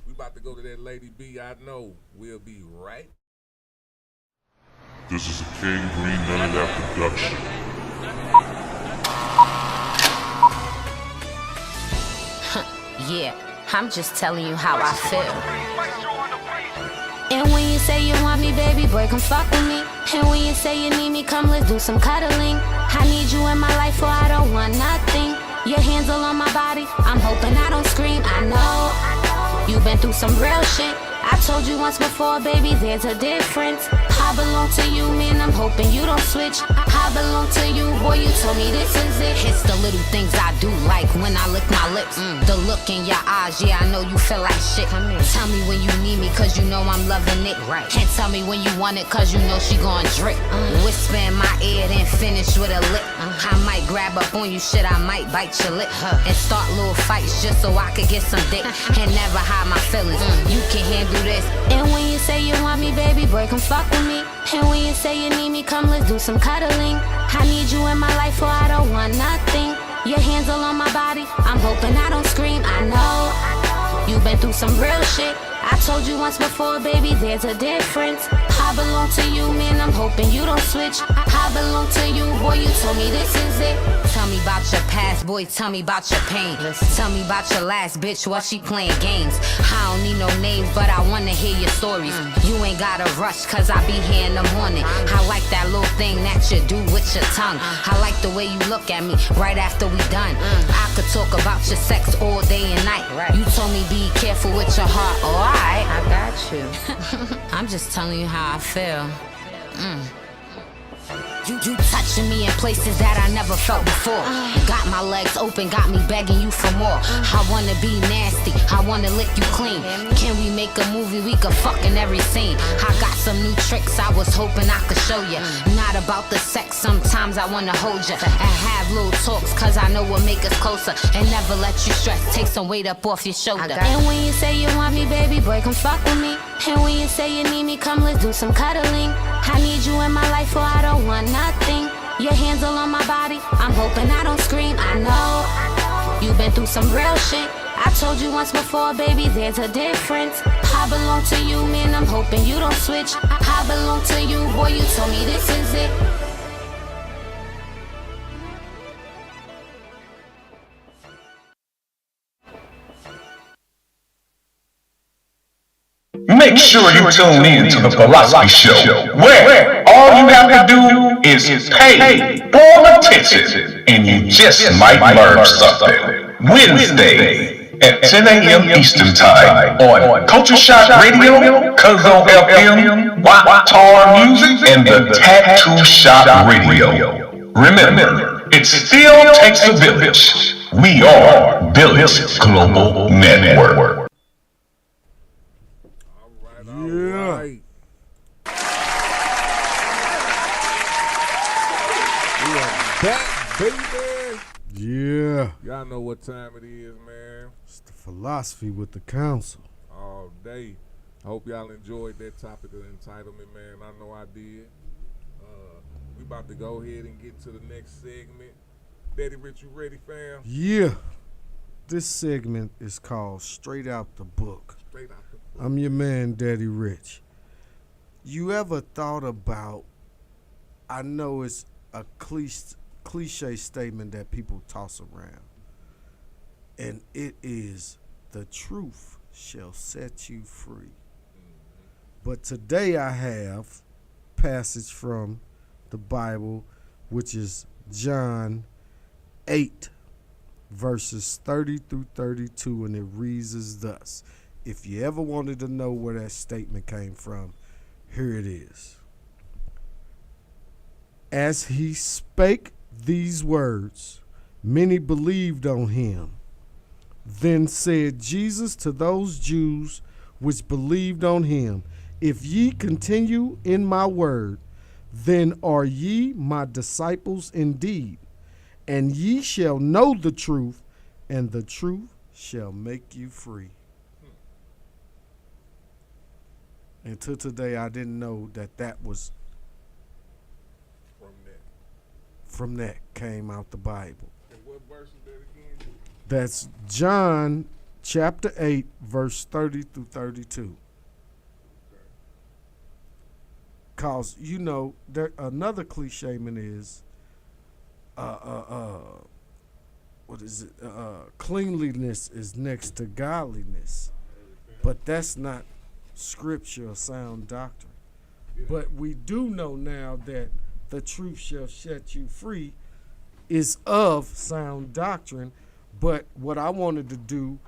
We about to go to that Lady B. I know. We'll be right. This is a King Green None of That production. Yeah, I'm just telling you how I feel. And when you say you want me, baby boy, come fuck with me. And when you say you need me, come let's do some cuddling. I need you in my life or I don't want nothing. Your hands all on my body, I'm hoping I don't scream. I know you've been through some real shit. I told you once before, baby, there's a difference. I belong to you, man, I'm hoping you don't switch. I belong to you, boy, you told me this is it. It's the little things I do, like when I lick my lips. The look in your eyes, yeah, I know you feel like shit. Tell me when you need me, cause you know I'm loving it. Right. Can't tell me when you want it, cause you know she gon' drip. Whisper in my ear, then finish with a lick. I might grab up on you, shit, I might bite your lip. And start little fights just so I could get some dick. And never hide my feelings, you can handle this. And when you say you want me, baby boy, come fuck with me. And when you say you need me, come let's do some cuddling. I need you in my life or I don't want nothing. Your hands all on my body, I'm hoping I don't scream. I know you've been through some real shit. I told you once before, baby, there's a difference. I belong to you, man, I'm hoping you don't switch. I belong to you, boy, you told me this is it. Tell me about your past, boy, tell me about your pain. Tell me about your last bitch, while she playing games. I don't need no names, but I wanna hear your stories. You ain't gotta rush, cause I be here in the morning. I like that little thing that you do with your tongue. I like the way you look at me right after we done. I could talk about your sex all day and night. You told me be careful with your heart, alright. I got you. I'm just telling you how I feel. You touching me in places that I never felt before. Got my legs open, got me begging you for more. I wanna be nasty, I wanna lick you clean. Can we make a movie, we could fuck in every scene. I got some new tricks I was hoping I could show you. Not about the sex, sometimes I wanna hold you and have little talks, cause I know what make us closer. And never let you stress, take some weight up off your shoulder. And when you say you want me, baby boy, come fuck with me. And when you say you need me, come let's do some cuddling. I need you in my life or I don't want nothing. Your hands all on my body, I'm hoping I don't scream. I know you've been through some real shit. I told you once before, baby, there's a difference. I belong to you, man, I'm hoping you don't switch. I belong to you, boy, you told me this is it. Make sure you tune in to the Philosophy Show, where all you have to do is pay full attention and you just might learn something. Wednesday at 10 a.m. Eastern Time on Culture Shock Radio, Cuzzo FM, Tar Music, and the Tattoo Shop Radio. Remember, it still takes a village. We are Village Global Network. Yeah. We are back, baby. Yeah. Y'all know what time it is, man. It's the Philosophy with the Council. All day. I hope y'all enjoyed that topic of entitlement, man. I know I did. We about to go ahead and get to the next segment. Daddy Rich, you ready, fam? Yeah. This segment is called Straight Out the Book. Straight out the book. I'm your man, Daddy Rich. You ever thought about, I know it's a cliche statement that people toss around, and it is, the truth shall set you free. But today I have passage from the Bible, which is John 8, verses 30 through 32, and it reads as thus. If you ever wanted to know where that statement came from, here it is. As he spake these words, many believed on him. Then said Jesus to those Jews which believed on him, if ye continue in my word, then are ye my disciples indeed, and ye shall know the truth, and the truth shall make you free. Until today, I didn't know that was from that came out the Bible. And what verse is that again? That's John chapter 8, verse 30 through 32. Cause you know, there another cliche is what is it? Cleanliness is next to godliness. But that's not scripture or sound doctrine. But we do know now that the truth shall set you free is of sound doctrine. But what I wanted to do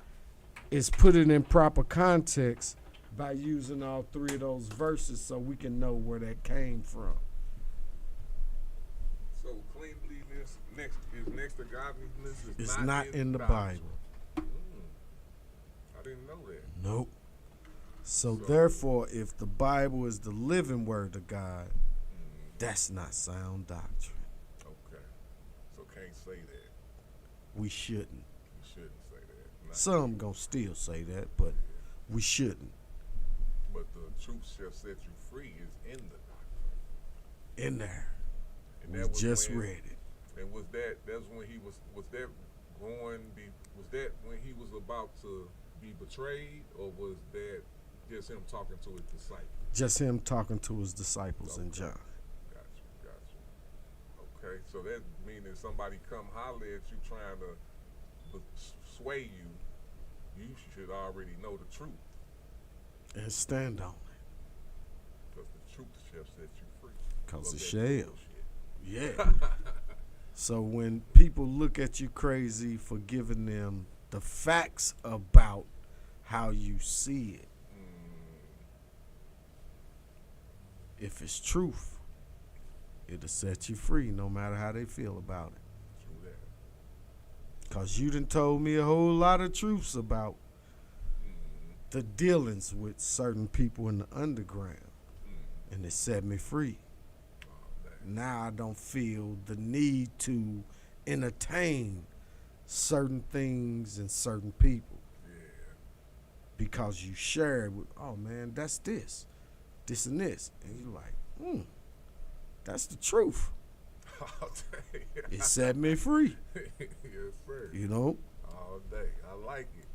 is put it in proper context by using all three of those verses so we can know where that came from. So cleanliness is next to godliness. It's not in the Bible. I didn't know that. Nope. So therefore, if the Bible is the living word of God, that's not sound doctrine. Okay. So can't say that. We shouldn't. You shouldn't say that. Some gonna still say that, but we shouldn't. But the truth shall set you free is in the doctrine. In there. And We that was just when, read it. And that's when he was that when he was about to be betrayed, or was that Just him talking to his disciples. Just him talking to his disciples in John. Gotcha. Okay, so that meaning somebody come holler at you trying to sway you, you should already know the truth. And stand on it. Because the truth shall set you free. Because it shall. Yeah. So when people look at you crazy for giving them the facts about how you see it, if it's truth, it'll set you free no matter how they feel about it. True that. Because you done told me a whole lot of truths about the dealings with certain people in the underground, and it set me free. Now I don't feel the need to entertain certain things and certain people. Yeah. Because you share it with, oh man, that's this and this. And you're like, that's the truth. It set me free. Yes, sir. You know? All day. I like it.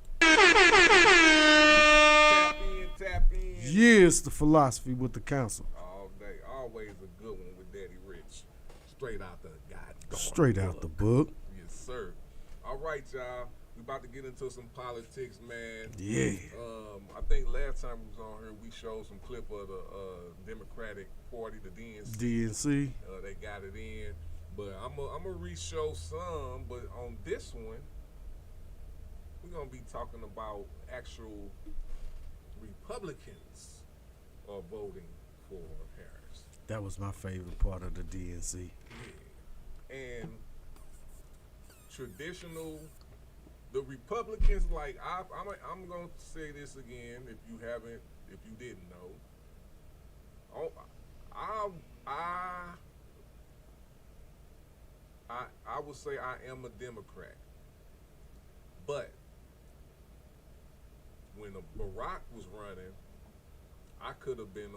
Tap in. Yes, the philosophy with the council. All day. Always a good one with Daddy Rich. Straight out the goddamn Straight out the book. Yes, sir. All right, y'all. We about to get into some politics, man. Yeah. I think last time we was on here, we showed some clip of the Democratic Party, the DNC. DNC. They got it in. But I'm gonna re-show some, but on this one, we're gonna be talking about actual Republicans are voting for Harris. That was my favorite part of the DNC. Yeah. And traditional, the Republicans, like I'm gonna say this again if you didn't know. I would say I am a Democrat, but when Barack was running, I could have been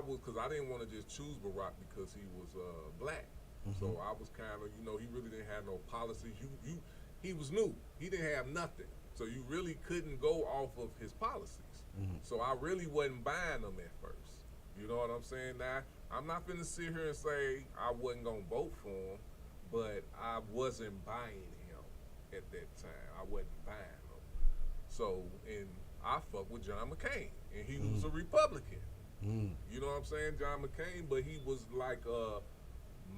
because I didn't want to just choose Barack because he was black. So I was kind of, he really didn't have no policies. He was new. He didn't have nothing. So you really couldn't go off of his policies. So I really wasn't buying them at first. You know what I'm saying? Now, I'm not going to sit here and say I wasn't going to vote for him, but I wasn't buying him at that time. I wasn't buying him. So, and I fuck with John McCain, and he was a Republican. You know what I'm saying? John McCain, but he was like a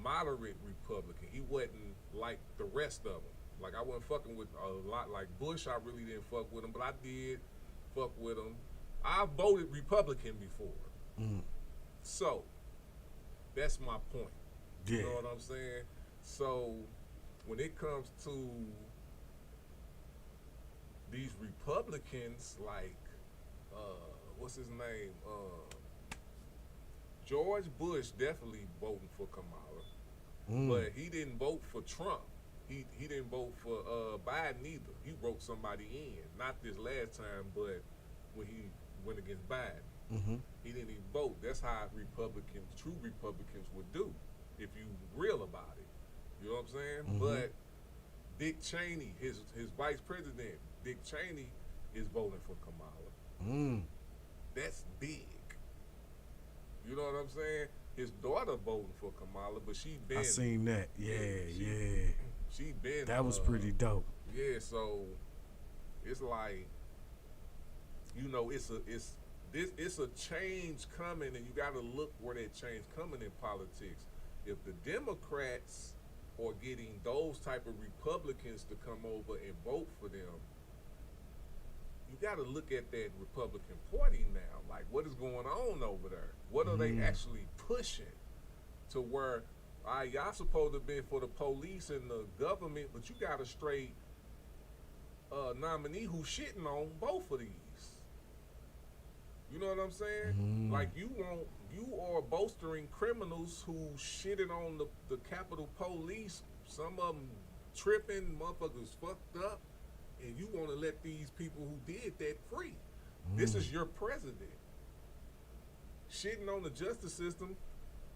moderate Republican. He wasn't like the rest of them. Like, I wasn't fucking with a lot. Like Bush, I really didn't fuck with him, but I did fuck with him. I voted Republican before. So, that's my point. Yeah. You know what I'm saying? So, when it comes to these Republicans, like, what's his name? George Bush definitely voting for Kamala, but he didn't vote for Trump. He didn't vote for Biden either. He wrote somebody in, not this last time, but when he went against Biden, he didn't even vote. That's how true Republicans would do, if you real about it. You know what I'm saying? But Dick Cheney, his vice president, Dick Cheney, is voting for Kamala. That's big. You know what I'm saying? His daughter voting for Kamala, but she been. I seen that. Yeah. She been. That was pretty dope. Yeah, so it's like, it's a change coming, and you got to look where that change coming in politics. If the Democrats are getting those type of Republicans to come over and vote for them, you got to look at that Republican Party now. Like, what is going on over there? What are they actually pushing to where, y'all supposed to be for the police and the government, but you got a straight nominee who's shitting on both of these. You know what I'm saying? Like, you are bolstering criminals who shitted on the Capitol Police. Some of them tripping, motherfuckers fucked up, and you want to let these people who did that free. This is your president. Shitting on the justice system,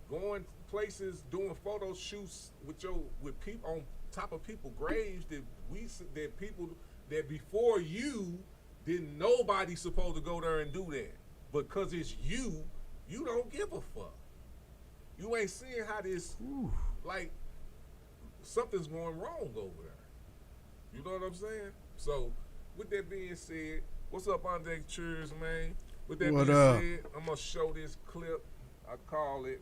going places, doing photo shoots with people on top of people's graves that people that before you didn't nobody supposed to go there and do that. because it's you don't give a fuck. You ain't seeing how this, like, something's going wrong over there. You know what I'm saying? So, with that being said, what's up, Andre? Cheers, man. With that being said, I'm going to show this clip. I call it,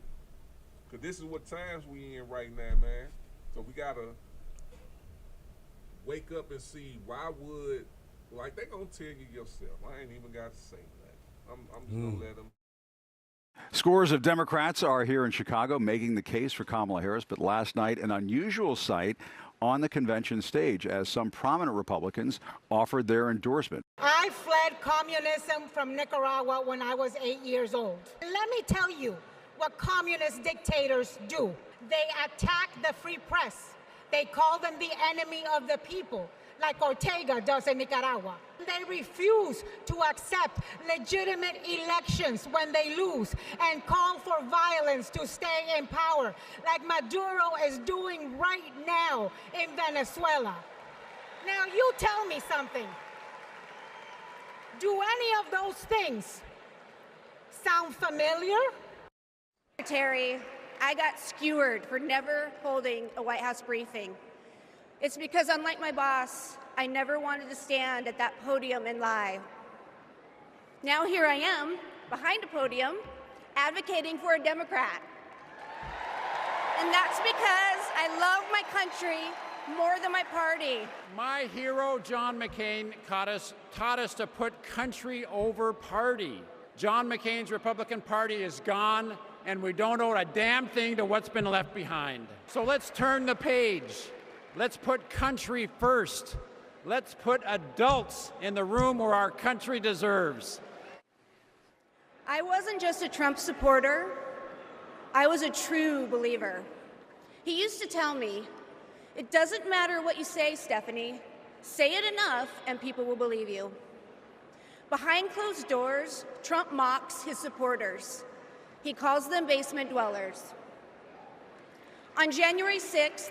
because this is what times we in right now, man. So, we got to wake up and see why would, like, they going to tell you yourself. I ain't even got to say that. I'm just going to let them. Scores of Democrats are here in Chicago making the case for Kamala Harris, but last night an unusual sight on the convention stage as some prominent Republicans offered their endorsement. I fled communism from Nicaragua when I was 8 years old. Let me tell you what communist dictators do. They attack the free press. They call them the enemy of the people, like Ortega does in Nicaragua. They refuse to accept legitimate elections when they lose and call for violence to stay in power, like Maduro is doing right now in Venezuela. Now, you tell me something. Do any of those things sound familiar? Secretary, I got skewered for never holding a White House briefing. It's because, unlike my boss, I never wanted to stand at that podium and lie. Now here I am, behind a podium, advocating for a Democrat. And that's because I love my country more than my party. My hero, John McCain, taught us to put country over party. John McCain's Republican Party is gone, and we don't owe a damn thing to what's been left behind. So let's turn the page. Let's put country first. Let's put adults in the room where our country deserves. I wasn't just a Trump supporter. I was a true believer. He used to tell me, it doesn't matter what you say, Stephanie. Say it enough and people will believe you. Behind closed doors, Trump mocks his supporters. He calls them basement dwellers. On January 6th,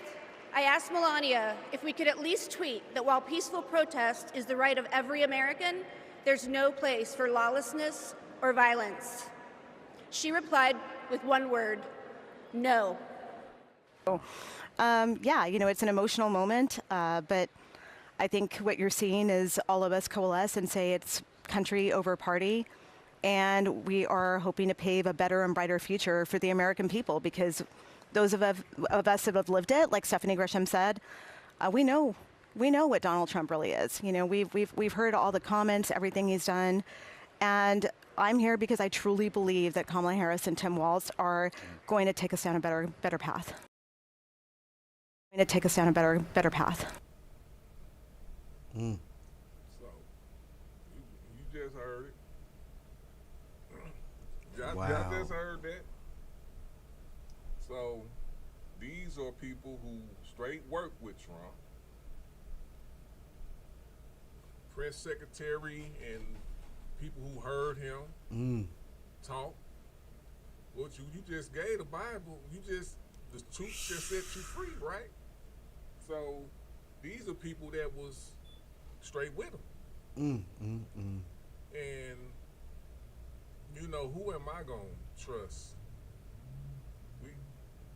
I asked Melania if we could at least tweet that while peaceful protest is the right of every American, there's no place for lawlessness or violence. She replied with one word, no. Yeah, you know, it's an emotional moment, but I think what you're seeing is all of us coalesce and say it's country over party, and we are hoping to pave a better and brighter future for the American people, because those of us that have lived it, like Stephanie Grisham said, we know what Donald Trump really is. You know, we've heard all the comments, everything he's done, and I'm here because I truly believe that Kamala Harris and Tim Walz are going to take us down a better path. Going to take us down a better path. So, you just heard it. Y'all just heard that. So, these are people who straight work with Trump. Press secretary and people who heard him talk. What you just gave the Bible, the truth just set you free, right? So, these are people that was straight with him. And, you know, who am I going to trust?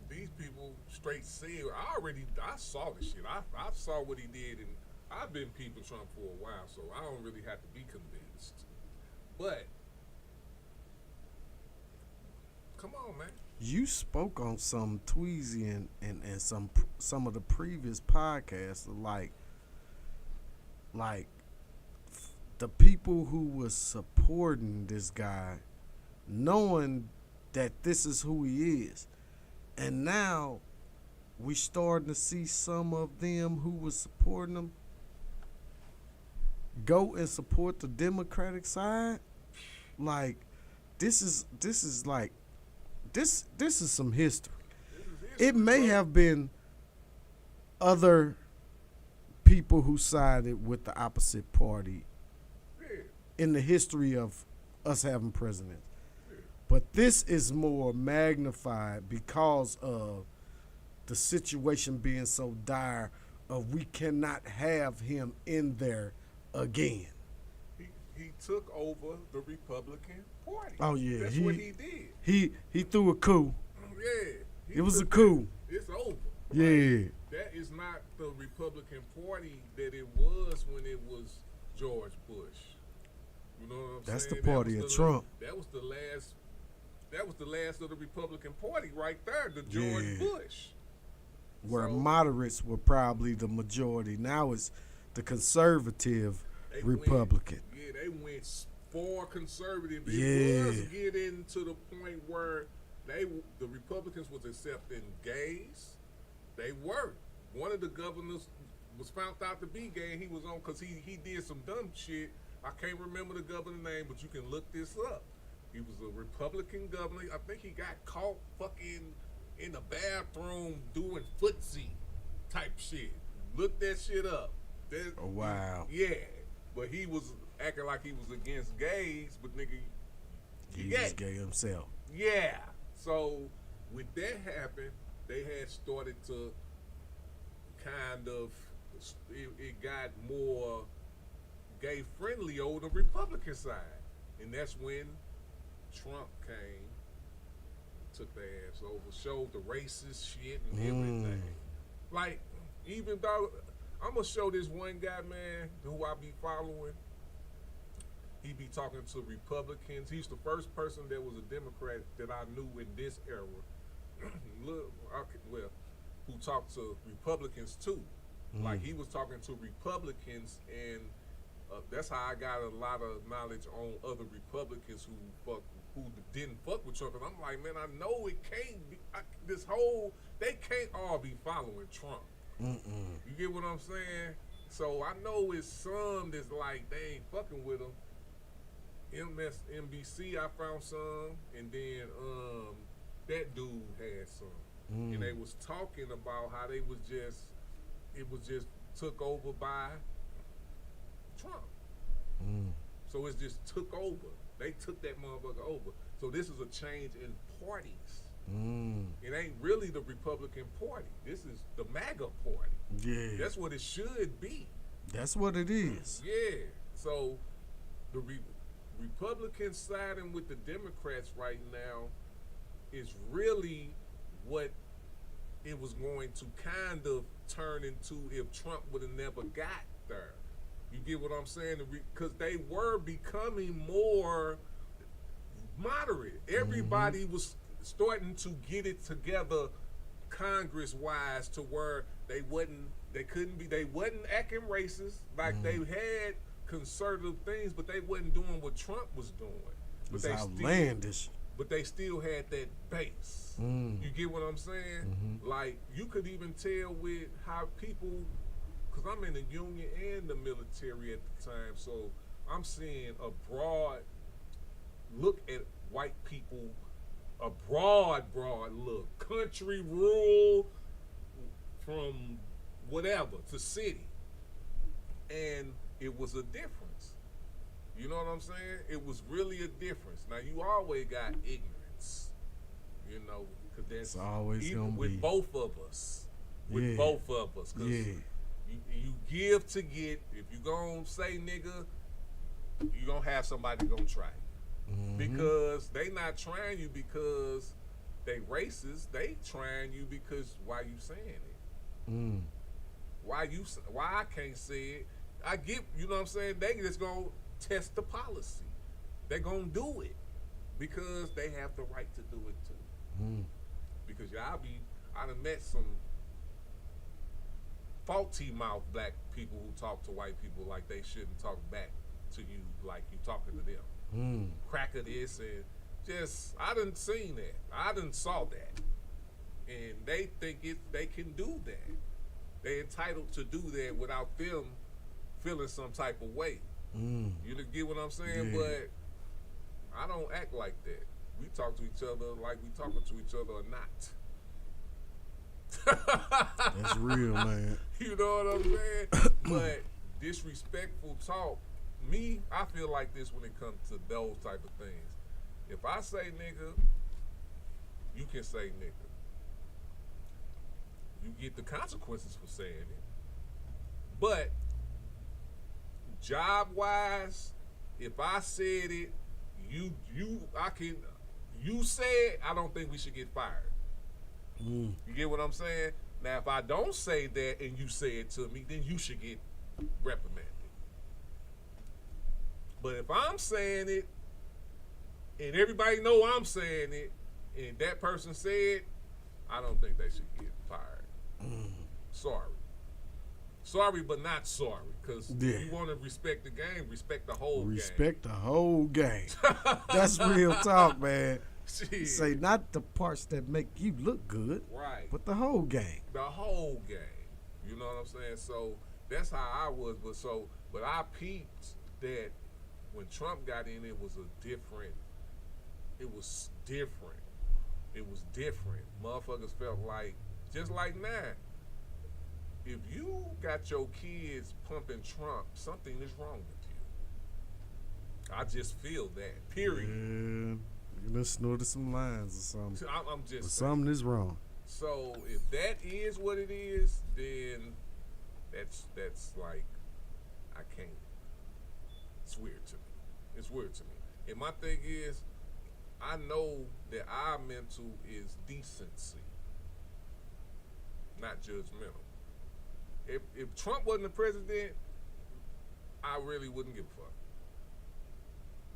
These people straight said, I saw the shit. I saw what he did, and I've been peeping Trump for a while, so I don't really have to be convinced. But, come on, man. You spoke on some Tweezy and some of the previous podcasts, like the people who was supporting this guy, knowing that this is who he is. And now we starting to see some of them who was supporting him go and support the Democratic side. Like, this is some history. It may have been other people who sided with the opposite party in the history of us having presidents. But this is more magnified because of the situation being so dire of we cannot have him in there again. He took over the Republican Party. Oh yeah, That's what he did. He threw a coup. Yeah. It was a coup. It's over. Yeah. That is not the Republican Party that it was when it was George Bush. You know what I'm saying? That's the party of Trump. That was the last. That was the last of the Republican Party right there, the George Bush. Where moderates were probably the majority. Now it's the conservative Republican. They went far conservative. Yeah. It was getting to the point where the Republicans was accepting gays. They were. One of the governors was found out to be gay, and he was on because he did some dumb shit. I can't remember the governor's name, but you can look this up. He was a Republican governor. I think he got caught fucking in the bathroom doing footsie type shit. Look that shit up. Oh, wow. Yeah. But he was acting like he was against gays, but nigga, He was gay himself. yeah. So with that happened, they had started to kind of, it got more gay friendly on the Republican side. And that's when Trump came, took their ass over, showed the racist shit and everything. Like, even though, I'm going to show this one guy, man, who I be following. He be talking to Republicans. He's the first person that was a Democrat that I knew in this era. Who talked to Republicans too. Like, he was talking to Republicans, and that's how I got a lot of knowledge on other Republicans who didn't fuck with Trump. And I'm like, man, I know it can't be, they can't all be following Trump. You get what I'm saying? So I know it's some that's like, they ain't fucking with him. MSNBC, I found some, and then that dude had some. And they was talking about how it was just took over by Trump. So it's just took over. They took that motherfucker over. So this is a change in parties. It ain't really the Republican Party. This is the MAGA Party. Yeah. That's what it should be. That's what it is. Yeah. So the Republicans siding with the Democrats right now is really what it was going to kind of turn into if Trump would have never got there. You get what I'm saying? Because they were becoming more moderate. Everybody was starting to get it together Congress-wise to where they wasn't acting racist. Like they had conservative things, but they wasn't doing what Trump was doing. It's outlandish. But they still had that base. You get what I'm saying? Like, you could even tell with how people, because I'm in the Union and the military at the time, so I'm seeing a broad look at white people, a broad look. Country, rural, from whatever to city. And it was a difference. You know what I'm saying? It was really a difference. Now, you always got ignorance, you know, because that's always even gonna with be. both of us. With both of us. Because you give to get. If you gonna say nigga, you gonna have somebody gonna try you. Because they not trying you because they racist. They trying you because why you saying it? Why I can't say it? I get, you know what I'm saying? They just gonna test the policy. They're gonna do it because they have the right to do it too. Because I done met some faulty mouth black people who talk to white people like they shouldn't talk back to you like you talking to them. Cracker this and just, I done seen that. I done saw that. And they think they can do that. They entitled to do that without them feeling some type of way. You get what I'm saying? Yeah. But I don't act like that. We talk to each other like we talking to each other or not. That's real, man. You know what I'm saying? But disrespectful talk, I feel like this when it comes to those type of things. If I say nigga, you can say nigga. You get the consequences for saying it. But job-wise, if I said it, You said I don't think we should get fired. You get what I'm saying? Now, if I don't say that and you say it to me, then you should get reprimanded. But if I'm saying it and everybody know I'm saying it and that person said, I don't think they should get fired. Sorry, but not sorry. Because you want to respect the game, respect the whole game. Respect the whole game. That's real talk, man. Shit. Say not the parts that make you look good, right? But the whole game. The whole game. You know what I'm saying? So that's how I was. But I peeped that when Trump got in, it was different. Motherfuckers felt like, just like now, if you got your kids pumping Trump, something is wrong with you. I just feel that. Period. Yeah. Let's snort some lines or something. I'm just but something is wrong. So if that is what it is, then that's like, I can't. It's weird to me. And my thing is, I know that our mental is decency, not judgmental. If Trump wasn't the president, I really wouldn't give a fuck.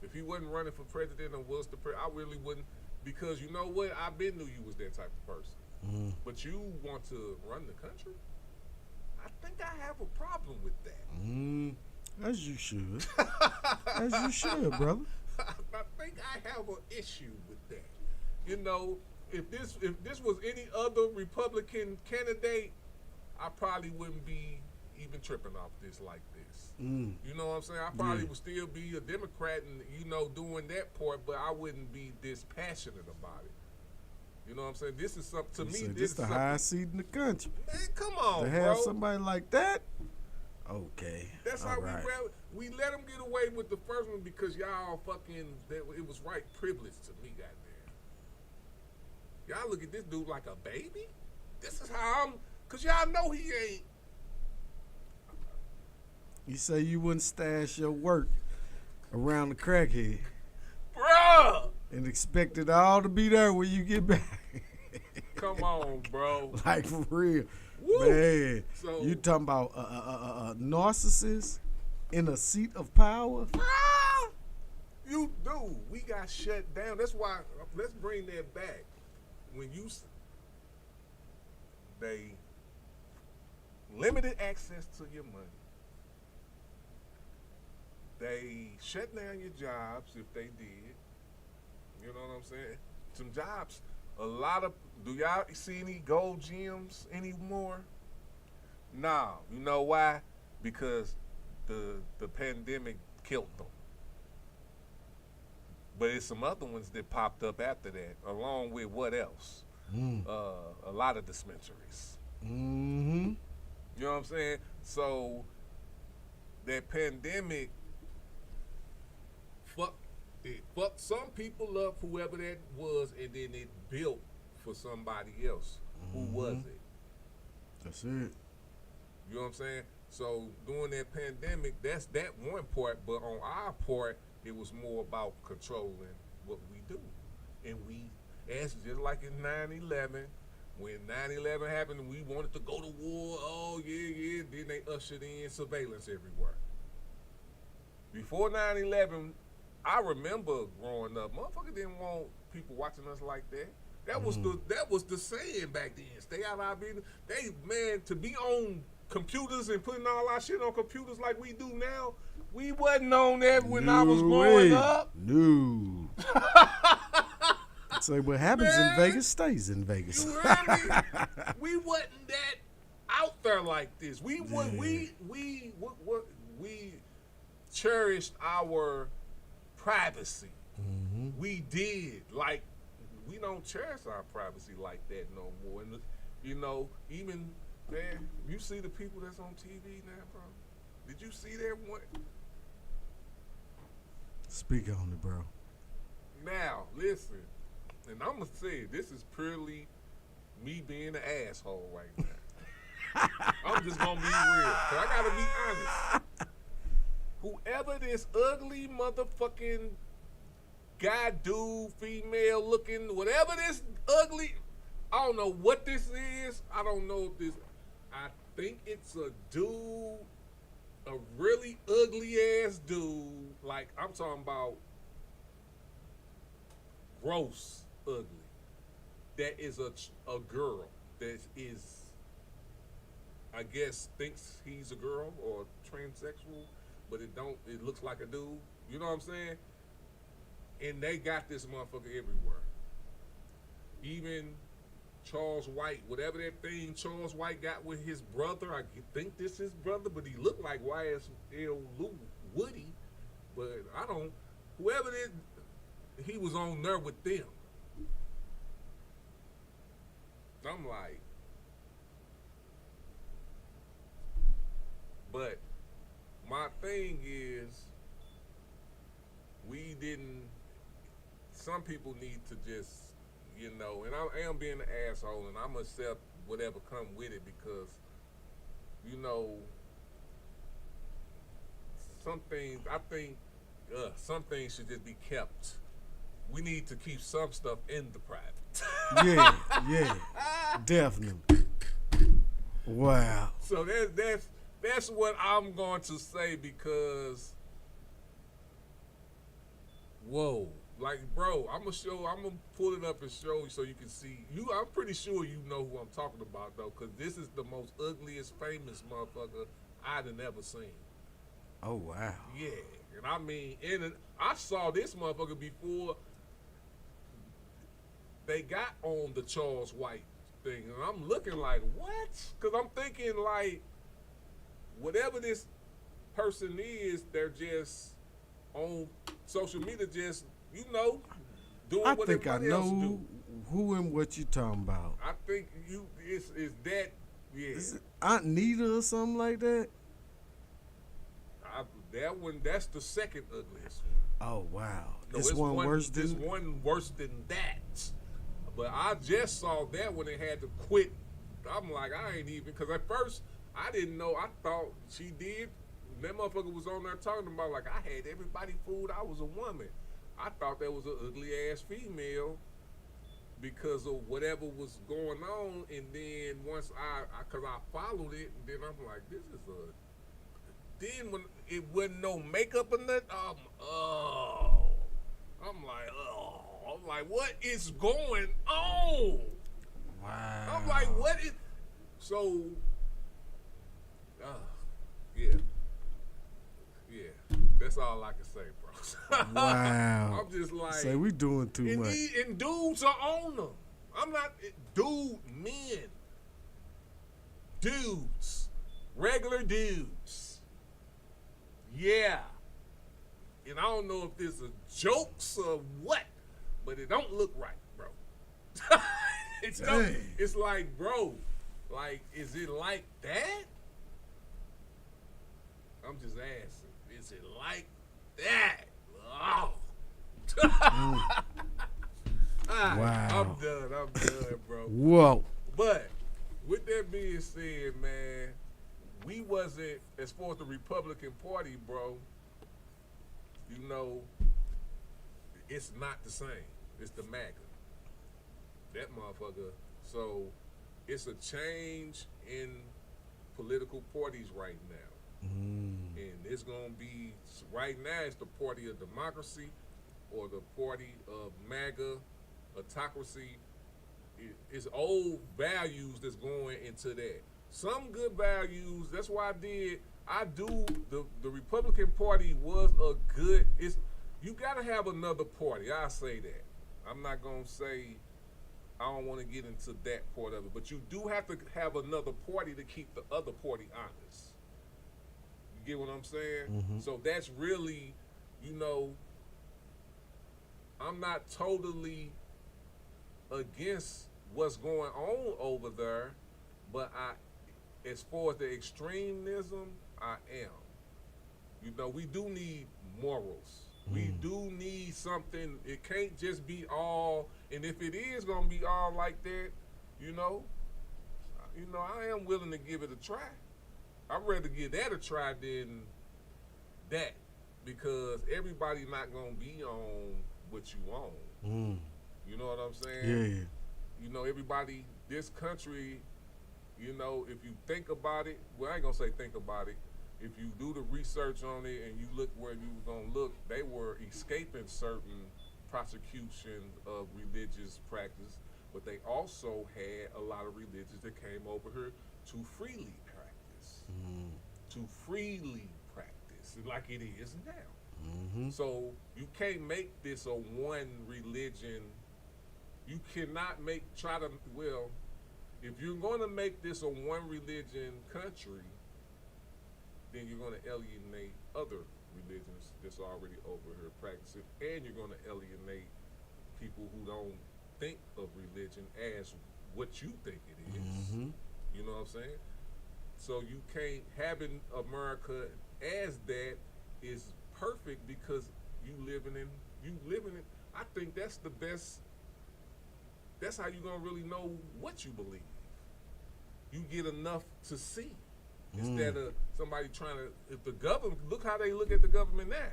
If he wasn't running for president or was the president, I really wouldn't, because you know what? I been knew you was that type of person. But you want to run the country? I think I have a problem with that. As you should. As you should, brother. I think I have an issue with that. You know, if this was any other Republican candidate, I probably wouldn't be even tripping off this like this. You know what I'm saying? I probably would still be a Democrat and, you know, doing that part, but I wouldn't be this passionate about it. You know what I'm saying? This is something, to me, this is the highest seat in the country. Man, come on, to have somebody like that, okay. That's how we let them get away with the first one because y'all fucking, it was right privilege to me, goddamn. Y'all look at this dude like a baby? This is how because y'all know he ain't. You say you wouldn't stash your work around the crackhead. Bruh! And expect it all to be there when you get back. Come on, bro. Like, for real. Woo. Man, So, you talking about a narcissist in a seat of power? You do. We got shut down. That's why, let's bring that back. When they limited access to your money. They shut down your jobs if they did. You know what I'm saying? Some jobs, do y'all see any gold gyms anymore? Nah. You know why? Because the pandemic killed them. But it's some other ones that popped up after that, along with what else? A lot of dispensaries. You know what I'm saying? So that pandemic fucked some people up, whoever that was, and then it built for somebody else. Who was it? That's it. You know what I'm saying? So during that pandemic, that's that one part, but on our part, it was more about controlling what we do. And we, as just like in 9/11, when 9/11 happened and we wanted to go to war, oh yeah, then they ushered in surveillance everywhere. Before 9/11, I remember growing up, motherfucker didn't want people watching us like that. That was the saying back then. Stay out of our business. To be on computers and putting all our shit on computers like we do now, we wasn't on that when I was growing up. No. So what happens in Vegas stays in Vegas. You heard me? We wasn't that out there like this. We cherished our privacy. We did. Like, we don't cherish our privacy like that no more. And you know, even man, you see the people that's on TV now, bro. Did you see that one? Speak on it, bro. Now, listen, and I'm gonna say this is purely me being an asshole right now. I'm just gonna be real, 'cause I gotta be honest. Whoever this ugly motherfucking guy, dude, female looking, whatever this ugly, I don't know what this is. I don't know if this, I think it's a dude, a really ugly ass dude. Like, I'm talking about gross ugly. That is a girl that is, I guess, thinks he's a girl or transsexual, but it looks like a dude. You know what I'm saying? And they got this motherfucker everywhere. Even Charles White, whatever that thing Charles White got with his brother, I think this is his brother, but he looked like YSL Woody. But I don't, whoever it is, he was on there with them. I'm like, but my thing is, some people need to just, you know, and I am being an asshole, and I'm gonna accept whatever come with it because, you know, some things, I think, some things should just be kept. We need to keep some stuff in the private. Yeah, definitely. Wow. So that's what I'm going to say because, whoa, like, bro, I'm gonna pull it up and show you so you can see. I'm pretty sure you know who I'm talking about though, because this is the most ugliest, famous motherfucker I'd have ever seen. Oh wow. Yeah, and I mean, I saw this motherfucker before they got on the Charles White thing, and I'm looking like, what? Because I'm thinking like, whatever this person is, they're just on social media, just, you know, doing what everybody else do. I think I know who and what you talking about. I think is that, yeah. Is it Aunt Nita or something like that? That one, that's the second ugliest one. Oh wow. No, This one worse than? This one worse than that. But I just saw that when they had to quit. I'm like, I ain't even, because at first I didn't know. I thought she did. That motherfucker was on there talking about like, I had everybody fooled. I was a woman. I thought that was an ugly ass female because of whatever was going on. And then once because I followed it, and then I'm like, this is a. Then when it wasn't no makeup in it, I'm like, what is going on? Wow. I'm like, what is, so, yeah, that's all I can say, bro. Wow. I'm just like, say we doing too much. And dudes are on them. I'm not, men, dudes, regular dudes. Yeah. And I don't know if this is jokes or what, but it don't look right, bro. It's like, bro, like, is it like that? I'm just asking, is it like that? Oh. Wow. I'm done, bro. Whoa. But with that being said, man, we wasn't, as far as the Republican Party, bro, you know, it's not the same. It's the MAGA. That motherfucker. So it's a change in political parties right now. And it's going to be, right now it's the party of democracy or the party of MAGA, autocracy. It's old values that's going into that. Some good values. That's why the Republican Party was a good. You gotta have another party. I say that. I'm not gonna say I don't want to get into that part of it, but you do have to have another party to keep the other party honest. You get what I'm saying? Mm-hmm. So that's really, you know, I'm not totally against what's going on over there, but as far as the extremism, I am. You know, we do need morals. We do need something. It can't just be all, and if it is gonna be all like that, you know, I am willing to give it a try. I'd rather give that a try than that, because everybody not gonna be on what you own. You know what I'm saying? Yeah. You know, everybody, this country, you know, if you think about it, well, I ain't gonna say think about it. If you do the research on it and you look where you were gonna look, they were escaping certain prosecution of religious practice, but they also had a lot of religions that came over here to freely practice. To freely practice, like it is now. So you can't make this a one religion. You cannot if you're going to make this a one religion country, then you're going to alienate other religions that's already over here practicing, and you're going to alienate people who don't think of religion as what you think it is. You know what I'm saying? So you can't, having America as that is perfect because you living in. I think that's the best. That's how you're gonna really know what you believe. You get enough to see, instead of somebody trying to. If the government, look how they look at the government now.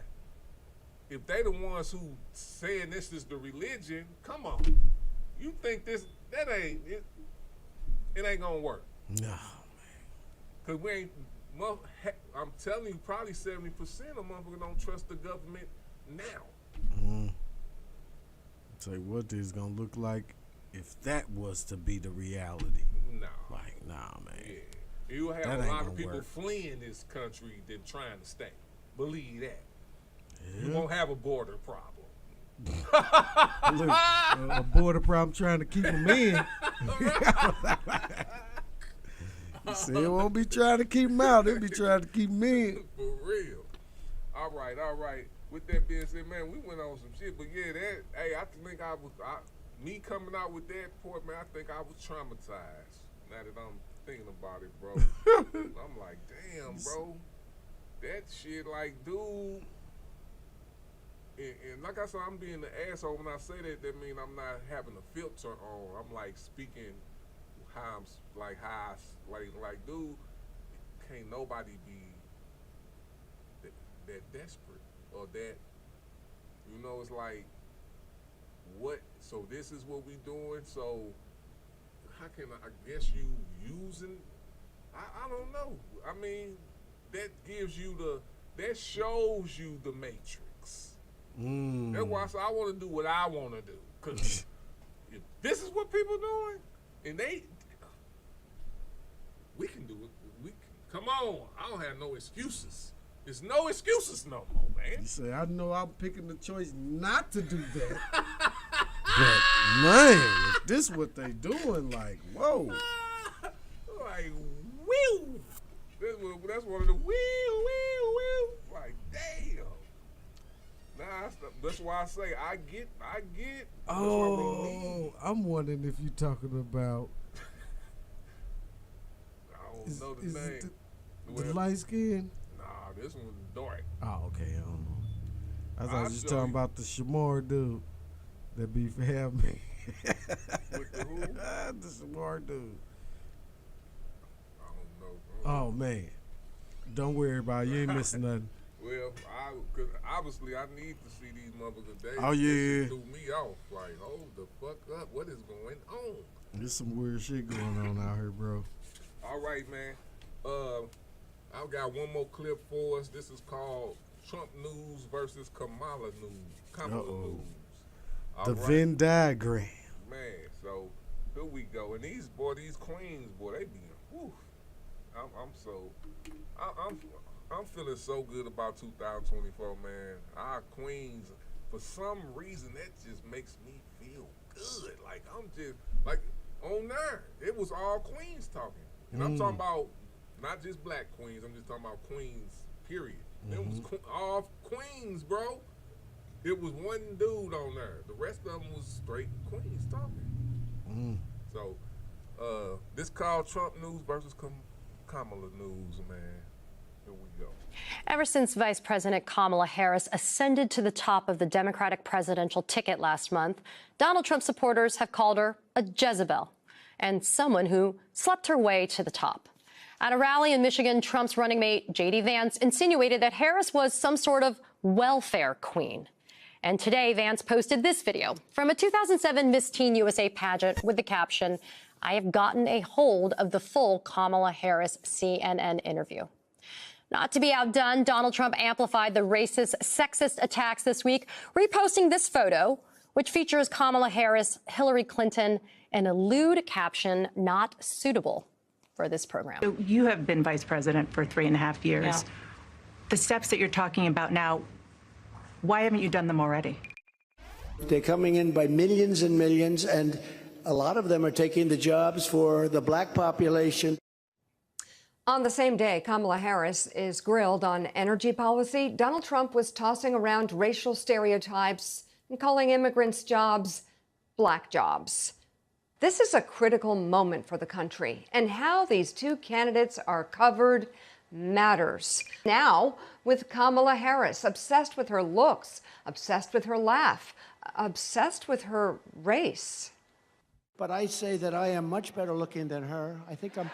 If they the ones who saying this is the religion, come on. You think it ain't gonna work. No, man. Cause we ain't. I'm telling you, probably 70% of motherfuckers don't trust the government now. Tell you what this is gonna look like if that was to be the reality. Nah. Like, nah, man. Yeah. You'll have That a ain't lot of gonna people work. fleeing this country than trying to stay. Believe that. Yeah. You won't have a border problem. Look, a border problem trying to keep them in. You see, it won't be trying to keep them out. It'll be trying to keep them in. For real. All right. With that being said, man, we went on some shit. But yeah, I think me coming out with that point, man, I think I was traumatized. Now that I'm thinking about it, bro. I'm like, damn, bro. That shit, like, dude. And like I said, I'm being the asshole when I say that. That means I'm not having a filter on. I'm like speaking how dude, can't nobody be that desperate or that, you know, it's like, what, so this is what we doing, so how can I guess you using, I don't know. I mean, that shows you the matrix. That's why I say I want to do what I want to do. Because if this is what people doing, and we can do it. Come on. I don't have no excuses. There's no excuses no more, man. You say, I know I'm picking the choice not to do that. But, man, if this what they doing, like, whoa. Like, whew. That's one of the wheel. Like, damn. Nah, that's why I say I get. Oh, I'm wondering if you're talking about. I don't know the name. The light skin? Nah, this one's dark. Oh, okay. I don't know. I thought you was talking about the Shamar dude that be for have me. With the who? The Shamar dude. I don't know. Oh, man. Don't worry about it. You ain't missing nothing. Well, cause obviously I need to see these motherfuckers. Oh, yeah. They threw me off. Like, hold the fuck up. What is going on? There's some weird shit going on out here, bro. All right, man. I've got one more clip for us. This is called Trump News versus Kamala News. The Venn diagram. Man, so here we go. And these queens, they be, whew. I'm feeling so good about 2024, man. Our queens, for some reason, that just makes me feel good. Like, I'm just, like, on there, it was all queens talking. And I'm talking about not just black queens, I'm just talking about queens, period. It was all queens, bro. It was one dude on there. The rest of them was straight queens talking. So, this called Trump News versus Kamala News, man. Here we go. Ever since Vice President Kamala Harris ascended to the top of the Democratic presidential ticket last month, Donald Trump supporters have called her a Jezebel and someone who slept her way to the top. At a rally in Michigan, Trump's running mate, J.D. Vance, insinuated that Harris was some sort of welfare queen. And today, Vance posted this video from a 2007 Miss Teen USA pageant with the caption, "I have gotten a hold of the full Kamala Harris CNN interview." Not to be outdone, Donald Trump amplified the racist, sexist attacks this week, reposting this photo, which features Kamala Harris, Hillary Clinton, and a lewd caption, "Not suitable for this program." So you have been vice president for 3.5 years. Yeah. The steps that you're talking about now, why haven't you done them already? They're coming in by millions and millions, and a lot of them are taking the jobs for the black population. On the same day Kamala Harris is grilled on energy policy, Donald Trump was tossing around racial stereotypes and calling immigrants' jobs black jobs. This is a critical moment for the country, and how these two candidates are covered matters. Now, with Kamala Harris obsessed with her looks, obsessed with her laugh, obsessed with her race. But I say that I am much better looking than her. I think I'm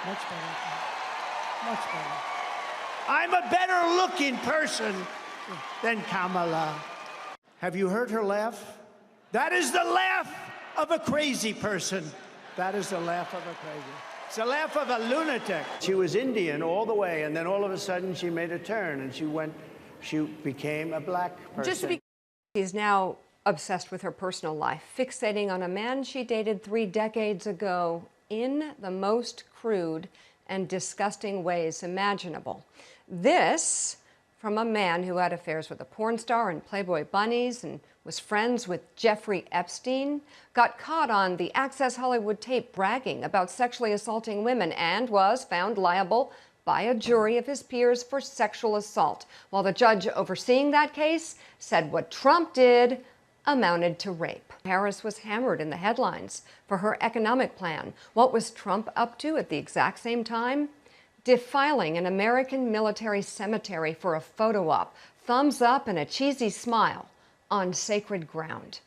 much better. Much better. I'm a better looking person than Kamala. Have you heard her laugh? That is the laugh of a crazy person. That is the laugh of a crazy. It's the laugh of a lunatic. She was Indian all the way, and then all of a sudden she made a turn, and she became a black person. Just to be clear, she's now obsessed with her personal life, fixating on a man she dated 3 decades ago in the most crude and disgusting ways imaginable. This from a man who had affairs with a porn star and Playboy bunnies and was friends with Jeffrey Epstein, got caught on the Access Hollywood tape bragging about sexually assaulting women, and was found liable by a jury of his peers for sexual assault, while the judge overseeing that case said what Trump did amounted to rape. Harris was hammered in the headlines for her economic plan. What was Trump up to at the exact same time? Defiling an American military cemetery for a photo op, thumbs up and a cheesy smile on sacred ground.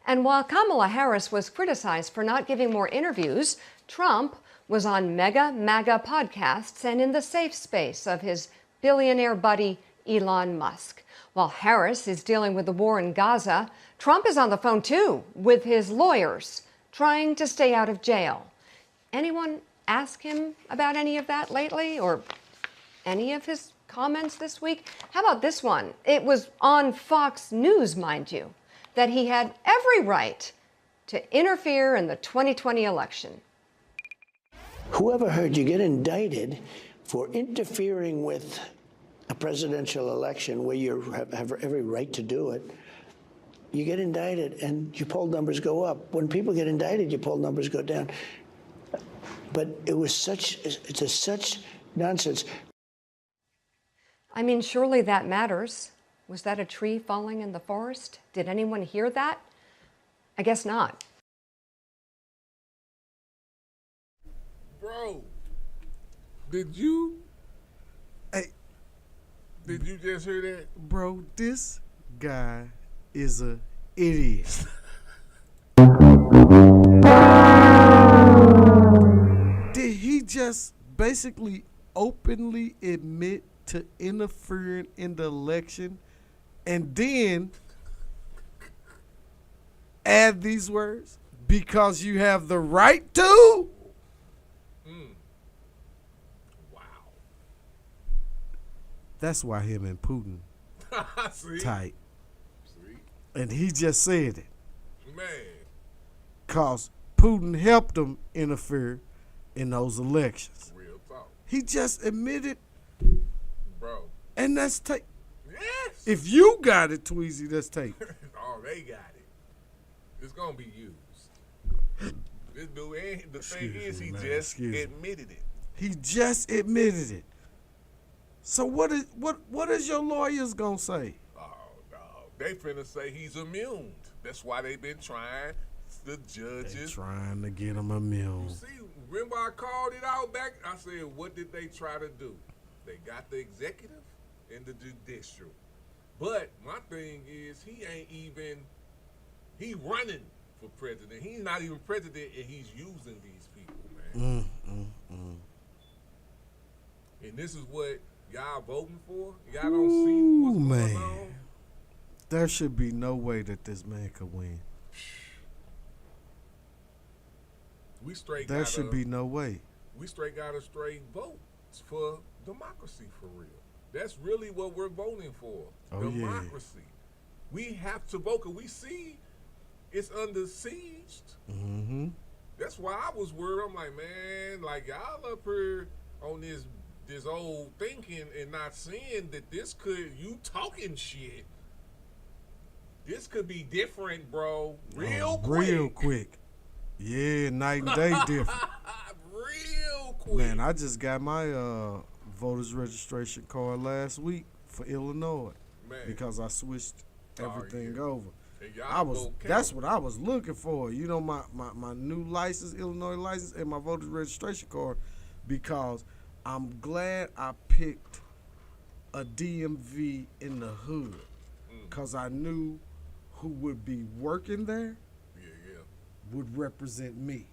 And while Kamala Harris was criticized for not giving more interviews, Trump was on mega MAGA podcasts and in the safe space of his billionaire buddy Elon Musk. While Harris is dealing with the war in Gaza, Trump is on the phone too with his lawyers, trying to stay out of jail. Anyone ask him about any of that lately, or any of his comments this week? How about this one? It was on Fox News, mind you, that he had every right to interfere in the 2020 election. Whoever heard you get indicted for interfering with a presidential election where you have every right to do it? You get indicted and your poll numbers go up. When people get indicted, your poll numbers go down. But it's such nonsense. I mean, surely that matters. Was that a tree falling in the forest? Did anyone hear that? I guess not. Bro, did you just hear that? Bro, this guy is a idiot. Did he just basically openly admit to interfering in the election and then add these words? Because you have the right to? Wow. That's why him and Putin See? tight. See? And he just said it. Man. Because Putin helped him interfere in those elections. Real talk. He just admitted. Bro. And that's tape. Yes. If you got it, Tweezy, that's tape. Oh, they got it. It's going to be used. This dude ain't, the thing is, he just admitted it. He just admitted it. So what is your lawyers gonna say? Oh, no. They finna say he's immune. That's why they been trying, the judges. They trying to get him immune. You see, remember I called it out back? I said, what did they try to do? They got the executive and the judicial. But my thing is, he running for president. He's not even president, and he's using these people, man. And this is what y'all voting for? Y'all don't see what's going on? There should be no way that this man could win. We straight There gotta, should be no way. We straight got to straight vote for democracy for real. That's really what we're voting for. Oh, democracy. We have to vote because we see it's under siege. Mm-hmm. That's why I was worried. I'm like, man, like y'all up here on this old thinking and not seeing that this could, you talking shit. This could be different, bro. Real quick. Yeah, night and day different. Real quick. Man, I just got my voter's registration card last week for Illinois. Man. Because I switched everything over. And y'all That's what I was looking for. You know, my new license, Illinois license, and my voter's registration card, because I'm glad I picked a DMV in the hood, because I knew who would be working there would represent me.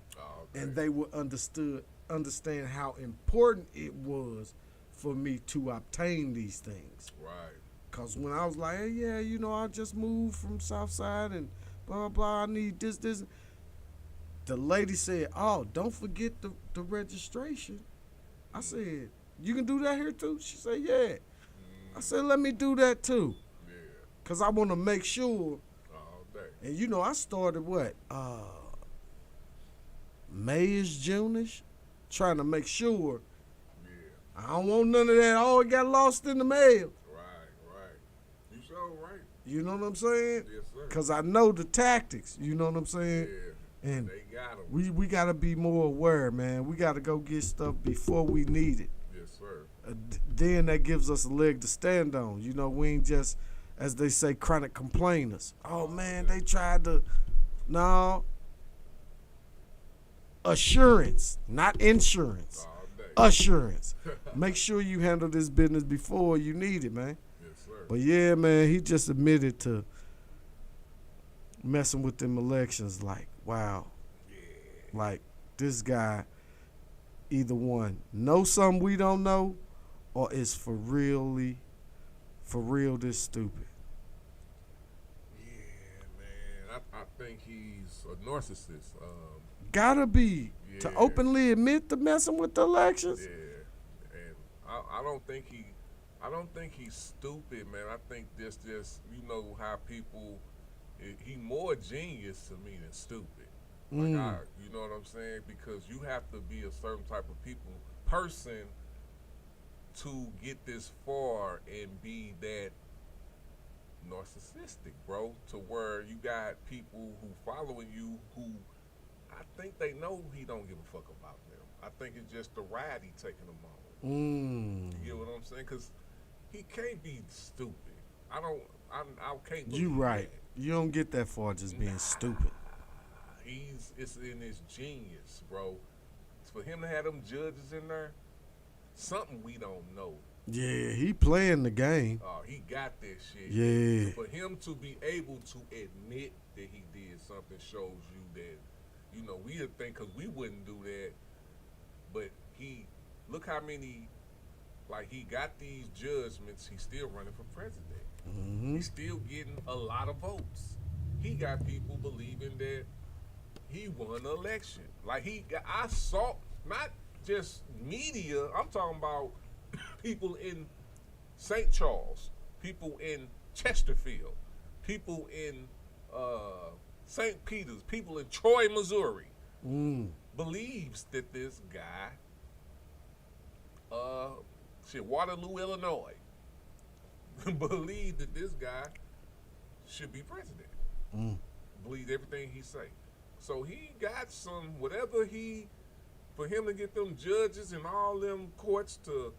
And they would understand how important it was for me to obtain these things. Right. Because when I was like, hey, yeah, you know, I just moved from Southside and blah, blah, I need this. The lady said, oh, don't forget the registration. I said, you can do that here too? She said, yeah. I said, let me do that too. Because I want to make sure. And, you know, I started May-ish, June-ish, trying to make sure. I don't want none of that. Oh, it got lost in the mail. Right. You so right. You know what I'm saying? Yes, sir. Because I know the tactics. You know what I'm saying? Yeah. And they got 'em. we got to be more aware, man. We got to go get stuff before we need it. Yes, sir. Then that gives us a leg to stand on. You know, we ain't just, as they say, chronic complainers. Oh, man, they tried to. No. Assurance, not insurance. Assurance. Make sure you handle this business before you need it, man. Yes, sir. But yeah, man, he just admitted to messing with them elections. Like, wow. Like, this guy either one knows something we don't know, or is for real this stupid. Yeah, man. I think he's a narcissist. Gotta be to openly admit to messing with the elections. Yeah, and I don't think he's stupid, man. I think this just, you know how people, he more genius to me than stupid. Like you know what I'm saying? Because you have to be a certain type of person to get this far and be that narcissistic, bro. To where you got people who following you who, I think they know he don't give a fuck about them. I think it's just the ride he taking them on. You get what I'm saying? Because he can't be stupid. I can't believe You right. that. You don't get that far just being stupid. It's in his genius, bro. For him to have them judges in there, something we don't know. Yeah, he playing the game. Oh, he got that shit. Yeah. For him to be able to admit that he did something shows you that, you know, we would think, because we wouldn't do that, but look how many, like, he got these judgments, he's still running for president. He's still getting a lot of votes. He got people believing that he won the election. Like, I saw, not just media, I'm talking about people in St. Charles, people in Chesterfield, people in St. Peter's, people in Troy, Missouri, believes that this guy, Waterloo, Illinois, believe that this guy should be president. Believe everything he say. So he got some, for him to get them judges and all them courts to,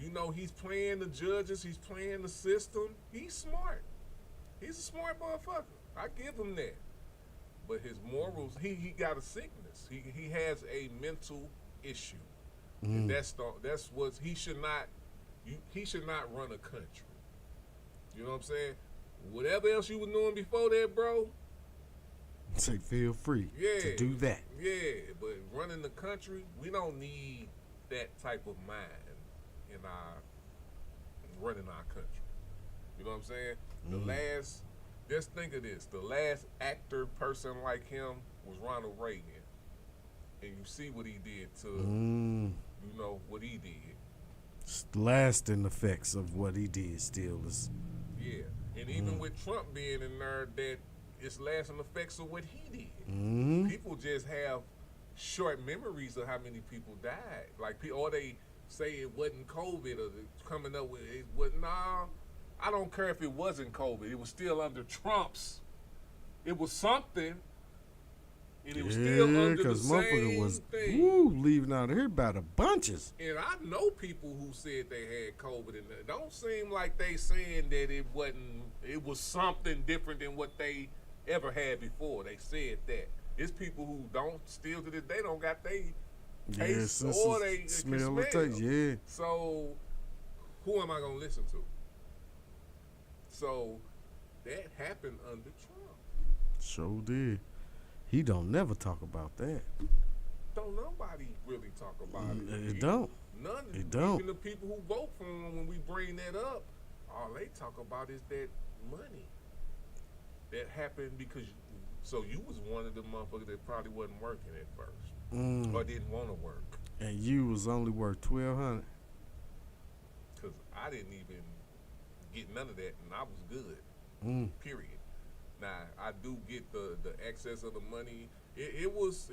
you know, he's playing the judges, he's playing the system. He's smart. He's a smart motherfucker. I give him that. But his morals, he got a sickness. He has a mental issue. And that's what he should not run a country. You know what I'm saying? Whatever else you were doing before that, bro. Say feel free to do that. Yeah, but running the country, we don't need that type of mind in running our country. You know what I'm saying? The last, just think of this, the last actor person like him was Ronald Reagan. And you see what he did to, you know, what he did. Lasting effects of what he did still is. Yeah. And even with Trump being in there, that it's lasting effects of what he did. People just have short memories of how many people died. Like, or they say it wasn't COVID, or coming up with it was nah. I don't care if it wasn't COVID. It was still under Trump's. It was something. And it was still under the same was thing. Leaving out of here by the bunches. And I know people who said they had COVID, and it don't seem like they saying that it wasn't. It was something different than what they ever had before. They said that. It's people who don't still to this day don't got they taste or they smell or taste. Yeah. So who am I gonna listen to? So that happened under Trump. Sure did. He don't never talk about that. Don't nobody really talk about it. It don't. None. It don't. Even the people who vote for him, when we bring that up, all they talk about is that money that happened because. So you was one of the motherfuckers that probably wasn't working at first, or didn't want to work. And you was only worth $1,200. Cause I didn't even get none of that, and I was good. Period. Now I do get the excess of the money. It was,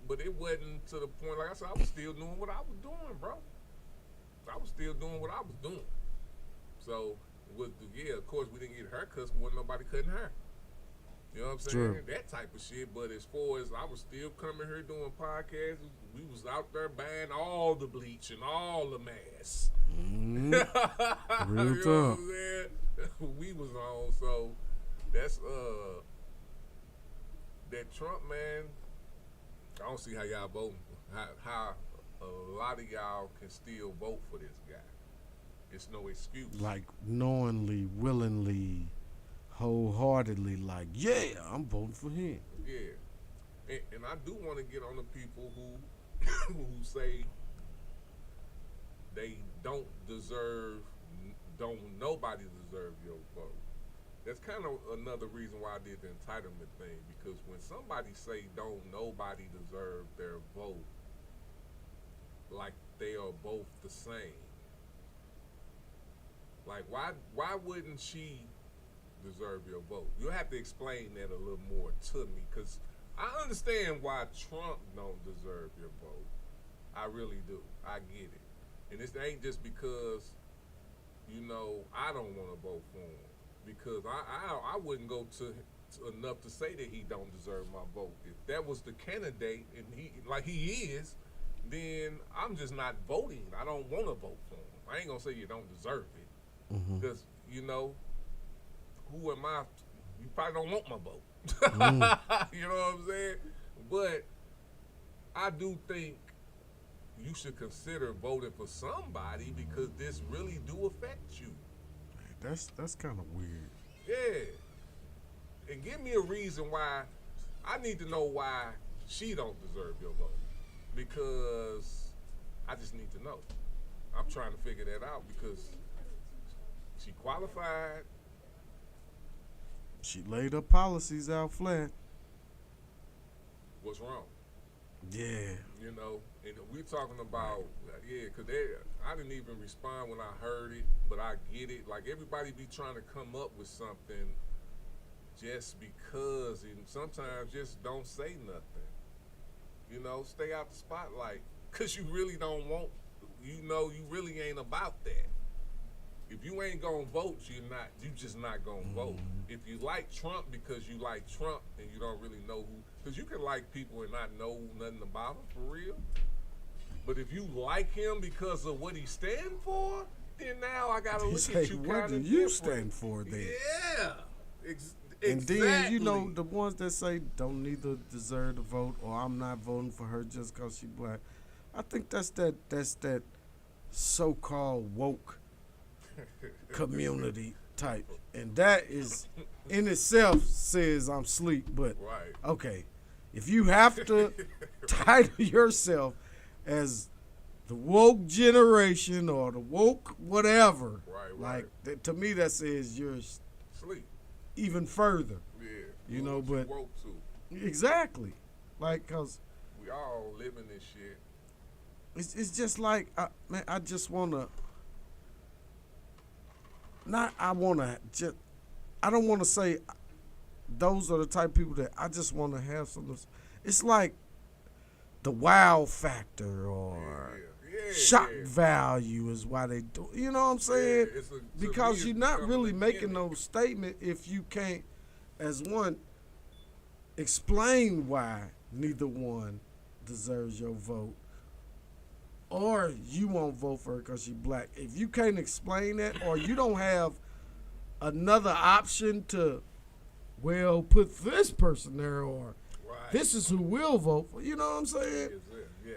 but it wasn't to the point. Like I said, I was still doing what I was doing, bro. I was still doing what I was doing. So of course we didn't get haircuts. Wasn't nobody cutting hair. You know what I'm saying? True. That type of shit. But as far as I was still coming here doing podcasts, we was out there buying all the bleach and all the masks. Real you know what I'm saying? We was on. So that's that Trump, man. I don't see how y'all voting. How a lot of y'all can still vote for this guy. It's no excuse. Like knowingly, willingly, wholeheartedly, like, yeah, I'm voting for him. Yeah, and I do want to get on the people who say they don't nobody deserve your vote. That's kind of another reason why I did the entitlement thing, because when somebody say don't nobody deserve their vote, like they are both the same. Like why wouldn't she deserve your vote? You'll have to explain that a little more to me, because I understand why Trump don't deserve your vote. I really do. I get it. And this ain't just because, I don't want to vote for him. Because I wouldn't go to enough to say that he don't deserve my vote. If that was the candidate and he is, then I'm just not voting. I don't want to vote for him. I ain't gonna say you don't deserve it, because who am I? You probably don't want my vote. You know what I'm saying? But I do think you should consider voting for somebody, because this really do affect you. That's kind of weird. Yeah. And give me a reason why. I need to know why she don't deserve your vote, because I just need to know. I'm trying to figure that out, because she qualified. She laid her policies out flat. What's wrong? Yeah. And we're talking about, because I didn't even respond when I heard it, but I get it. Like, everybody be trying to come up with something just because, and sometimes just don't say nothing. Stay out the spotlight, because you really don't want, you really ain't about that. If you ain't gonna vote, you just not gonna vote. If you like Trump because you like Trump and you don't really know who, because you can like people and not know nothing about them, for real. But if you like him because of what he stand for, then now I gotta look at you kind of what do you stand for then? Yeah. And then, the ones that say don't neither deserve the vote, or I'm not voting for her just because she black. I think that's that so-called woke community type. And that is, in itself, says I'm sleep. But, okay, if you have to title yourself as the woke generation or the woke whatever. Right. Like to me, that says you're Sleep. even further. Yeah. You know, what but you woke to. exactly, like, cause we all living this shit. it's just like man, I just wanna. Not I wanna just. I don't want to say those are the type of people that I just want to have some. It's like the wow factor or shock value is why they do. You know what I'm saying? Because you're not really making no statement if you can't, as one, explain why neither one deserves your vote, or you won't vote for her because she's black. If you can't explain that, or you don't have another option to, well, put this person there, or this is who will vote for. You know what I'm saying?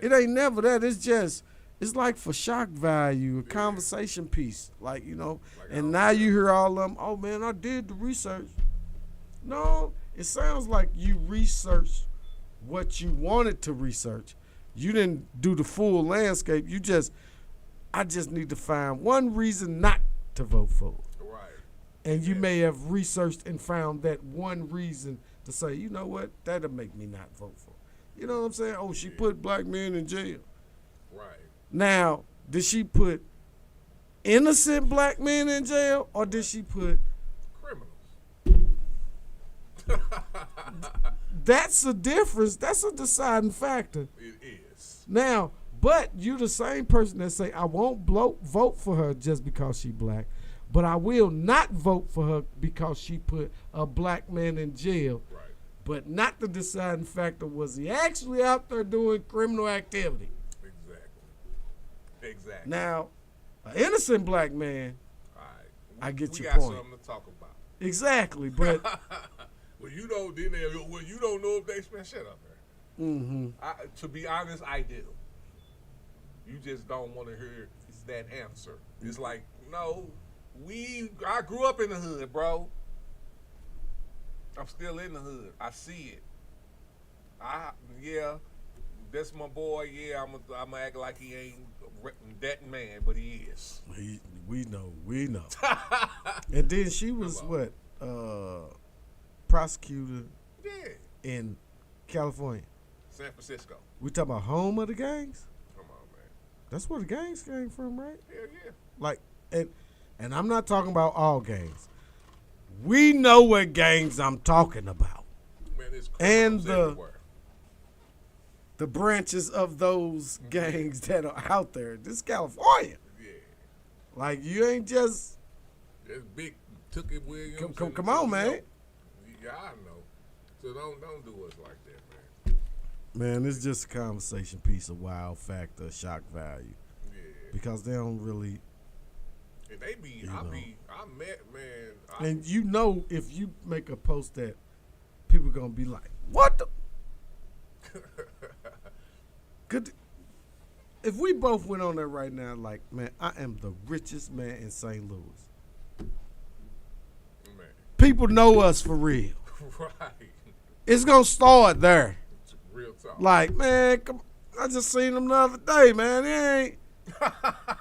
It ain't never that. It's just, it's like for shock value, a conversation piece. Like, you know, and now you hear all of them, oh, man, I did the research. No, it sounds like you researched what you wanted to research. You didn't do the full landscape. I just need to find one reason not to vote for it. And you may have researched and found that one reason to say, you know what, that'll make me not vote for it. You know what I'm saying? Oh, she put black men in jail. Right. Now, did she put innocent black men in jail, or did she put criminals? That's a difference. That's a deciding factor. It is. Now, but you're the same person that say, I won't vote for her just because she black. But I will not vote for her because she put a black man in jail. Right. But not the deciding factor was he actually out there doing criminal activity. Exactly. Now, an innocent black man, I get your point. We got something to talk about. Exactly, but well, you don't know if they spend shit up there. Mm-hmm. To be honest, I do. You just don't want to hear that answer. It's like, no. I grew up in the hood, bro. I'm still in the hood. I see it. That's my boy. Yeah, I'm gonna act like he ain't that man, but he is. We know. And then she was prosecutor in California. San Francisco. We talking about home of the gangs? Come on, man. That's where the gangs came from, right? Hell yeah. Like, and I'm not talking about all gangs. We know what gangs I'm talking about. Man, it's and everywhere. The branches of those gangs that are out there. This is California. Yeah. Like, you ain't just... That's big Tookie Williams. Come on, man. Yeah, I know. So don't do us like that, man. Man, it's just a conversation piece of wow factor, shock value. Yeah. Because they don't really... And they be, and you know, if you make a post that people gonna be like, what the? If we both went on there right now, like, man, I am the richest man in St. Louis. Man. People know us for real. Right. It's gonna start there. It's real talk. Like, man, I just seen them the other day, man. It ain't.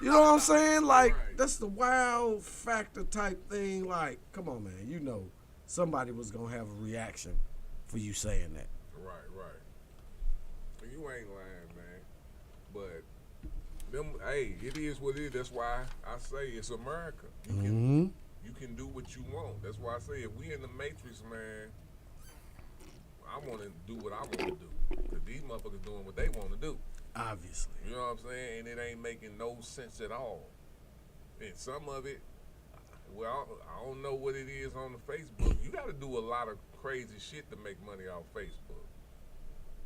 You know what I'm saying? Like, that's the wow factor type thing. Like, come on, man. You know somebody was going to have a reaction for you saying that. Right. You ain't lying, man. But, hey, it is what it is. That's why I say it's America. You can do what you want. That's why I say if we in the Matrix, man, I want to do what I want to do. Because these motherfuckers doing what they want to do. Obviously. You know what I'm saying? And it ain't making no sense at all. And some of it, well, I don't know what it is on the Facebook. You got to do a lot of crazy shit to make money off Facebook.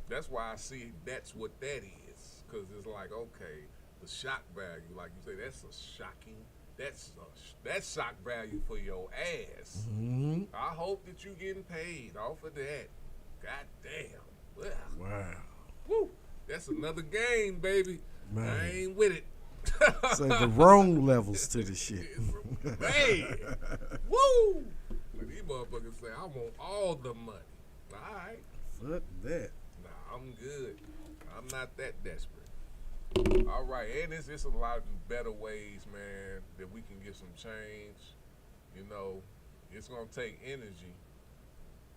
That's why I see that's what that is. Because it's like, okay, the shock value, like you say, that's shock value for your ass. Mm-hmm. I hope that you getting paid off of that. God damn. Ugh. Wow. Woo. That's another game, baby. Man. I ain't with it. Say the wrong levels to the shit. Hey, woo! But these motherfuckers say, I want all the money. All right. Fuck that. Nah, I'm good. I'm not that desperate. All right, and it's a lot of better ways, man, that we can get some change. You know, it's gonna take energy,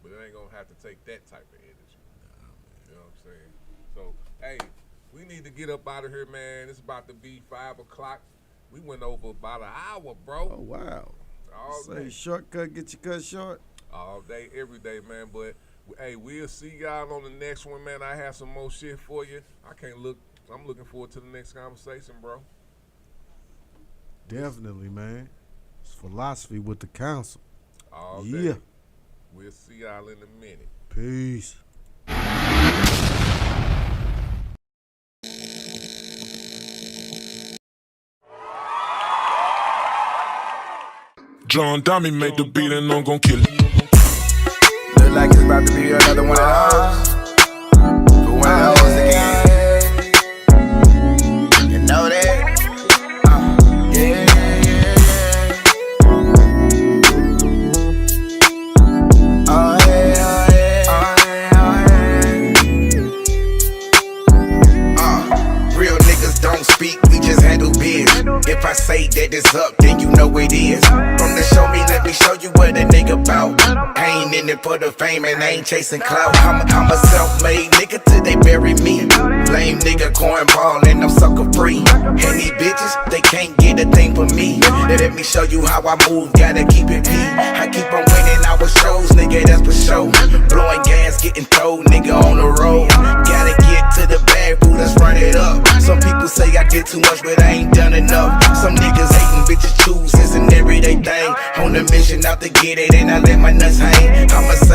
but it ain't gonna have to take that type of energy. You know what I'm saying? So, hey, we need to get up out of here, man. It's about to be 5 o'clock. We went over about an hour, bro. Oh, wow. All Say day. shortcut, get your cut short. All day, every day, man. But, hey, we'll see y'all on the next one, man. I have some more shit for you. I'm looking forward to the next conversation, bro. Definitely, man. It's philosophy with the council. All yeah. day. We'll see y'all in a minute. Peace. John Dummy made the beat and I'm gon' kill it. Look like it's about to be another one of those. But one of those again. You know that? Yeah. Oh yeah, real niggas don't speak, we just handle biz. If I say that it's up, then you know it is. From the show me, let me show you what a nigga bout. I ain't in it for the fame and I ain't chasing clout. I'm a self-made nigga till they bury me. Lame nigga, cornball and I'm sucker free. And these bitches, they can't get a thing from me. Let me show you how I move, gotta keep it P. I keep on winning our shows, nigga, that's for sure. Blowing gas, getting thrown, nigga on the road. Gotta get to the bag, boo, let's run it up. Some people say I did too much, but I ain't done enough. Some niggas hating, bitches choose, it's an everyday thing. On a mission out to get it, and I let my nuts hang. I'ma say